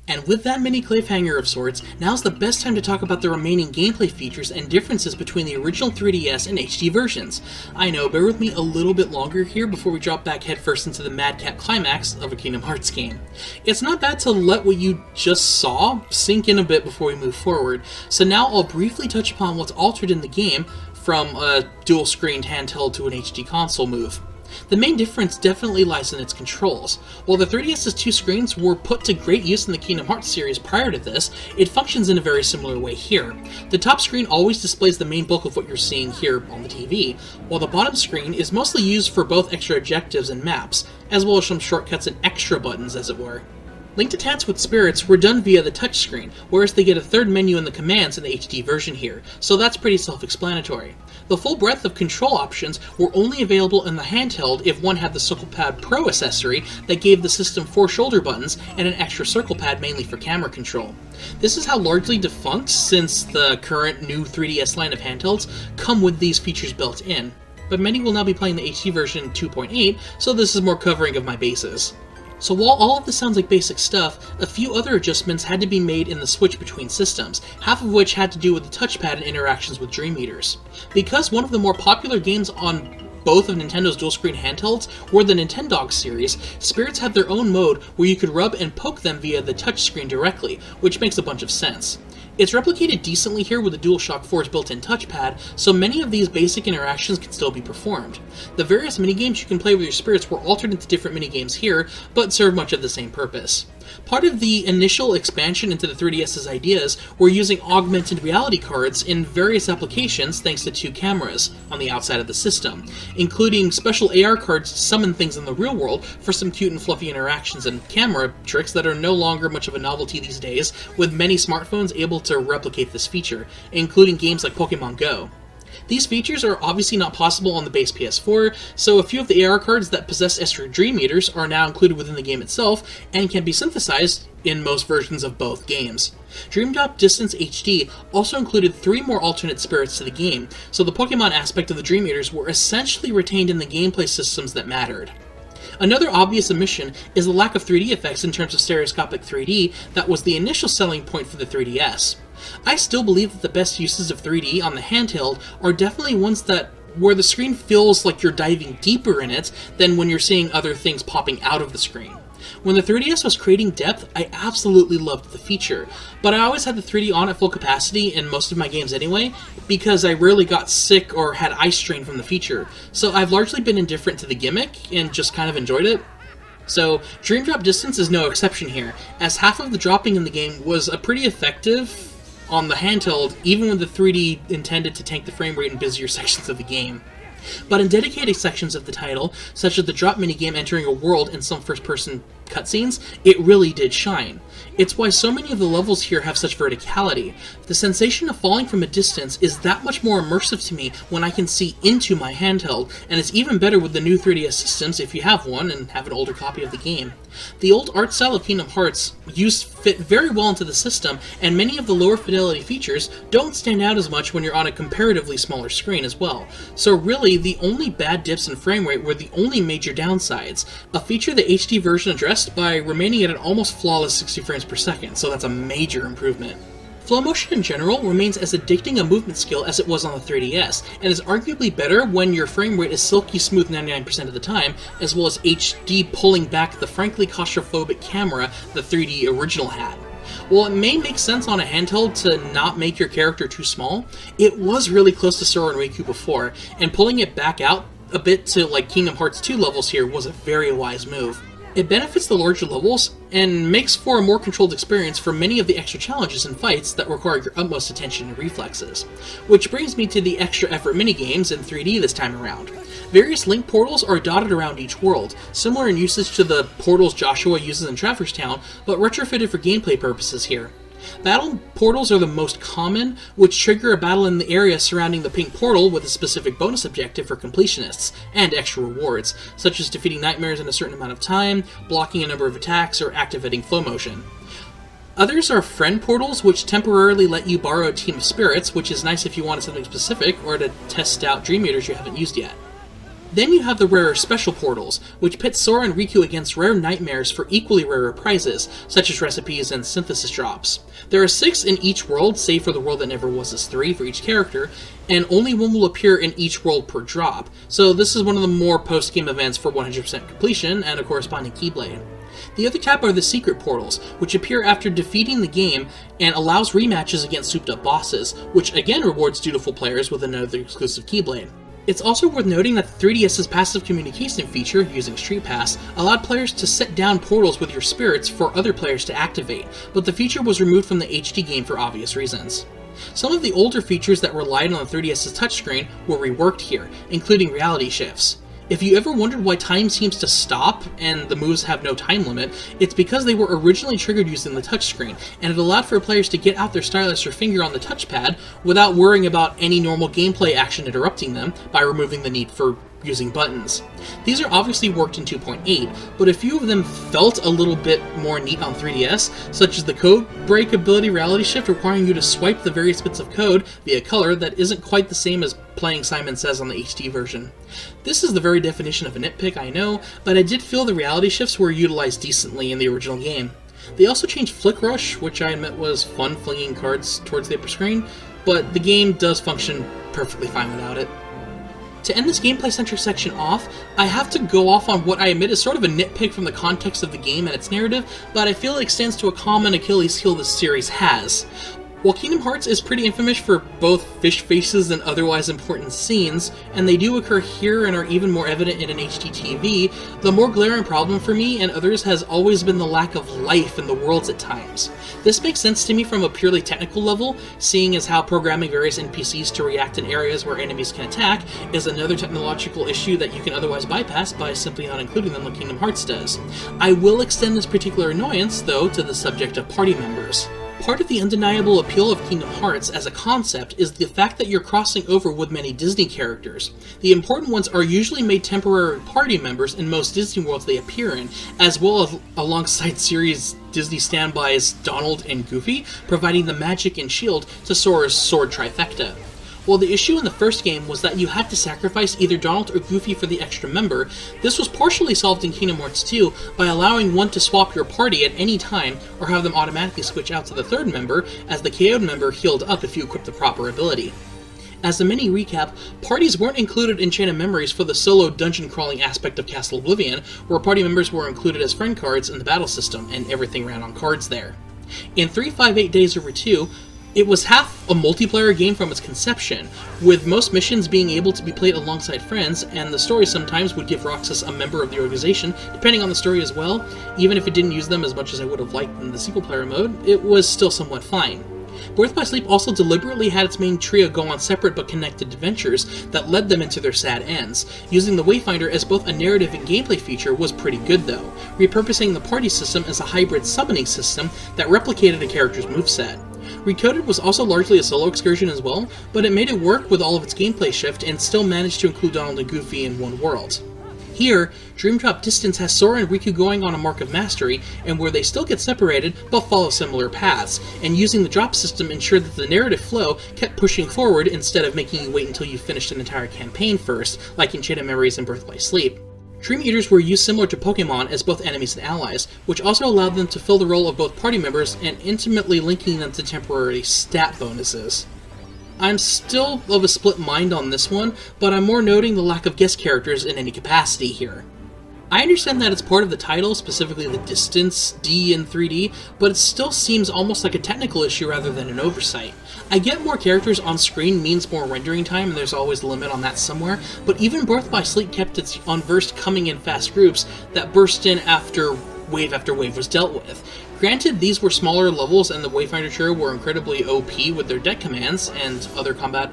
And with that mini cliffhanger of sorts, now's the best time to talk about the remaining gameplay features and differences between the original 3DS and HD versions. I know, bear with me a little bit longer here before we drop back headfirst into the madcap climax of a Kingdom Hearts game. It's not bad to let what you just saw sink in a bit before we move forward, so now I'll briefly touch upon what's altered in the game from a dual-screened handheld to an HD console move. The main difference definitely lies in its controls. While the 3DS's two screens were put to great use in the Kingdom Hearts series prior to this, it functions in a very similar way here. The top screen always displays the main bulk of what you're seeing here on the TV, while the bottom screen is mostly used for both extra objectives and maps, as well as some shortcuts and extra buttons, as it were. Linked attacks with spirits were done via the touchscreen, whereas they get a third menu in the commands in the HD version here, so that's pretty self-explanatory. The full breadth of control options were only available in the handheld if one had the Circle Pad Pro accessory that gave the system 4 shoulder buttons and an extra circle pad mainly for camera control. This is how largely defunct, since the current new 3DS line of handhelds come with these features built in, but many will now be playing the HD version 2.8, so this is more covering of my bases. So while all of this sounds like basic stuff, a few other adjustments had to be made in the switch between systems, half of which had to do with the touchpad and interactions with Dream Eaters. Because one of the more popular games on both of Nintendo's dual-screen handhelds were the Nintendog series, spirits had their own mode where you could rub and poke them via the touchscreen directly, which makes a bunch of sense. It's replicated decently here with the DualShock 4's built-in touchpad, so many of these basic interactions can still be performed. The various minigames you can play with your spirits were altered into different minigames here, but serve much of the same purpose. Part of the initial expansion into the 3DS's ideas were using augmented reality cards in various applications thanks to 2 cameras on the outside of the system, including special AR cards to summon things in the real world for some cute and fluffy interactions and camera tricks that are no longer much of a novelty these days, with many smartphones able to replicate this feature, including games like Pokemon Go. These features are obviously not possible on the base PS4, so a few of the AR cards that possess extra Dream Eaters are now included within the game itself, and can be synthesized in most versions of both games. Dream Drop Distance HD also included 3 more alternate spirits to the game, so the Pokemon aspect of the Dream Eaters were essentially retained in the gameplay systems that mattered. Another obvious omission is the lack of 3D effects in terms of stereoscopic 3D that was the initial selling point for the 3DS. I still believe that the best uses of 3D on the handheld are definitely ones where the screen feels like you're diving deeper in it than when you're seeing other things popping out of the screen. When the 3DS was creating depth, I absolutely loved the feature, but I always had the 3D on at full capacity in most of my games anyway, because I rarely got sick or had eye strain from the feature, so I've largely been indifferent to the gimmick and just kind of enjoyed it. So, Dream Drop Distance is no exception here, as half of the dropping in the game was a pretty effective on the handheld, even when the 3D intended to tank the frame rate in busier sections of the game. But in dedicated sections of the title, such as the drop minigame entering a world and some first-person cutscenes, it really did shine. It's why so many of the levels here have such verticality. The sensation of falling from a distance is that much more immersive to me when I can see into my handheld, and it's even better with the new 3DS systems if you have one and have an older copy of the game. The old art style of Kingdom Hearts fit very well into the system, and many of the lower fidelity features don't stand out as much when you're on a comparatively smaller screen as well. So really, the only bad dips in frame rate were the only major downsides, a feature the HD version addressed by remaining at an almost flawless 60 frames per second, so that's a major improvement. Flow motion in general remains as addicting a movement skill as it was on the 3DS, and is arguably better when your frame rate is silky smooth 99% of the time, as well as HD pulling back the frankly claustrophobic camera the 3D original had. While it may make sense on a handheld to not make your character too small, it was really close to Sora and Riku before, and pulling it back out a bit to like Kingdom Hearts 2 levels here was a very wise move. It benefits the larger levels, and makes for a more controlled experience for many of the extra challenges and fights that require your utmost attention and reflexes. Which brings me to the extra effort minigames in 3D this time around. Various link portals are dotted around each world, similar in usage to the portals Joshua uses in Traverse Town, but retrofitted for gameplay purposes here. Battle portals are the most common, which trigger a battle in the area surrounding the pink portal with a specific bonus objective for completionists, and extra rewards, such as defeating nightmares in a certain amount of time, blocking a number of attacks, or activating flow motion. Others are friend portals, which temporarily let you borrow a team of spirits, which is nice if you wanted something specific, or to test out Dream Eaters you haven't used yet. Then you have the rarer special portals, which pit Sora and Riku against rare nightmares for equally rarer prizes, such as recipes and synthesis drops. There are 6 in each world, save for the world that never was as 3 for each character, and only one will appear in each world per drop, so this is one of the more post-game events for 100% completion and a corresponding Keyblade. The other type are the secret portals, which appear after defeating the game and allows rematches against souped-up bosses, which again rewards dutiful players with another exclusive Keyblade. It's also worth noting that the 3DS's passive communication feature, using Street Pass, allowed players to set down portals with your spirits for other players to activate, but the feature was removed from the HD game for obvious reasons. Some of the older features that relied on the 3DS's touchscreen were reworked here, including reality shifts. If you ever wondered why time seems to stop and the moves have no time limit, it's because they were originally triggered using the touchscreen, and it allowed for players to get out their stylus or finger on the touchpad without worrying about any normal gameplay action interrupting them by removing the need for using buttons. These are obviously worked in 2.8, but a few of them felt a little bit more neat on 3DS, such as the code break ability reality shift requiring you to swipe the various bits of code via color that isn't quite the same as playing Simon Says on the HD version. This is the very definition of a nitpick, I know, but I did feel the reality shifts were utilized decently in the original game. They also changed Flick Rush, which I admit was fun flinging cards towards the upper screen, but the game does function perfectly fine without it. To end this gameplay-centric section off, I have to go off on what I admit is sort of a nitpick from the context of the game and its narrative, but I feel it extends to a common Achilles heel this series has. While Kingdom Hearts is pretty infamous for both fish faces and otherwise important scenes, and they do occur here and are even more evident in an HD TV, the more glaring problem for me and others has always been the lack of life in the worlds at times. This makes sense to me from a purely technical level, seeing as how programming various NPCs to react in areas where enemies can attack is another technological issue that you can otherwise bypass by simply not including them like Kingdom Hearts does. I will extend this particular annoyance, though, to the subject of party members. Part of the undeniable appeal of Kingdom Hearts as a concept is the fact that you're crossing over with many Disney characters. The important ones are usually made temporary party members in most Disney worlds they appear in, as well as alongside series Disney standbys Donald and Goofy, providing the magic and shield to Sora's sword trifecta. While the issue in the first game was that you had to sacrifice either Donald or Goofy for the extra member, this was partially solved in Kingdom Hearts 2 by allowing one to swap your party at any time or have them automatically switch out to the third member as the KO'd member healed up if you equipped the proper ability. As a mini recap, parties weren't included in Chain of Memories for the solo dungeon crawling aspect of Castle Oblivion, where party members were included as friend cards in the battle system and everything ran on cards there. In 358 Days Over 2, it was half a multiplayer game from its conception, with most missions being able to be played alongside friends, and the story sometimes would give Roxas a member of the organization, depending on the story as well. Even if it didn't use them as much as I would have liked in the single player mode, it was still somewhat fine. Birth by Sleep also deliberately had its main trio go on separate but connected adventures that led them into their sad ends. Using the Wayfinder as both a narrative and gameplay feature was pretty good though, repurposing the party system as a hybrid summoning system that replicated a character's moveset. Recoded was also largely a solo excursion as well, but it made it work with all of its gameplay shift and still managed to include Donald and Goofy in one world. Here, Dream Drop Distance has Sora and Riku going on a mark of mastery, and where they still get separated, but follow similar paths, and using the drop system ensured that the narrative flow kept pushing forward instead of making you wait until you finished an entire campaign first, like in Chain of Memories and Birth by Sleep. Dream Eaters were used similar to Pokemon as both enemies and allies, which also allowed them to fill the role of both party members and intimately linking them to temporary stat bonuses. I'm still of a split mind on this one, but I'm more noting the lack of guest characters in any capacity here. I understand that it's part of the title, specifically the distance D in 3D, but it still seems almost like a technical issue rather than an oversight. I get more characters on screen means more rendering time, and there's always a limit on that somewhere, but even Birth by Sleep kept its unversed coming in fast groups that burst in after wave was dealt with. Granted, these were smaller levels and the Wayfinder trio were incredibly OP with their deck commands and other combat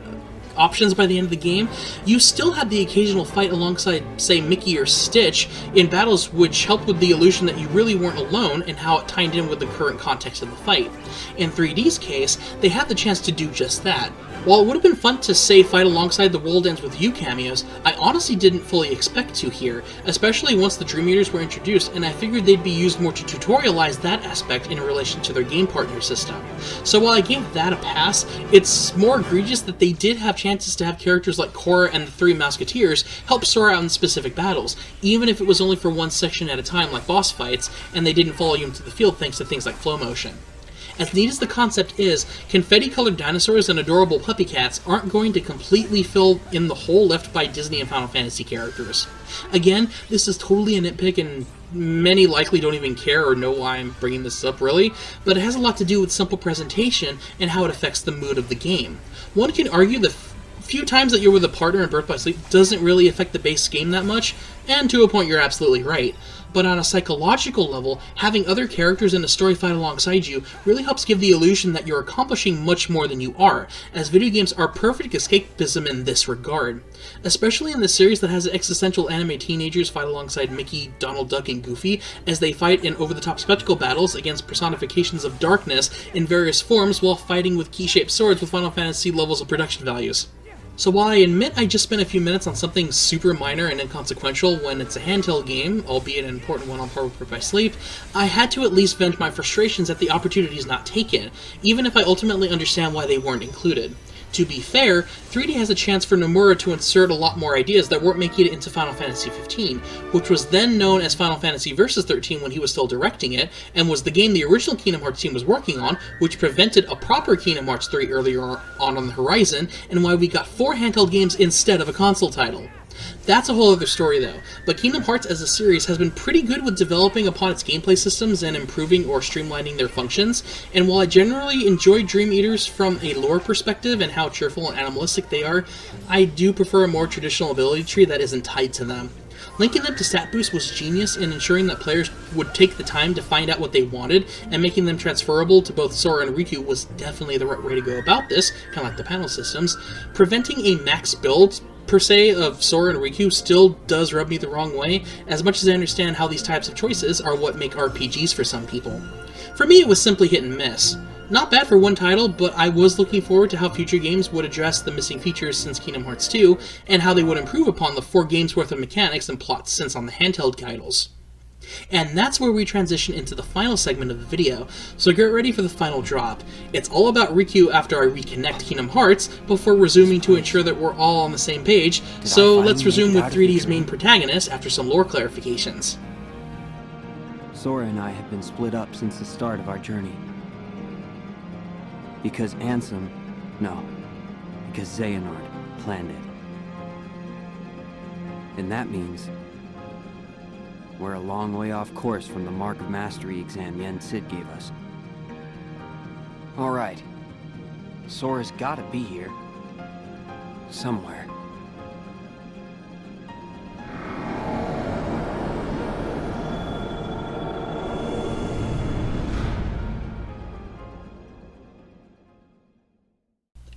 options by the end of the game, you still had the occasional fight alongside, say, Mickey or Stitch in battles, which helped with the illusion that you really weren't alone and how it tied in with the current context of the fight. In 3D's case, they had the chance to do just that. While it would have been fun to, say, fight alongside the World Ends With You cameos, I honestly didn't fully expect to here, especially once the Dream Eaters were introduced, and I figured they'd be used more to tutorialize that aspect in relation to their game partner system. So while I gave that a pass, it's more egregious that they did have chances to have characters like Korra and the three Musketeers help Sora out in specific battles, even if it was only for one section at a time like boss fights, and they didn't follow you into the field thanks to things like flow motion. As neat as the concept is, confetti-colored dinosaurs and adorable puppy cats aren't going to completely fill in the hole left by Disney and Final Fantasy characters. Again, this is totally a nitpick and many likely don't even care or know why I'm bringing this up really, but it has a lot to do with simple presentation and how it affects the mood of the game. One can argue the few times that you're with a partner in Birth by Sleep doesn't really affect the base game that much, and to a point you're absolutely right. But on a psychological level, having other characters in a story fight alongside you really helps give the illusion that you're accomplishing much more than you are, as video games are perfect escapism in this regard. Especially in the series that has existential anime teenagers fight alongside Mickey, Donald Duck, and Goofy, as they fight in over-the-top spectacle battles against personifications of darkness in various forms while fighting with key-shaped swords with Final Fantasy levels of production values. So while I admit I just spent a few minutes on something super minor and inconsequential when it's a handheld game, albeit an important one on par with Birth by Sleep, I had to at least vent my frustrations at the opportunities not taken, even if I ultimately understand why they weren't included. To be fair, 3D has a chance for Nomura to insert a lot more ideas that weren't making it into Final Fantasy XV, which was then known as Final Fantasy Versus 13 when he was still directing it, and was the game the original Kingdom Hearts team was working on, which prevented a proper Kingdom Hearts 3 earlier on the horizon, and why we got 4 handheld games instead of a console title. That's a whole other story though, but Kingdom Hearts as a series has been pretty good with developing upon its gameplay systems and improving or streamlining their functions, and while I generally enjoy Dream Eaters from a lore perspective and how cheerful and animalistic they are, I do prefer a more traditional ability tree that isn't tied to them. Linking them to stat boost was genius in ensuring that players would take the time to find out what they wanted, and making them transferable to both Sora and Riku was definitely the right way to go about this, kind of like the panel systems. Preventing a max build per se of Sora and Riku still does rub me the wrong way, as much as I understand how these types of choices are what make RPGs for some people. For me, it was simply hit and miss. Not bad for one title, but I was looking forward to how future games would address the missing features since Kingdom Hearts 2, and how they would improve upon the 4 games worth of mechanics and plots since on the handheld titles. And that's where we transition into the final segment of the video, so get ready for the final drop. It's all about Riku after I reconnect Kingdom Hearts, before resuming to ensure that we're all on the same page, so let's resume with 3D's main protagonist after some lore clarifications. Sora and I have been split up since the start of our journey. Because because Xehanort planned it. And that means we're a long way off course from the Mark of Mastery exam Yen Sid gave us. Alright, Sora's gotta be here. Somewhere.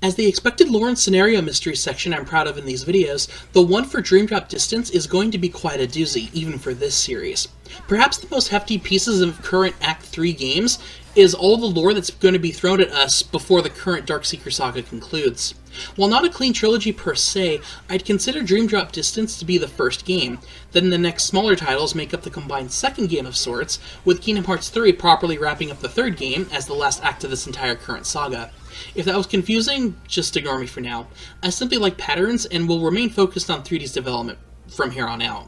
As the expected lore and scenario mystery section I'm proud of in these videos, the one for Dream Drop Distance is going to be quite a doozy, even for this series. Perhaps the most hefty pieces of current Act 3 games is all the lore that's going to be thrown at us before the current Dark Seeker Saga concludes. While not a clean trilogy per se, I'd consider Dream Drop Distance to be the first game, then the next smaller titles make up the combined second game of sorts, with Kingdom Hearts 3 properly wrapping up the third game as the last act of this entire current saga. If that was confusing, just ignore me for now. I simply like patterns and will remain focused on 3D's development from here on out.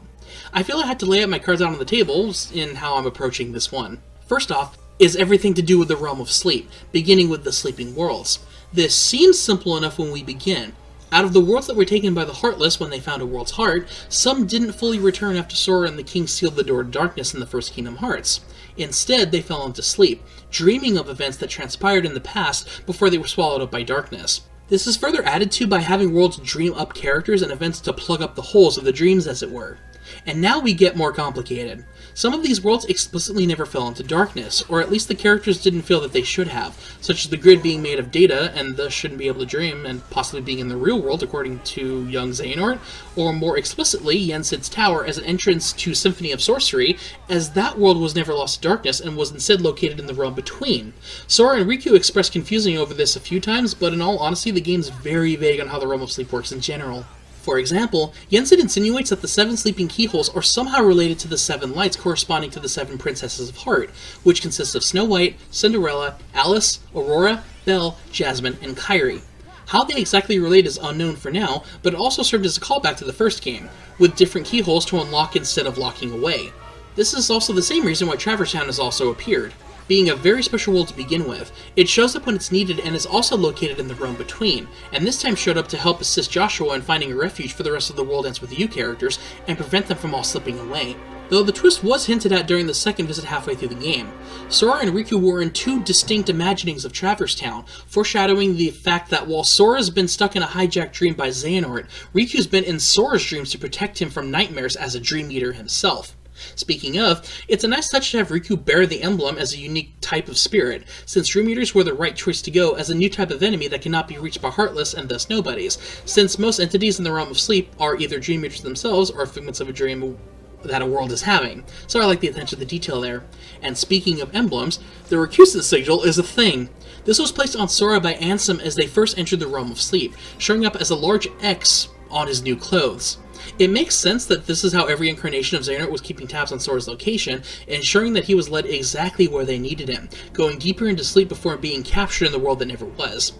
I feel I had to lay out my cards out on the tables in how I'm approaching this one. First off, is everything to do with the realm of sleep, beginning with the sleeping worlds. This seems simple enough when we begin. Out of the worlds that were taken by the Heartless when they found a world's heart, some didn't fully return after Sora and the King sealed the door to darkness in the first Kingdom Hearts. Instead, they fell into sleep, dreaming of events that transpired in the past before they were swallowed up by darkness. This is further added to by having worlds dream up characters and events to plug up the holes of the dreams, as it were. And now we get more complicated. Some of these worlds explicitly never fell into darkness, or at least the characters didn't feel that they should have, such as the grid being made of data and thus shouldn't be able to dream, and possibly being in the real world according to young Xehanort, or more explicitly, Yensid's Tower as an entrance to Symphony of Sorcery, as that world was never lost to darkness and was instead located in the realm between. Sora and Riku expressed confusion over this a few times, but in all honesty the game's very vague on how the realm of sleep works in general. For example, Yensid insinuates that the 7 sleeping keyholes are somehow related to the 7 lights corresponding to the 7 princesses of Heart, which consists of Snow White, Cinderella, Alice, Aurora, Belle, Jasmine, and Kairi. How they exactly relate is unknown for now, but it also served as a callback to the first game, with different keyholes to unlock instead of locking away. This is also the same reason why Traverse Town has also appeared. Being a very special world to begin with, it shows up when it's needed and is also located in the realm between, and this time showed up to help assist Joshua in finding a refuge for the rest of the World Ends With You characters and prevent them from all slipping away. Though the twist was hinted at during the second visit halfway through the game. Sora and Riku were in 2 distinct imaginings of Traverse Town, foreshadowing the fact that while Sora's been stuck in a hijacked dream by Xehanort, Riku's been in Sora's dreams to protect him from nightmares as a Dream Eater himself. Speaking of, it's a nice touch to have Riku bear the emblem as a unique type of spirit, since Dream Eaters were the right choice to go as a new type of enemy that cannot be reached by Heartless and thus nobodies, since most entities in the realm of sleep are either Dream Eaters themselves or figments of a dream that a world is having. So I like the attention to detail there. And speaking of emblems, the Recusant sigil is a thing. This was placed on Sora by Ansem as they first entered the realm of sleep, showing up as a large X on his new clothes. It makes sense that this is how every incarnation of Xehanort was keeping tabs on Sora's location, ensuring that he was led exactly where they needed him, going deeper into sleep before being captured in the world that never was.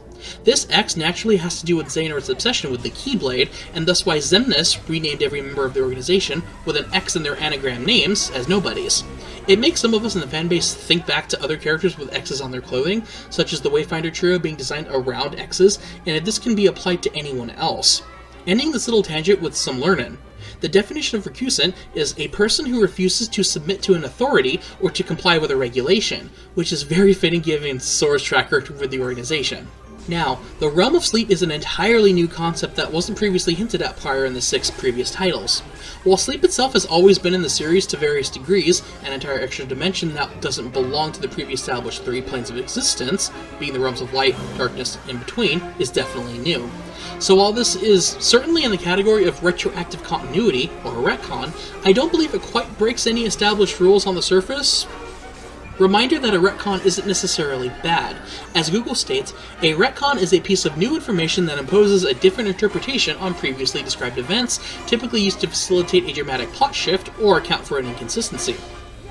This X naturally has to do with Xehanort's obsession with the Keyblade, and thus why Xemnas renamed every member of the organization with an X in their anagram names as nobodies. It makes some of us in the fanbase think back to other characters with X's on their clothing, such as the Wayfinder trio being designed around X's, and this can be applied to anyone else. Ending this little tangent with some learning. The definition of recusant is a person who refuses to submit to an authority or to comply with a regulation, which is very fitting given Sora's track record with the organization. Now, the Realm of Sleep is an entirely new concept that wasn't previously hinted at prior in the 6 previous titles. While sleep itself has always been in the series to various degrees, an entire extra dimension that doesn't belong to the previous established 3 planes of existence, being the realms of light, darkness, in between, is definitely new. So while this is certainly in the category of retroactive continuity, or a retcon, I don't believe it quite breaks any established rules on the surface. Reminder that a retcon isn't necessarily bad. As Google states, a retcon is a piece of new information that imposes a different interpretation on previously described events, typically used to facilitate a dramatic plot shift or account for an inconsistency.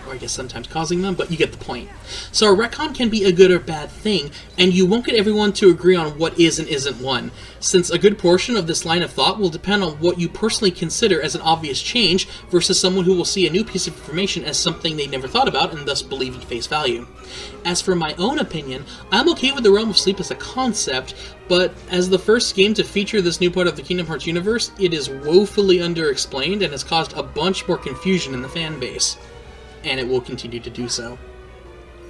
Or I guess sometimes causing them, but you get the point. So a retcon can be a good or bad thing, and you won't get everyone to agree on what is and isn't one, since a good portion of this line of thought will depend on what you personally consider as an obvious change versus someone who will see a new piece of information as something they never thought about and thus believe at face value. As for my own opinion, I'm okay with the Realm of Sleep as a concept, but as the first game to feature this new part of the Kingdom Hearts universe, it is woefully underexplained and has caused a bunch more confusion in the fanbase. And it will continue to do so.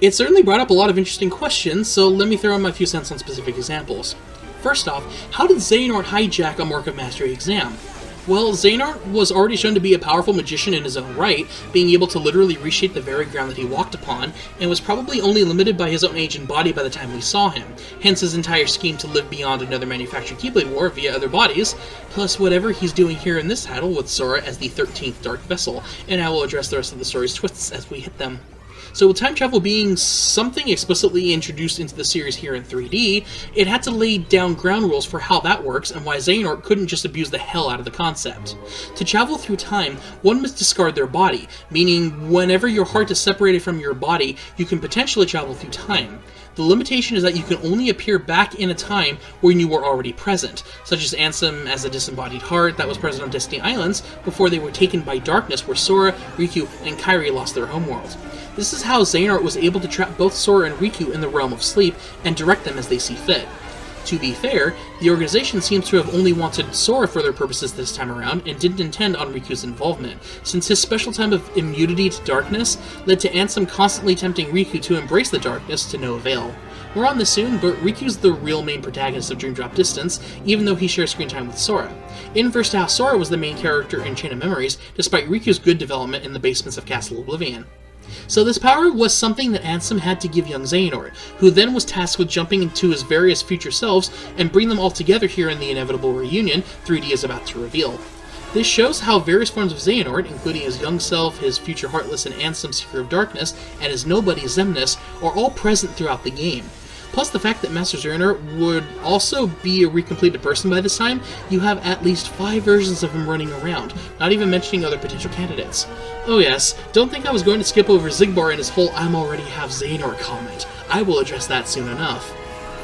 It certainly brought up a lot of interesting questions, so let me throw in my few cents on specific examples. First off, how did Xehanort hijack a Mark of Mastery exam? Well, Xehanort was already shown to be a powerful magician in his own right, being able to literally reshape the very ground that he walked upon, and was probably only limited by his own age and body by the time we saw him, hence his entire scheme to live beyond another manufactured Keyblade War via other bodies, plus whatever he's doing here in this title with Sora as the 13th Dark Vessel, and I will address the rest of the story's twists as we hit them. So with time travel being something explicitly introduced into the series here in 3D, it had to lay down ground rules for how that works and why Xehanort couldn't just abuse the hell out of the concept. To travel through time, one must discard their body, meaning whenever your heart is separated from your body, you can potentially travel through time. The limitation is that you can only appear back in a time when you were already present, such as Ansem as a disembodied heart that was present on Destiny Islands before they were taken by darkness where Sora, Riku, and Kairi lost their homeworld. This is how Xehanort was able to trap both Sora and Riku in the realm of sleep and direct them as they see fit. To be fair, the organization seems to have only wanted Sora for their purposes this time around and didn't intend on Riku's involvement, since his special time of immunity to darkness led to Ansem constantly tempting Riku to embrace the darkness to no avail. More on this soon, but Riku's the real main protagonist of Dream Drop Distance, even though he shares screen time with Sora. Inverse to how Sora was the main character in Chain of Memories, despite Riku's good development in the basements of Castle Oblivion. So this power was something that Ansem had to give young Xehanort, who then was tasked with jumping into his various future selves and bring them all together here in the inevitable reunion 3D is about to reveal. This shows how various forms of Xehanort, including his young self, his future Heartless and Ansem Seeker of Darkness, and his nobody Xemnas, are all present throughout the game. Plus the fact that Master Xehanort would also be a recompleted person by this time, you have at least 5 versions of him running around, not even mentioning other potential candidates. Oh yes, don't think I was going to skip over Xigbar and his whole "I'm already have Xehanort" comment. I will address that soon enough.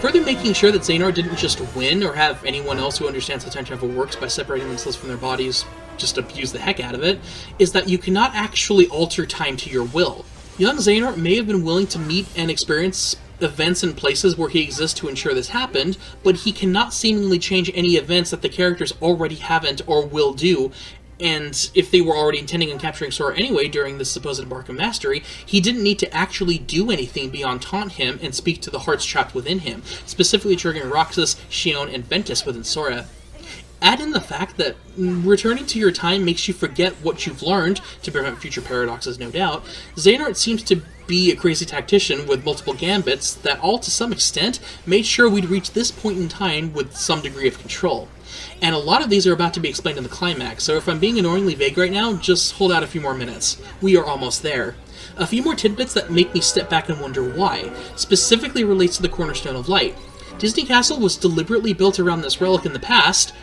Further making sure that Xehanort didn't just win or have anyone else who understands how time travel works by separating themselves from their bodies just abuse the heck out of it, is that you cannot actually alter time to your will. Young Xehanort may have been willing to meet and experience events and places where he exists to ensure this happened, but he cannot seemingly change any events that the characters already haven't or will do, and if they were already intending on capturing Sora anyway during this supposed mark of mastery, he didn't need to actually do anything beyond taunt him and speak to the hearts trapped within him, specifically triggering Roxas, Xion, and Ventus within Sora. Add in the fact that returning to your time makes you forget what you've learned, to prevent future paradoxes no doubt. Xehanort seems to be a crazy tactician with multiple gambits that all to some extent made sure we'd reach this point in time with some degree of control. And a lot of these are about to be explained in the climax, so if I'm being annoyingly vague right now, just hold out a few more minutes. We are almost there. A few more tidbits that make me step back and wonder why, specifically relates to the Cornerstone of Light. Disney Castle was deliberately built around this relic in the past,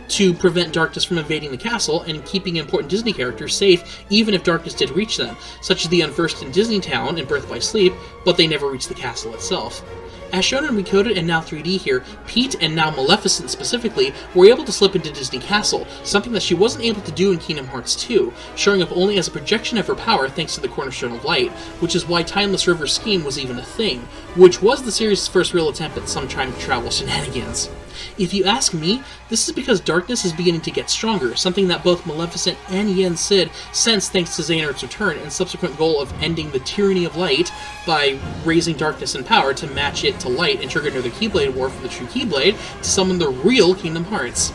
to prevent darkness from invading the castle and keeping important Disney characters safe even if darkness did reach them, such as the Unversed in Disney Town in Birth by Sleep, but they never reached the castle itself. As shown in Recoded and now 3D here, Pete, and now Maleficent specifically, were able to slip into Disney Castle, something that she wasn't able to do in Kingdom Hearts 2, showing up only as a projection of her power thanks to the Cornerstone of Light, which is why Timeless River's scheme was even a thing, which was the series' first real attempt at some time travel shenanigans. If you ask me, this is because darkness is beginning to get stronger, something that both Maleficent and Yen Sid sensed thanks to Xehanort's return and subsequent goal of ending the tyranny of light by raising darkness in power to match it to light and trigger another Keyblade War for the true Keyblade to summon the real Kingdom Hearts.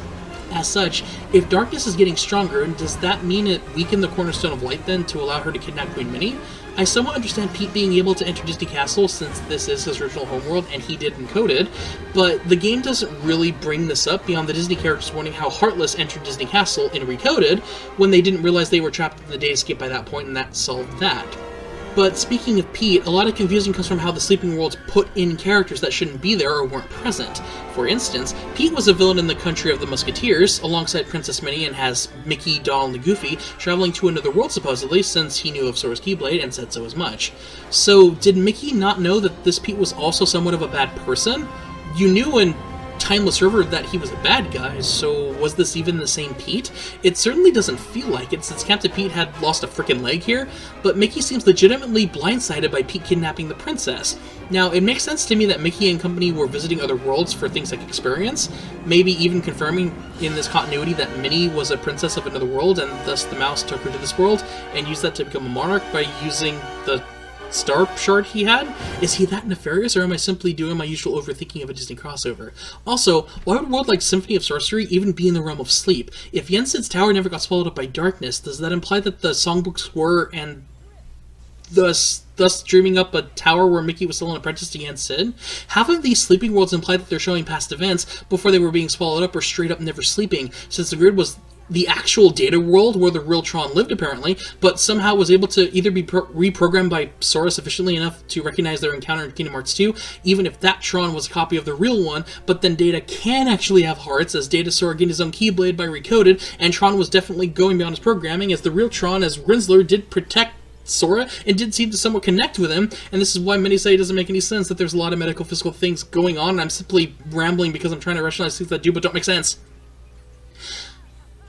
As such, if darkness is getting stronger, does that mean it weakened the Cornerstone of Light then to allow her to kidnap Queen Minnie? I somewhat understand Pete being able to enter Disney Castle since this is his original homeworld and he did Encoded, but the game doesn't really bring this up beyond the Disney characters warning how Heartless entered Disney Castle in Recoded when they didn't realize they were trapped in the day skip by that point, and that solved that. But speaking of Pete, a lot of confusion comes from how the Sleeping Worlds put in characters that shouldn't be there or weren't present. For instance, Pete was a villain in the country of the Musketeers, alongside Princess Minnie, and has Mickey, Donald, and Goofy traveling to another world supposedly, since he knew of Sora's Keyblade and said so as much. So, did Mickey not know that this Pete was also somewhat of a bad person? You knew in Timeless River that he was a bad guy, so was this even the same Pete? It certainly doesn't feel like it, since Captain Pete had lost a frickin' leg here, but Mickey seems legitimately blindsided by Pete kidnapping the princess. Now, it makes sense to me that Mickey and company were visiting other worlds for things like experience, maybe even confirming in this continuity that Minnie was a princess of another world, and thus the mouse took her to this world, and used that to become a monarch by using the star shard he had? Is he that nefarious, or am I simply doing my usual overthinking of a Disney crossover? Also, why would a world like Symphony of Sorcery even be in the realm of sleep? If Yensid's tower never got swallowed up by darkness, does that imply that the songbooks were, and thus dreaming up a tower where Mickey was still an apprentice to Yensid? Half of these sleeping worlds imply that they're showing past events before they were being swallowed up, or straight up never sleeping, since the grid was the actual data world where the real Tron lived, apparently, but somehow was able to either be reprogrammed by Sora sufficiently enough to recognize their encounter in Kingdom Hearts 2, even if that Tron was a copy of the real one, but then Data can actually have hearts, as Data Sora gained his own Keyblade by Recoded, and Tron was definitely going beyond his programming, as the real Tron, as Rinsler, did protect Sora and did seem to somewhat connect with him, and this is why many say it doesn't make any sense, that there's a lot of medical physical things going on, and I'm simply rambling because I'm trying to rationalize things that do but don't make sense.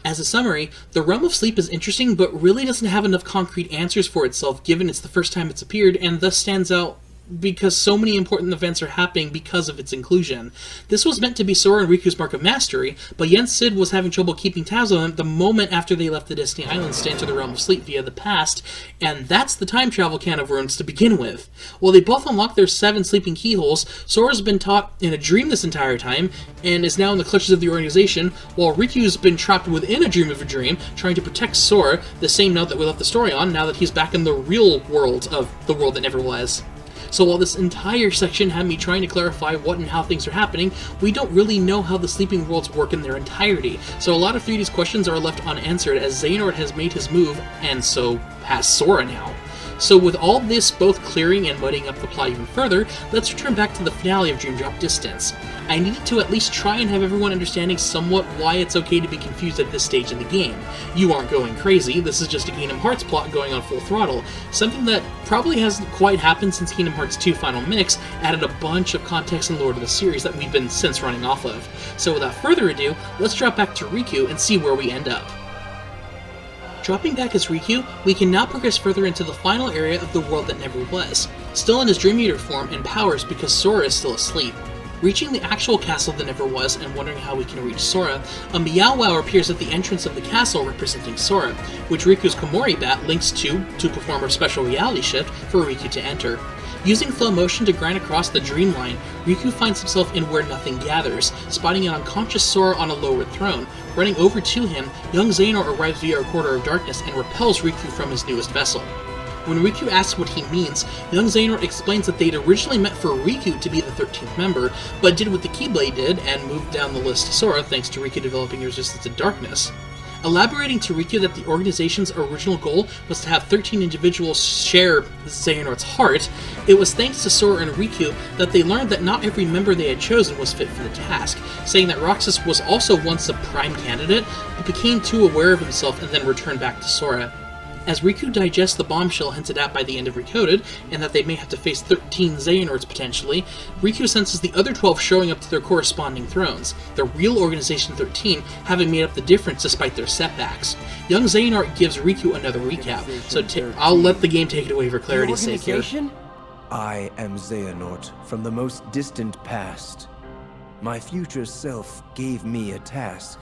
As a summary, the realm of sleep is interesting, but really doesn't have enough concrete answers for itself, given it's the first time it's appeared, and thus stands out because so many important events are happening because of its inclusion. This was meant to be Sora and Riku's mark of mastery, but Yensid was having trouble keeping tabs on them the moment after they left the Destiny Islands to enter the realm of sleep via the past, and that's the time travel can of runes to begin with. While they both unlock their 7 sleeping keyholes, Sora's been taught in a dream this entire time, and is now in the clutches of the organization, while Riku's been trapped within a dream of a dream, trying to protect Sora, the same note that we left the story on, now that he's back in the real world of the world that never was. So while this entire section had me trying to clarify what and how things are happening, we don't really know how the sleeping worlds work in their entirety, so a lot of 3D's questions are left unanswered, as Xehanort has made his move, and so has Sora now. So with all this both clearing and muddying up the plot even further, let's return back to the finale of Dream Drop Distance. I needed to at least try and have everyone understanding somewhat why it's okay to be confused at this stage in the game. You aren't going crazy, this is just a Kingdom Hearts plot going on full throttle, something that probably hasn't quite happened since Kingdom Hearts 2 Final Mix added a bunch of context and lore to the series that we've been since running off of. So without further ado, let's drop back to Riku and see where we end up. Dropping back as Riku, we can now progress further into the final area of the world that never was, still in his Dream Eater form and powers because Sora is still asleep. Reaching the actual castle that never was and wondering how we can reach Sora, a Meow Wow appears at the entrance of the castle representing Sora, which Riku's Komori Bat links to perform a special reality shift for Riku to enter. Using flow motion to grind across the dream line, Riku finds himself in Where Nothing Gathers, spotting an unconscious Sora on a lowered throne. Running over to him, young Xehanort arrives via a corridor of darkness and repels Riku from his newest vessel. When Riku asks what he means, young Xehanort explains that they'd originally meant for Riku to be the 13th member, but did what the Keyblade did and moved down the list to Sora thanks to Riku developing resistance to darkness. Elaborating to Riku that the organization's original goal was to have 13 individuals share Xehanort's heart, it was thanks to Sora and Riku that they learned that not every member they had chosen was fit for the task, saying that Roxas was also once a prime candidate, but became too aware of himself and then returned back to Sora. As Riku digests the bombshell hinted at by the end of Recoded, and that they may have to face 13 Xehanorts potentially, Riku senses the other 12 showing up to their corresponding thrones, the real Organization 13 having made up the difference despite their setbacks. Young Xehanort gives Riku another recap, so I'll let the game take it away for clarity's sake here. I am Xehanort from the most distant past. My future self gave me a task.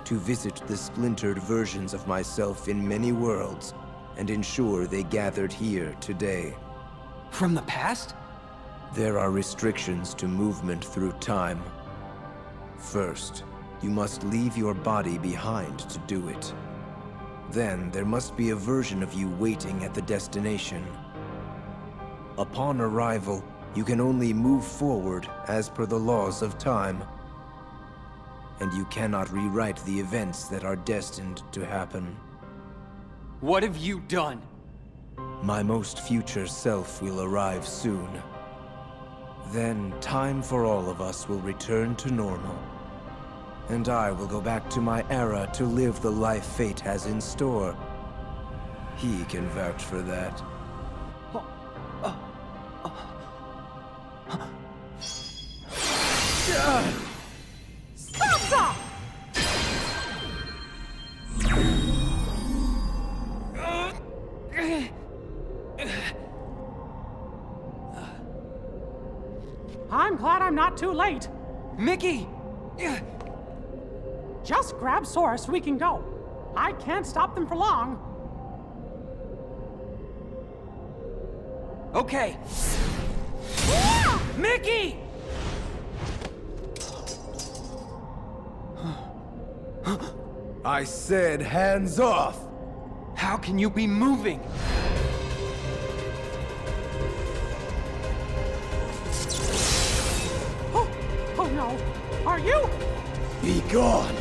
To visit the splintered versions of myself in many worlds, and ensure they gathered here today. From the past? There are restrictions to movement through time. First, you must leave your body behind to do it. Then there must be a version of you waiting at the destination. Upon arrival, you can only move forward as per the laws of time. And you cannot rewrite the events that are destined to happen. What have you done? My most future self will arrive soon. Then time for all of us will return to normal. And I will go back to my era to live the life fate has in store. He can vouch for that. I'm glad I'm not too late. Mickey! Just grab Sora so we can go. I can't stop them for long. Okay. Mickey! I said hands off! How can you be moving? Oh no! Are you? Be gone!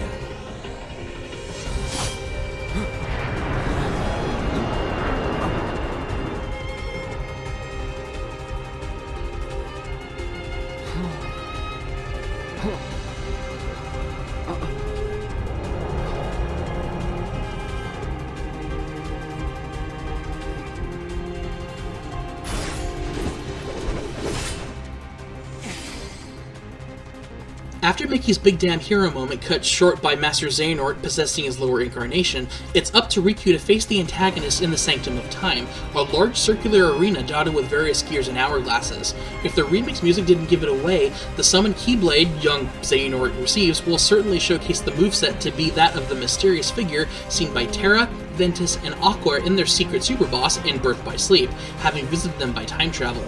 After Mickey's big damn hero moment cut short by Master Xehanort possessing his lower incarnation, it's up to Riku to face the antagonist in the Sanctum of Time, a large circular arena dotted with various gears and hourglasses. If the remix music didn't give it away, the summoned Keyblade young Xehanort receives will certainly showcase the moveset to be that of the mysterious figure seen by Terra, Ventus, and Aqua in their secret superboss in Birth by Sleep, having visited them by time travel.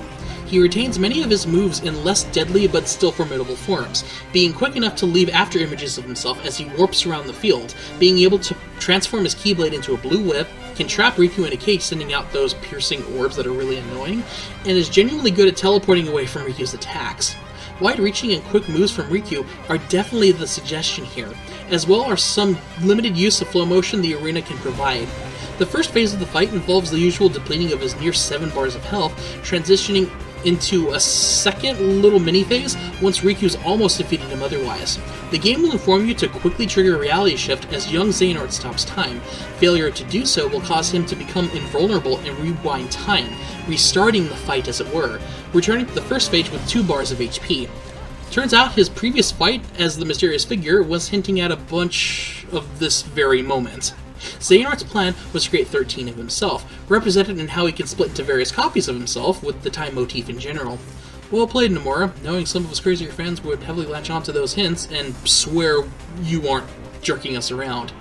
He retains many of his moves in less deadly but still formidable forms, being quick enough to leave after images of himself as he warps around the field, being able to transform his Keyblade into a blue whip, can trap Riku in a cage sending out those piercing orbs that are really annoying, and is genuinely good at teleporting away from Riku's attacks. Wide-reaching and quick moves from Riku are definitely the suggestion here, as well are some limited use of flow motion the arena can provide. The first phase of the fight involves the usual depleting of his near 7 bars of health, transitioning into a second little mini-phase once Riku's almost defeated him otherwise. The game will inform you to quickly trigger a reality shift as young Xehanort stops time. Failure to do so will cause him to become invulnerable and rewind time, restarting the fight as it were, returning to the first phase with 2 bars of HP. Turns out his previous fight as the mysterious figure was hinting at a bunch of this very moment. Xehanort's plan was to create 13 of himself, represented in how he can split into various copies of himself, with the time motif in general. Well played, Nomura, knowing some of us crazier fans would heavily latch onto those hints and swear you aren't jerking us around.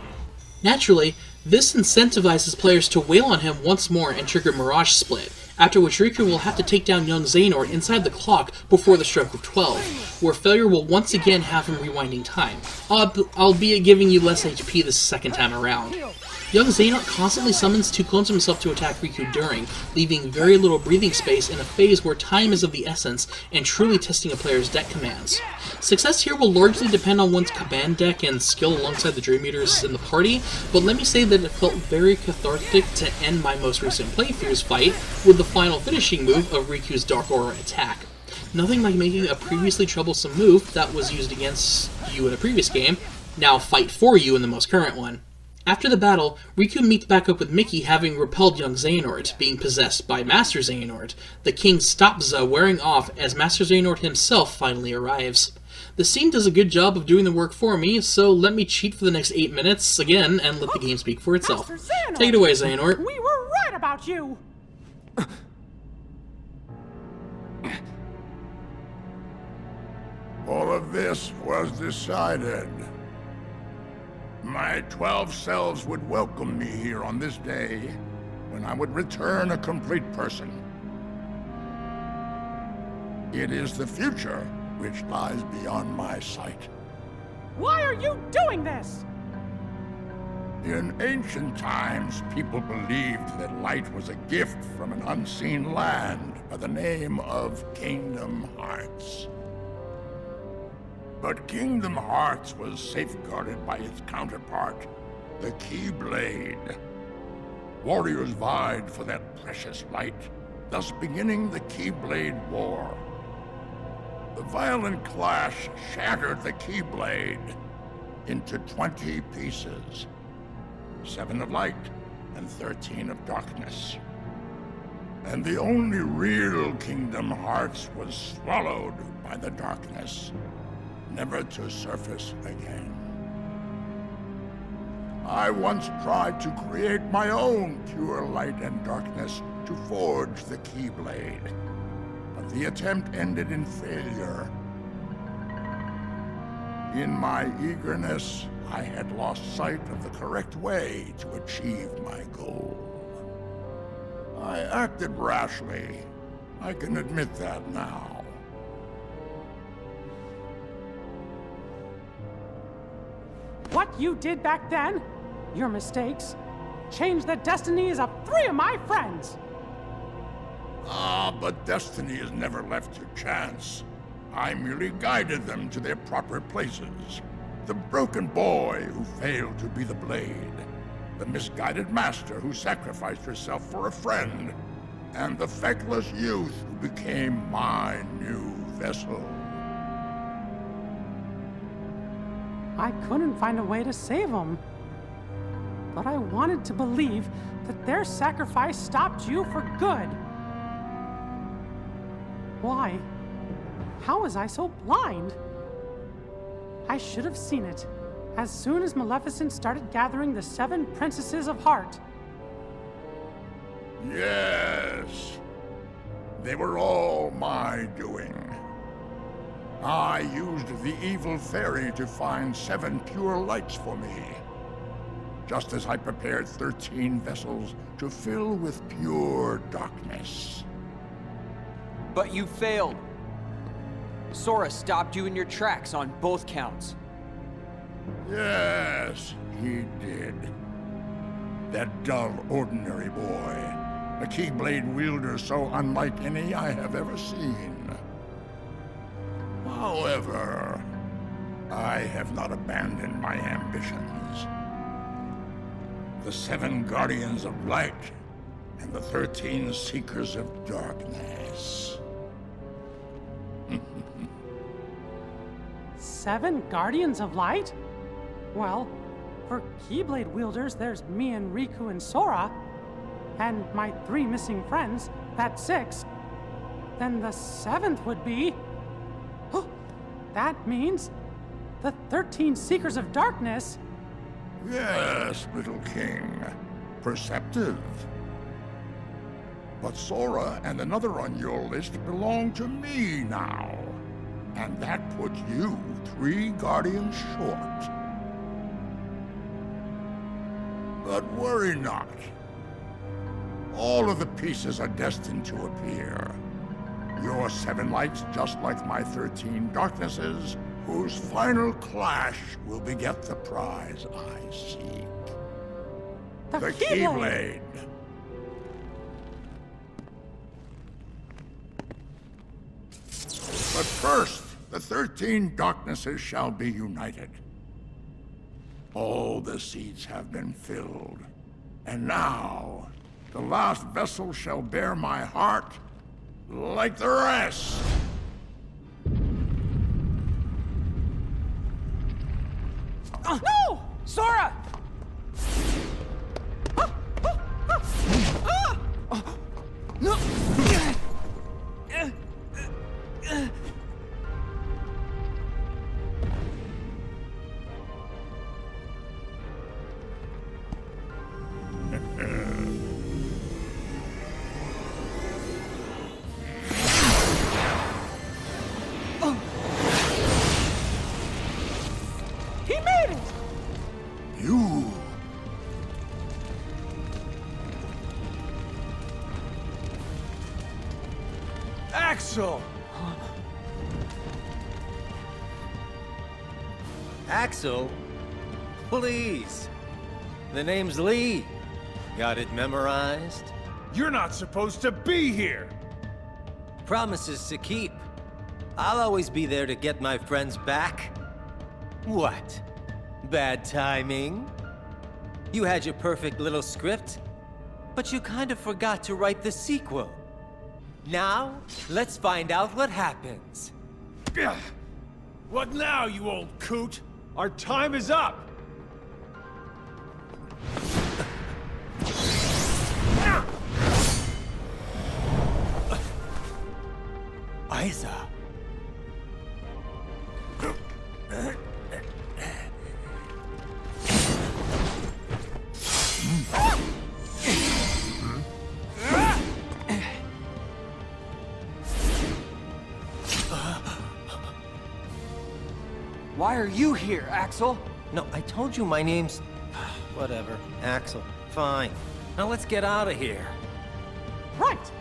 Naturally, this incentivizes players to wail on him once more and trigger Mirage Split, after which Riku will have to take down young Xehanort inside the clock before the stroke of 12, where failure will once again have him rewinding time, albeit giving you less HP this second time around. Young Xehanort constantly summons 2 clones of himself to attack Riku during, leaving very little breathing space in a phase where time is of the essence and truly testing a player's deck commands. Success here will largely depend on one's command deck and skill alongside the Dream Eaters in the party, but let me say that it felt very cathartic to end my most recent playthrough's fight with the final finishing move of Riku's Dark Aura attack. Nothing like making a previously troublesome move that was used against you in a previous game, now fight for you in the most current one. After the battle, Riku meets back up with Mickey having repelled young Xehanort, being possessed by Master Xehanort, the King's Stopza wearing off as Master Xehanort himself finally arrives. The scene does a good job of doing the work for me, so let me cheat for the next 8 minutes again and let the game speak for itself. Take it away, Xehanort. We were right about you! All of this was decided. My 12 selves would welcome me here on this day, when I would return a complete person. It is the future which lies beyond my sight. Why are you doing this? In ancient times, people believed that light was a gift from an unseen land by the name of Kingdom Hearts. But Kingdom Hearts was safeguarded by its counterpart, the Keyblade. Warriors vied for that precious light, thus beginning the Keyblade War. The violent clash shattered the Keyblade into 20 pieces, 7 of light and 13 of darkness. And the only real Kingdom Hearts was swallowed by the darkness, never to surface again. I once tried to create my own pure light and darkness to forge the Keyblade, but the attempt ended in failure. In my eagerness, I had lost sight of the correct way to achieve my goal. I acted rashly, I can admit that now. What you did back then, your mistakes, changed the destinies of 3 of my friends. But destiny is never left to chance. I merely guided them to their proper places. The broken boy who failed to be the blade. The misguided master who sacrificed herself for a friend. And the feckless youth who became my new vessel. I couldn't find a way to save them. But I wanted to believe that their sacrifice stopped you for good. Why? How was I so blind? I should have seen it as soon as Maleficent started gathering the 7 princesses of heart. Yes. They were all my doing. I used the evil fairy to find 7 pure lights for me. Just as I prepared 13 vessels to fill with pure darkness. But you failed. Sora stopped you in your tracks on both counts. Yes, he did. That dull, ordinary boy. A Keyblade wielder so unlike any I have ever seen. However, I have not abandoned my ambitions. The 7 Guardians of Light and the 13 Seekers of Darkness. 7 Guardians of Light? Well, for Keyblade wielders, there's me and Riku and Sora. And my 3 missing friends, that's 6. Then the 7th would be... Oh, that means the 13 Seekers of Darkness. Yes, little king. Perceptive. But Sora and another on your list belong to me now. And that puts you 3 guardians short. But worry not. All of the pieces are destined to appear. Your 7 lights, just like my 13 darknesses, whose final clash will beget the prize I seek. The Keyblade! But first, the 13 darknesses shall be united. All the seats have been filled. And now, the last vessel shall bear my heart like the rest. No! Sora! No! He made it! You... Axel! Axel? Please. The name's Lee. Got it memorized? You're not supposed to be here! Promises to keep. I'll always be there to get my friends back. What? Bad timing? You had your perfect little script, but you kind of forgot to write the sequel. Now, let's find out what happens. Ugh. What now, you old coot? Our time is up! Isa. Why are you here, Axel? No, I told you my name's... Whatever. Axel. Fine. Now let's get out of here. Right!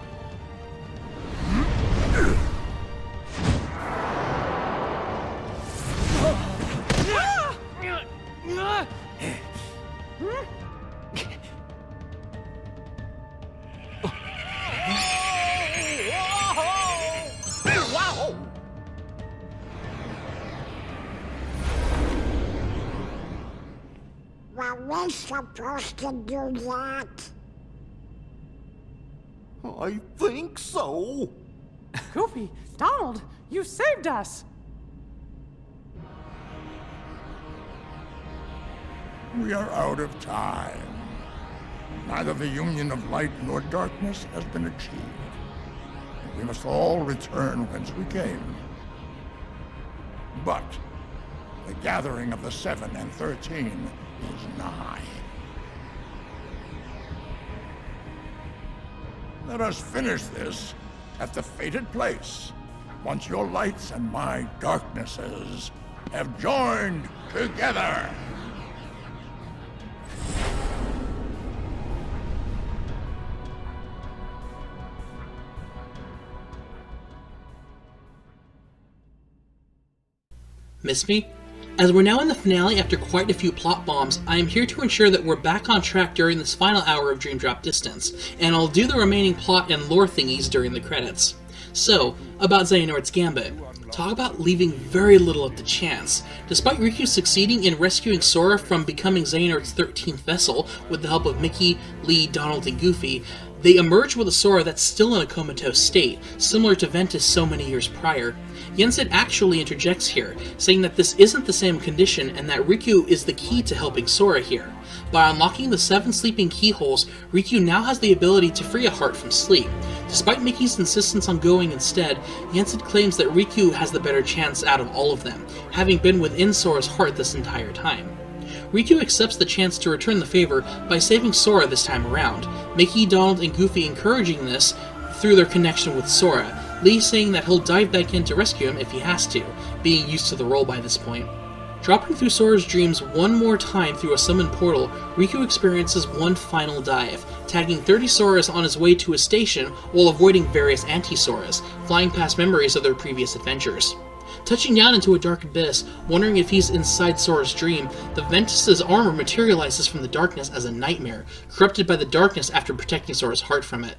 I supposed to do that? I think so. Goofy, Donald, you saved us! We are out of time. Neither the union of light nor darkness has been achieved. We must all return whence we came. But the gathering of the 7 and 13 is nigh. Let us finish this at the fated place, once your lights and my darknesses have joined together. Miss me? As we're now in the finale after quite a few plot bombs, I am here to ensure that we're back on track during this final hour of Dream Drop Distance, and I'll do the remaining plot and lore thingies during the credits. So, about Xehanort's Gambit. Talk about leaving very little up to chance. Despite Riku succeeding in rescuing Sora from becoming Xehanort's 13th vessel with the help of Mickey, Lee, Donald, and Goofy, they emerge with a Sora that's still in a comatose state, similar to Ventus so many years prior. Yensid actually interjects here, saying that this isn't the same condition and that Riku is the key to helping Sora here. By unlocking the 7 sleeping keyholes, Riku now has the ability to free a heart from sleep. Despite Mickey's insistence on going instead, Yensid claims that Riku has the better chance out of all of them, having been within Sora's heart this entire time. Riku accepts the chance to return the favor by saving Sora this time around, Mickey, Donald, and Goofy encouraging this through their connection with Sora, Lee saying that he'll dive back in to rescue him if he has to, being used to the role by this point. Dropping through Sora's dreams one more time through a summoned portal, Riku experiences one final dive, tagging 30 Soras on his way to his station while avoiding various anti-Soras, flying past memories of their previous adventures. Touching down into a dark abyss, wondering if he's inside Sora's dream, the Ventus's armor materializes from the darkness as a nightmare, corrupted by the darkness after protecting Sora's heart from it.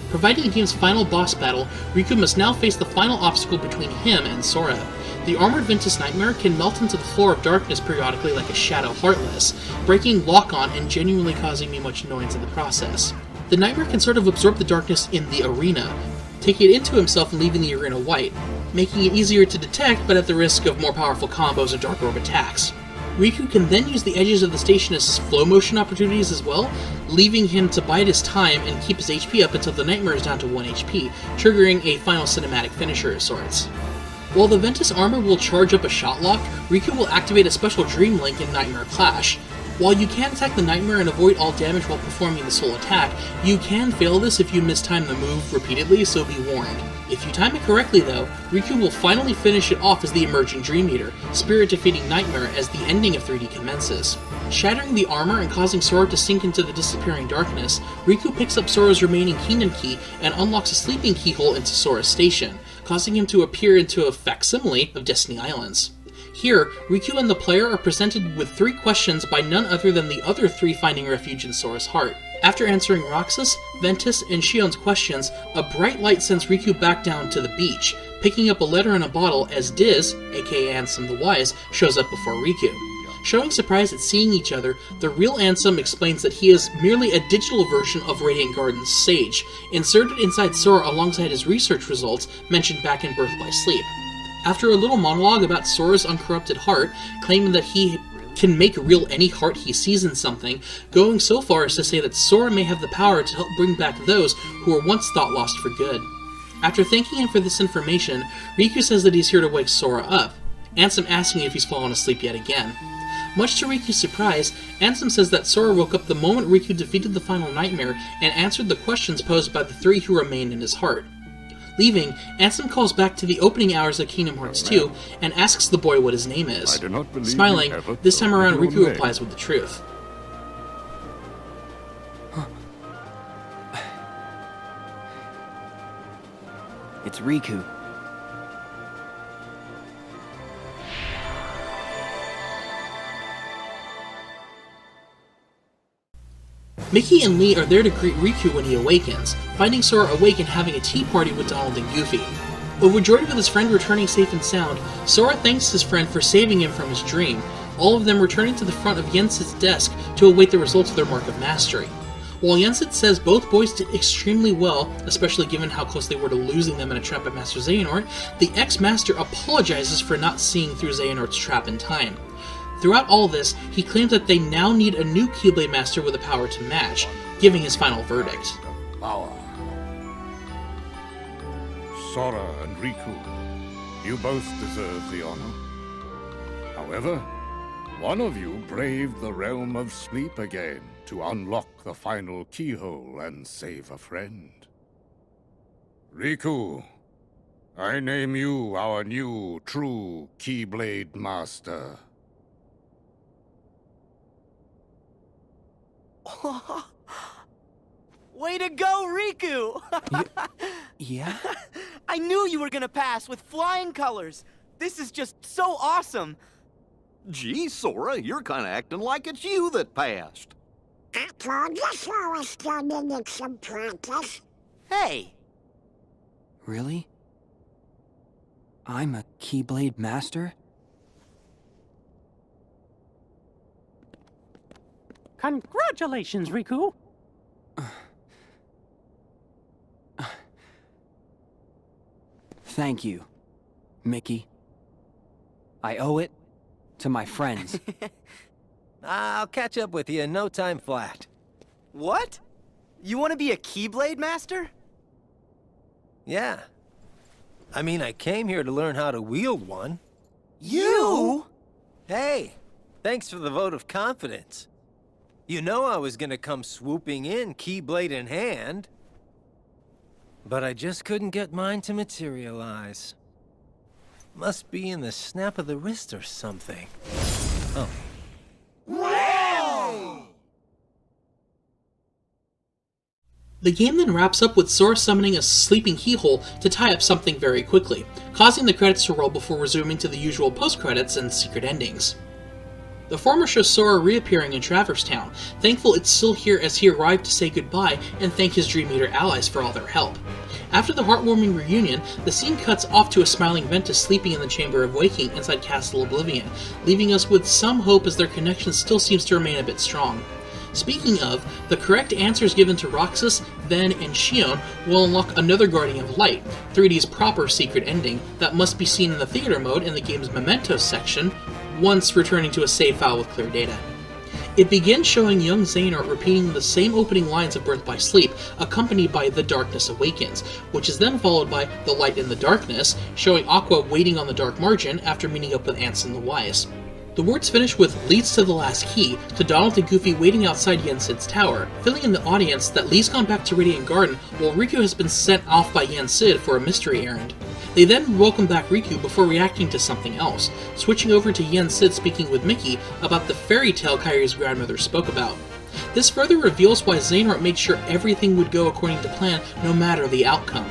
Providing the game's final boss battle, Riku must now face the final obstacle between him and Sora. The armored Ventus Nightmare can melt into the floor of darkness periodically like a shadow heartless, breaking lock-on and genuinely causing me much annoyance in the process. The Nightmare can sort of absorb the darkness in the arena, taking it into himself and leaving the arena white, making it easier to detect but at the risk of more powerful combos and dark orb attacks. Riku can then use the edges of the station as flow motion opportunities as well, leaving him to bide his time and keep his HP up until the Nightmare is down to 1 HP, triggering a final cinematic finisher of sorts. While the Ventus armor will charge up a shot lock, Riku will activate a special Dream Link in Nightmare Clash. While you can attack the Nightmare and avoid all damage while performing the sole attack, you can fail this if you mistime the move repeatedly, so be warned. If you time it correctly though, Riku will finally finish it off as the emerging Dream Eater, spirit defeating Nightmare as the ending of 3D commences. Shattering the armor and causing Sora to sink into the disappearing darkness, Riku picks up Sora's remaining Kingdom Key and unlocks a sleeping keyhole into Sora's station, causing him to appear into a facsimile of Destiny Islands. Here, Riku and the player are presented with 3 questions by none other than the other 3 finding refuge in Sora's heart. After answering Roxas, Ventus, and Shion's questions, a bright light sends Riku back down to the beach, picking up a letter in a bottle as Diz, aka Ansem the Wise, shows up before Riku. Showing surprise at seeing each other, the real Ansem explains that he is merely a digital version of Radiant Garden's Sage, inserted inside Sora alongside his research results mentioned back in Birth by Sleep. After a little monologue about Sora's uncorrupted heart, claiming that he can make real any heart he sees in something, going so far as to say that Sora may have the power to help bring back those who were once thought lost for good. After thanking him for this information, Riku says that he's here to wake Sora up, Ansem asking if he's fallen asleep yet again. Much to Riku's surprise, Ansem says that Sora woke up the moment Riku defeated the final Nightmare and answered the questions posed by the 3 who remained in his heart. Leaving, Ansem calls back to the opening hours of Kingdom Hearts 2 and asks the boy what his name is. Smiling, this time around Riku replies with the truth. It's Riku. Mickey and Lee are there to greet Riku when he awakens, finding Sora awake and having a tea party with Donald and Goofy. Overjoyed with his friend returning safe and sound, Sora thanks his friend for saving him from his dream, all of them returning to the front of Yensid's desk to await the results of their Mark of Mastery. While Yensid says both boys did extremely well, especially given how close they were to losing them in a trap at Master Xehanort, the ex-Master apologizes for not seeing through Xehanort's trap in time. Throughout all this, he claims that they now need a new Keyblade Master with the power to match, giving his final verdict. Power. Sora and Riku, you both deserve the honor. However, one of you braved the realm of sleep again to unlock the final keyhole and save a friend. Riku, I name you our new true Keyblade Master. Way to go, Riku! Yeah? I knew you were gonna pass with flying colors. This is just so awesome. Gee, Sora, you're kinda acting like it's you that passed. I told you Sora still needed some practice. Hey! Really? I'm a Keyblade Master? Congratulations, Riku! Thank you, Mickey. I owe it to my friends. I'll catch up with you in no time flat. What? You want to be a Keyblade Master? Yeah. I mean, I came here to learn how to wield one. You? Hey, thanks for the vote of confidence. You know I was gonna come swooping in, Keyblade in hand. But I just couldn't get mine to materialize. Must be in the snap of the wrist or something. Oh. Wow! The game then wraps up with Sora summoning a sleeping keyhole to tie up something very quickly, causing the credits to roll before resuming to the usual post-credits and secret endings. The former shows Sora reappearing in Traverse Town, thankful it's still here as he arrived to say goodbye and thank his Dream Eater allies for all their help. After the heartwarming reunion, the scene cuts off to a smiling Ventus sleeping in the Chamber of Waking inside Castle Oblivion, leaving us with some hope as their connection still seems to remain a bit strong. Speaking of, the correct answers given to Roxas, Ven, and Xion will unlock another Guardian of Light, 3D's proper secret ending, that must be seen in the theater mode in the game's Mementos section, once returning to a save file with clear data. It begins showing young Xehanort repeating the same opening lines of Birth by Sleep, accompanied by The Darkness Awakens, which is then followed by The Light in the Darkness, showing Aqua waiting on the dark margin after meeting up with Ansem the Wise. The words finish with "leads to the last key" to Donald and Goofy waiting outside Yensid's tower, filling in the audience that Lee's gone back to Radiant Garden while Riku has been sent off by Yensid for a mystery errand. They then welcome back Riku before reacting to something else, switching over to Yensid speaking with Mickey about the fairy tale Kairi's grandmother spoke about. This further reveals why Xehanort made sure everything would go according to plan no matter the outcome.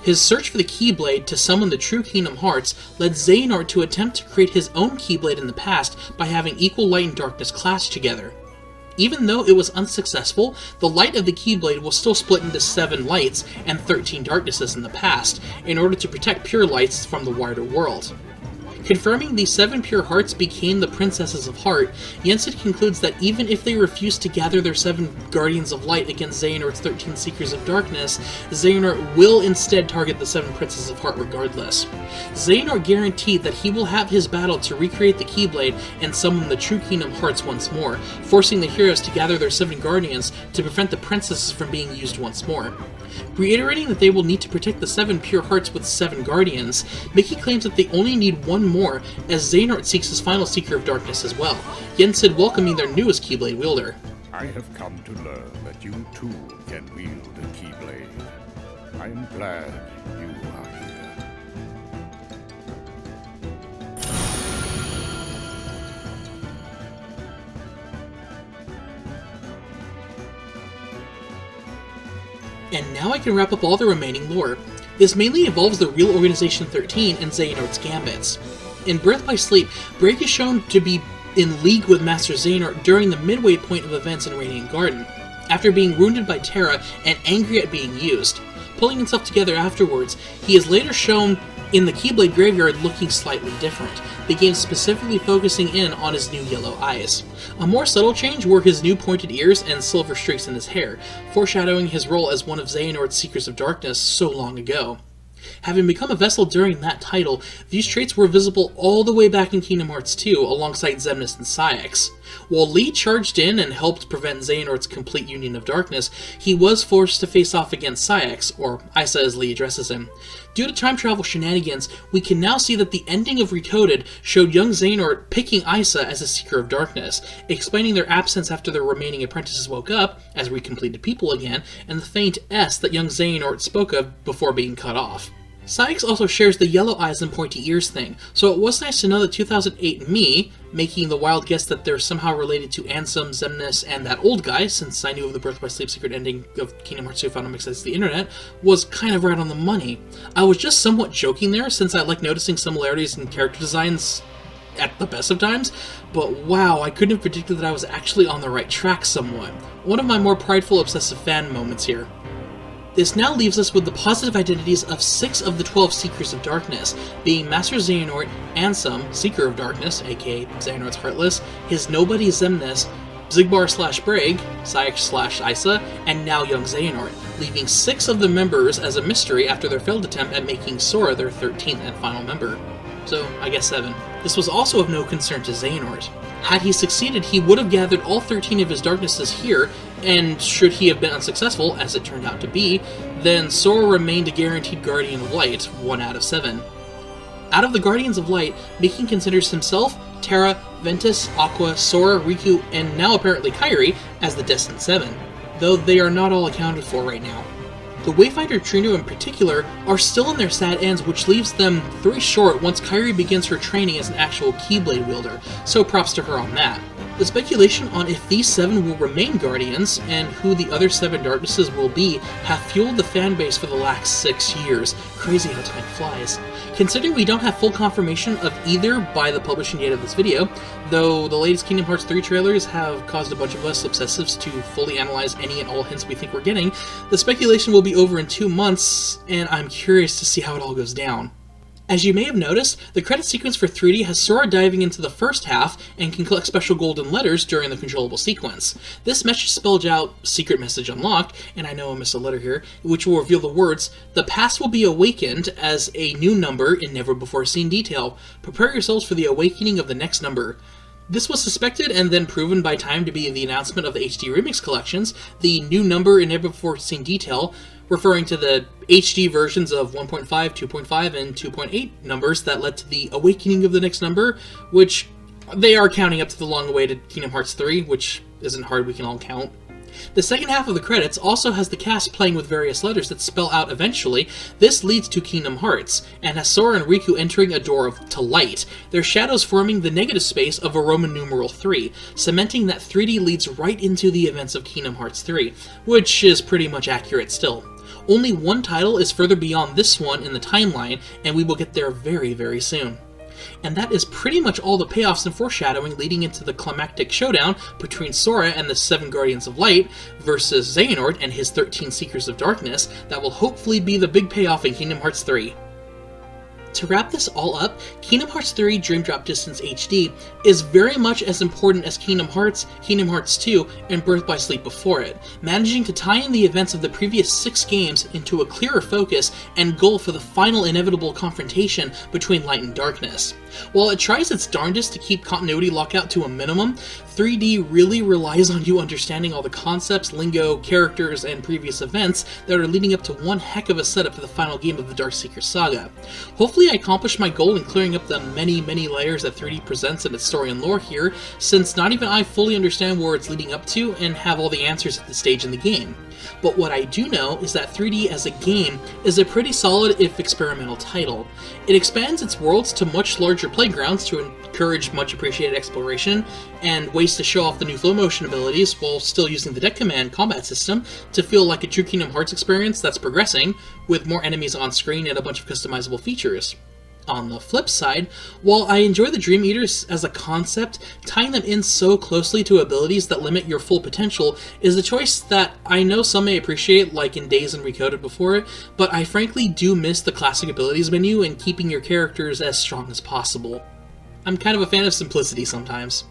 His search for the Keyblade to summon the true Kingdom Hearts led Xehanort to attempt to create his own Keyblade in the past by having equal light and darkness clash together. Even though it was unsuccessful, the light of the Keyblade will still split into 7 lights and 13 darknesses in the past, in order to protect pure lights from the wider world. Confirming the 7 pure hearts became the Princesses of Heart, Yensid concludes that even if they refuse to gather their 7 Guardians of Light against Xehanort's 13 Seekers of Darkness, Xehanort will instead target the 7 Princesses of Heart regardless. Xehanort guaranteed that he will have his battle to recreate the Keyblade and summon the true Kingdom Hearts once more, forcing the heroes to gather their 7 Guardians to prevent the Princesses from being used once more. Reiterating that they will need to protect the 7 pure hearts with 7 guardians, Mickey claims that they only need 1 more, as Xehanort seeks his final Seeker of Darkness as well, Yensid welcoming their newest Keyblade wielder. I have come to learn that you too can wield a Keyblade. I'm glad you are here. And now I can wrap up all the remaining lore. This mainly involves the real Organization 13 and Xehanort's gambits. In Birth by Sleep, Break is shown to be in league with Master Xehanort during the midway point of events in Radiant Garden, after being wounded by Terra and angry at being used. Pulling himself together afterwards, he is later shown in the Keyblade Graveyard looking slightly different, the game specifically focusing in on his new yellow eyes. A more subtle change were his new pointed ears and silver streaks in his hair, foreshadowing his role as one of Xehanort's Seekers of Darkness so long ago. Having become a vessel during that title, these traits were visible all the way back in Kingdom Hearts 2 alongside Xemnas and Saïx. While Lee charged in and helped prevent Xehanort's complete union of darkness, he was forced to face off against Saïx, or Isa as Lee addresses him. Due to time travel shenanigans, we can now see that the ending of Recoded showed young Xehanort picking Isa as a Seeker of Darkness, explaining their absence after their remaining apprentices woke up, as we completed people again, and the faint S that young Xehanort spoke of before being cut off. Saïx also shares the yellow eyes and pointy ears thing, so it was nice to know that 2008 me, making the wild guess that they're somehow related to Ansem, Xemnas, and that old guy, since I knew of the Birth by Sleep secret ending of Kingdom Hearts 2 found on Access to the Internet, was kind of right on the money. I was just somewhat joking there, since I like noticing similarities in character designs at the best of times, but wow, I couldn't have predicted that I was actually on the right track somewhat. One of my more prideful obsessive fan moments here. This now leaves us with the positive identities of 6 of the 12 Seekers of Darkness, being Master Xehanort, Ansem, Seeker of Darkness, aka Xehanort's Heartless, his nobody Xemnas, Xigbar/Braig, Saïx/Isa, and now young Xehanort, leaving 6 of the members as a mystery after their failed attempt at making Sora their 13th and final member. So, I guess 7. This was also of no concern to Xehanort. Had he succeeded, he would have gathered all 13 of his darknesses here, and should he have been unsuccessful, as it turned out to be, then Sora remained a guaranteed Guardian of Light, 1 out of 7. Out of the Guardians of Light, Mickey considers himself, Terra, Ventus, Aqua, Sora, Riku, and now apparently Kairi as the Destined 7, though they are not all accounted for right now. The Wayfinder Trino in particular are still in their sad ends, which leaves them 3 short once Kairi begins her training as an actual Keyblade wielder, so props to her on that. The speculation on if these 7 will remain Guardians, and who the other 7 Darknesses will be, have fueled the fanbase for the last 6 years. Crazy how time flies. Considering we don't have full confirmation of either by the publishing date of this video, though the latest Kingdom Hearts 3 trailers have caused a bunch of us obsessives to fully analyze any and all hints we think we're getting, the speculation will be over in 2 months, and I'm curious to see how it all goes down. As you may have noticed, the credit sequence for 3D has Sora diving into the first half and can collect special golden letters during the controllable sequence. This message spells out Secret Message Unlocked, and I know I missed a letter here, which will reveal the words, "The past will be awakened as a new number in never before seen detail. Prepare yourselves for the awakening of the next number." This was suspected and then proven by time to be the announcement of the HD Remix collections, the new number in never before seen detail, referring to the HD versions of 1.5, 2.5, and 2.8 numbers that led to the awakening of the next number, which they are counting up to the long-awaited Kingdom Hearts 3, which isn't hard, we can all count. The second half of the credits also has the cast playing with various letters that spell out eventually. This leads to Kingdom Hearts, and has Sora and Riku entering a door to light, their shadows forming the negative space of a Roman numeral 3, cementing that 3D leads right into the events of Kingdom Hearts 3, which is pretty much accurate still. Only one title is further beyond this one in the timeline, and we will get there very, very soon. And that is pretty much all the payoffs and foreshadowing leading into the climactic showdown between Sora and the 7 Guardians of Light versus Xehanort and his 13 Seekers of Darkness that will hopefully be the big payoff in Kingdom Hearts 3. To wrap this all up, Kingdom Hearts 3 Dream Drop Distance HD is very much as important as Kingdom Hearts 2, and Birth by Sleep before it, managing to tie in the events of the previous 6 games into a clearer focus and goal for the final inevitable confrontation between light and darkness. While it tries its darndest to keep continuity lockout to a minimum, 3D really relies on you understanding all the concepts, lingo, characters, and previous events that are leading up to one heck of a setup for the final game of the Dark Seeker Saga. Hopefully I accomplished my goal in clearing up the many, many layers that 3D presents in its story and lore here, since not even I fully understand where it's leading up to and have all the answers at this stage in the game. But what I do know is that 3D as a game is a pretty solid if experimental title. It expands its worlds to much larger playgrounds to encourage much appreciated exploration, and ways to show off the new flow motion abilities while still using the deck command combat system to feel like a true Kingdom Hearts experience that's progressing, with more enemies on screen and a bunch of customizable features. On the flip side, while I enjoy the Dream Eaters as a concept, tying them in so closely to abilities that limit your full potential is a choice that I know some may appreciate, like in Days and Recoded before it, but I frankly do miss the classic abilities menu and keeping your characters as strong as possible. I'm kind of a fan of simplicity sometimes.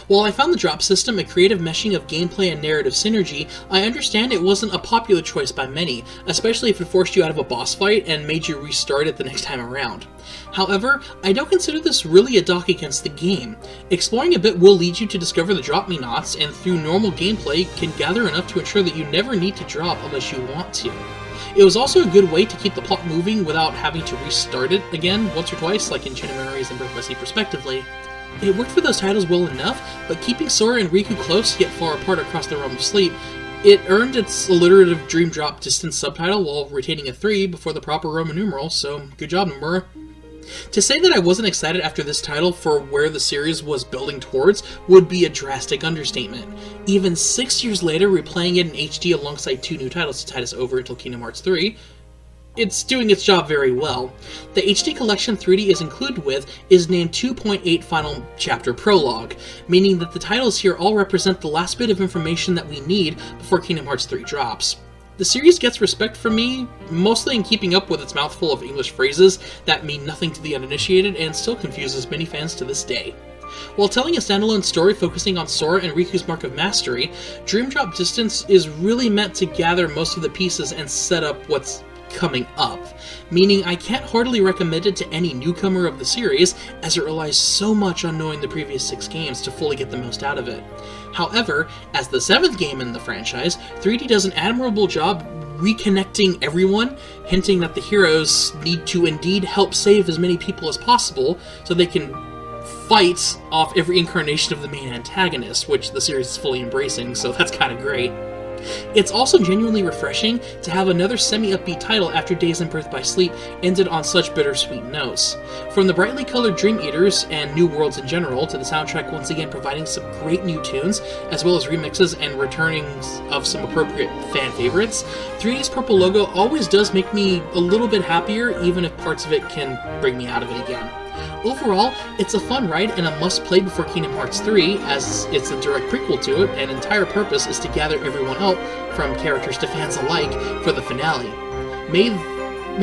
While I found the drop system a creative meshing of gameplay and narrative synergy, I understand it wasn't a popular choice by many, especially if it forced you out of a boss fight and made you restart it the next time around. However, I don't consider this really a dock against the game. Exploring a bit will lead you to discover the drop me nots, and through normal gameplay can gather enough to ensure that you never need to drop unless you want to. It was also a good way to keep the plot moving without having to restart it again once or twice, like in Chain of Memories and Birth by Sleep respectively. It worked for those titles well enough, but keeping Sora and Riku close yet far apart across the realm of sleep, it earned its alliterative Dream Drop Distance subtitle while retaining a 3 before the proper Roman numeral, so good job, Nomura. To say that I wasn't excited after this title for where the series was building towards would be a drastic understatement. Even 6 years later, replaying it in HD alongside 2 new titles to tide us over until Kingdom Hearts 3, it's doing its job very well. The HD Collection 3D is included with is named 2.8 Final Chapter Prologue, meaning that the titles here all represent the last bit of information that we need before Kingdom Hearts 3 drops. The series gets respect from me, mostly in keeping up with its mouthful of English phrases that mean nothing to the uninitiated and still confuses many fans to this day. While telling a standalone story focusing on Sora and Riku's Mark of Mastery, Dream Drop Distance is really meant to gather most of the pieces and set up what's coming up, meaning I can't heartily recommend it to any newcomer of the series, as it relies so much on knowing the previous 6 games to fully get the most out of it. However, as the 7th game in the franchise, 3D does an admirable job reconnecting everyone, hinting that the heroes need to indeed help save as many people as possible so they can fight off every incarnation of the main antagonist, which the series is fully embracing, so that's kind of great. It's also genuinely refreshing to have another semi-upbeat title after Days and Birth by Sleep ended on such bittersweet notes. From the brightly colored Dream Eaters and New Worlds in general, to the soundtrack once again providing some great new tunes, as well as remixes and returnings of some appropriate fan favorites, 3D's purple logo always does make me a little bit happier, even if parts of it can bring me out of it again. Overall, it's a fun ride and a must-play before Kingdom Hearts 3, as it's a direct prequel to it, and entire purpose is to gather everyone up, from characters to fans alike, for the finale. May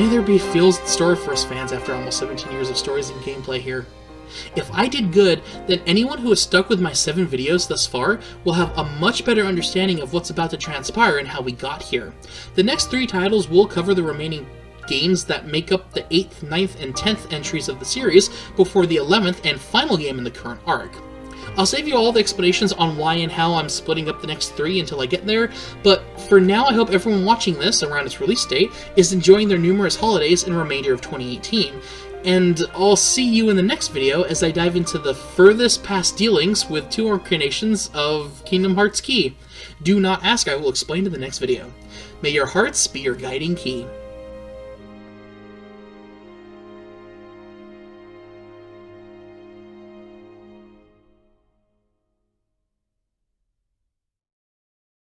there be feels in store for us fans after almost 17 years of stories and gameplay here. If I did good, then anyone who has stuck with my 7 videos thus far will have a much better understanding of what's about to transpire and how we got here. The next 3 titles will cover the remaining games that make up the 8th, 9th, and 10th entries of the series before the 11th and final game in the current arc. I'll save you all the explanations on why and how I'm splitting up the next 3 until I get there, but for now I hope everyone watching this around its release date is enjoying their numerous holidays and remainder of 2018, and I'll see you in the next video as I dive into the furthest past dealings with 2 incarnations of Kingdom Hearts Key. Do not ask, I will explain in the next video. May your hearts be your guiding key.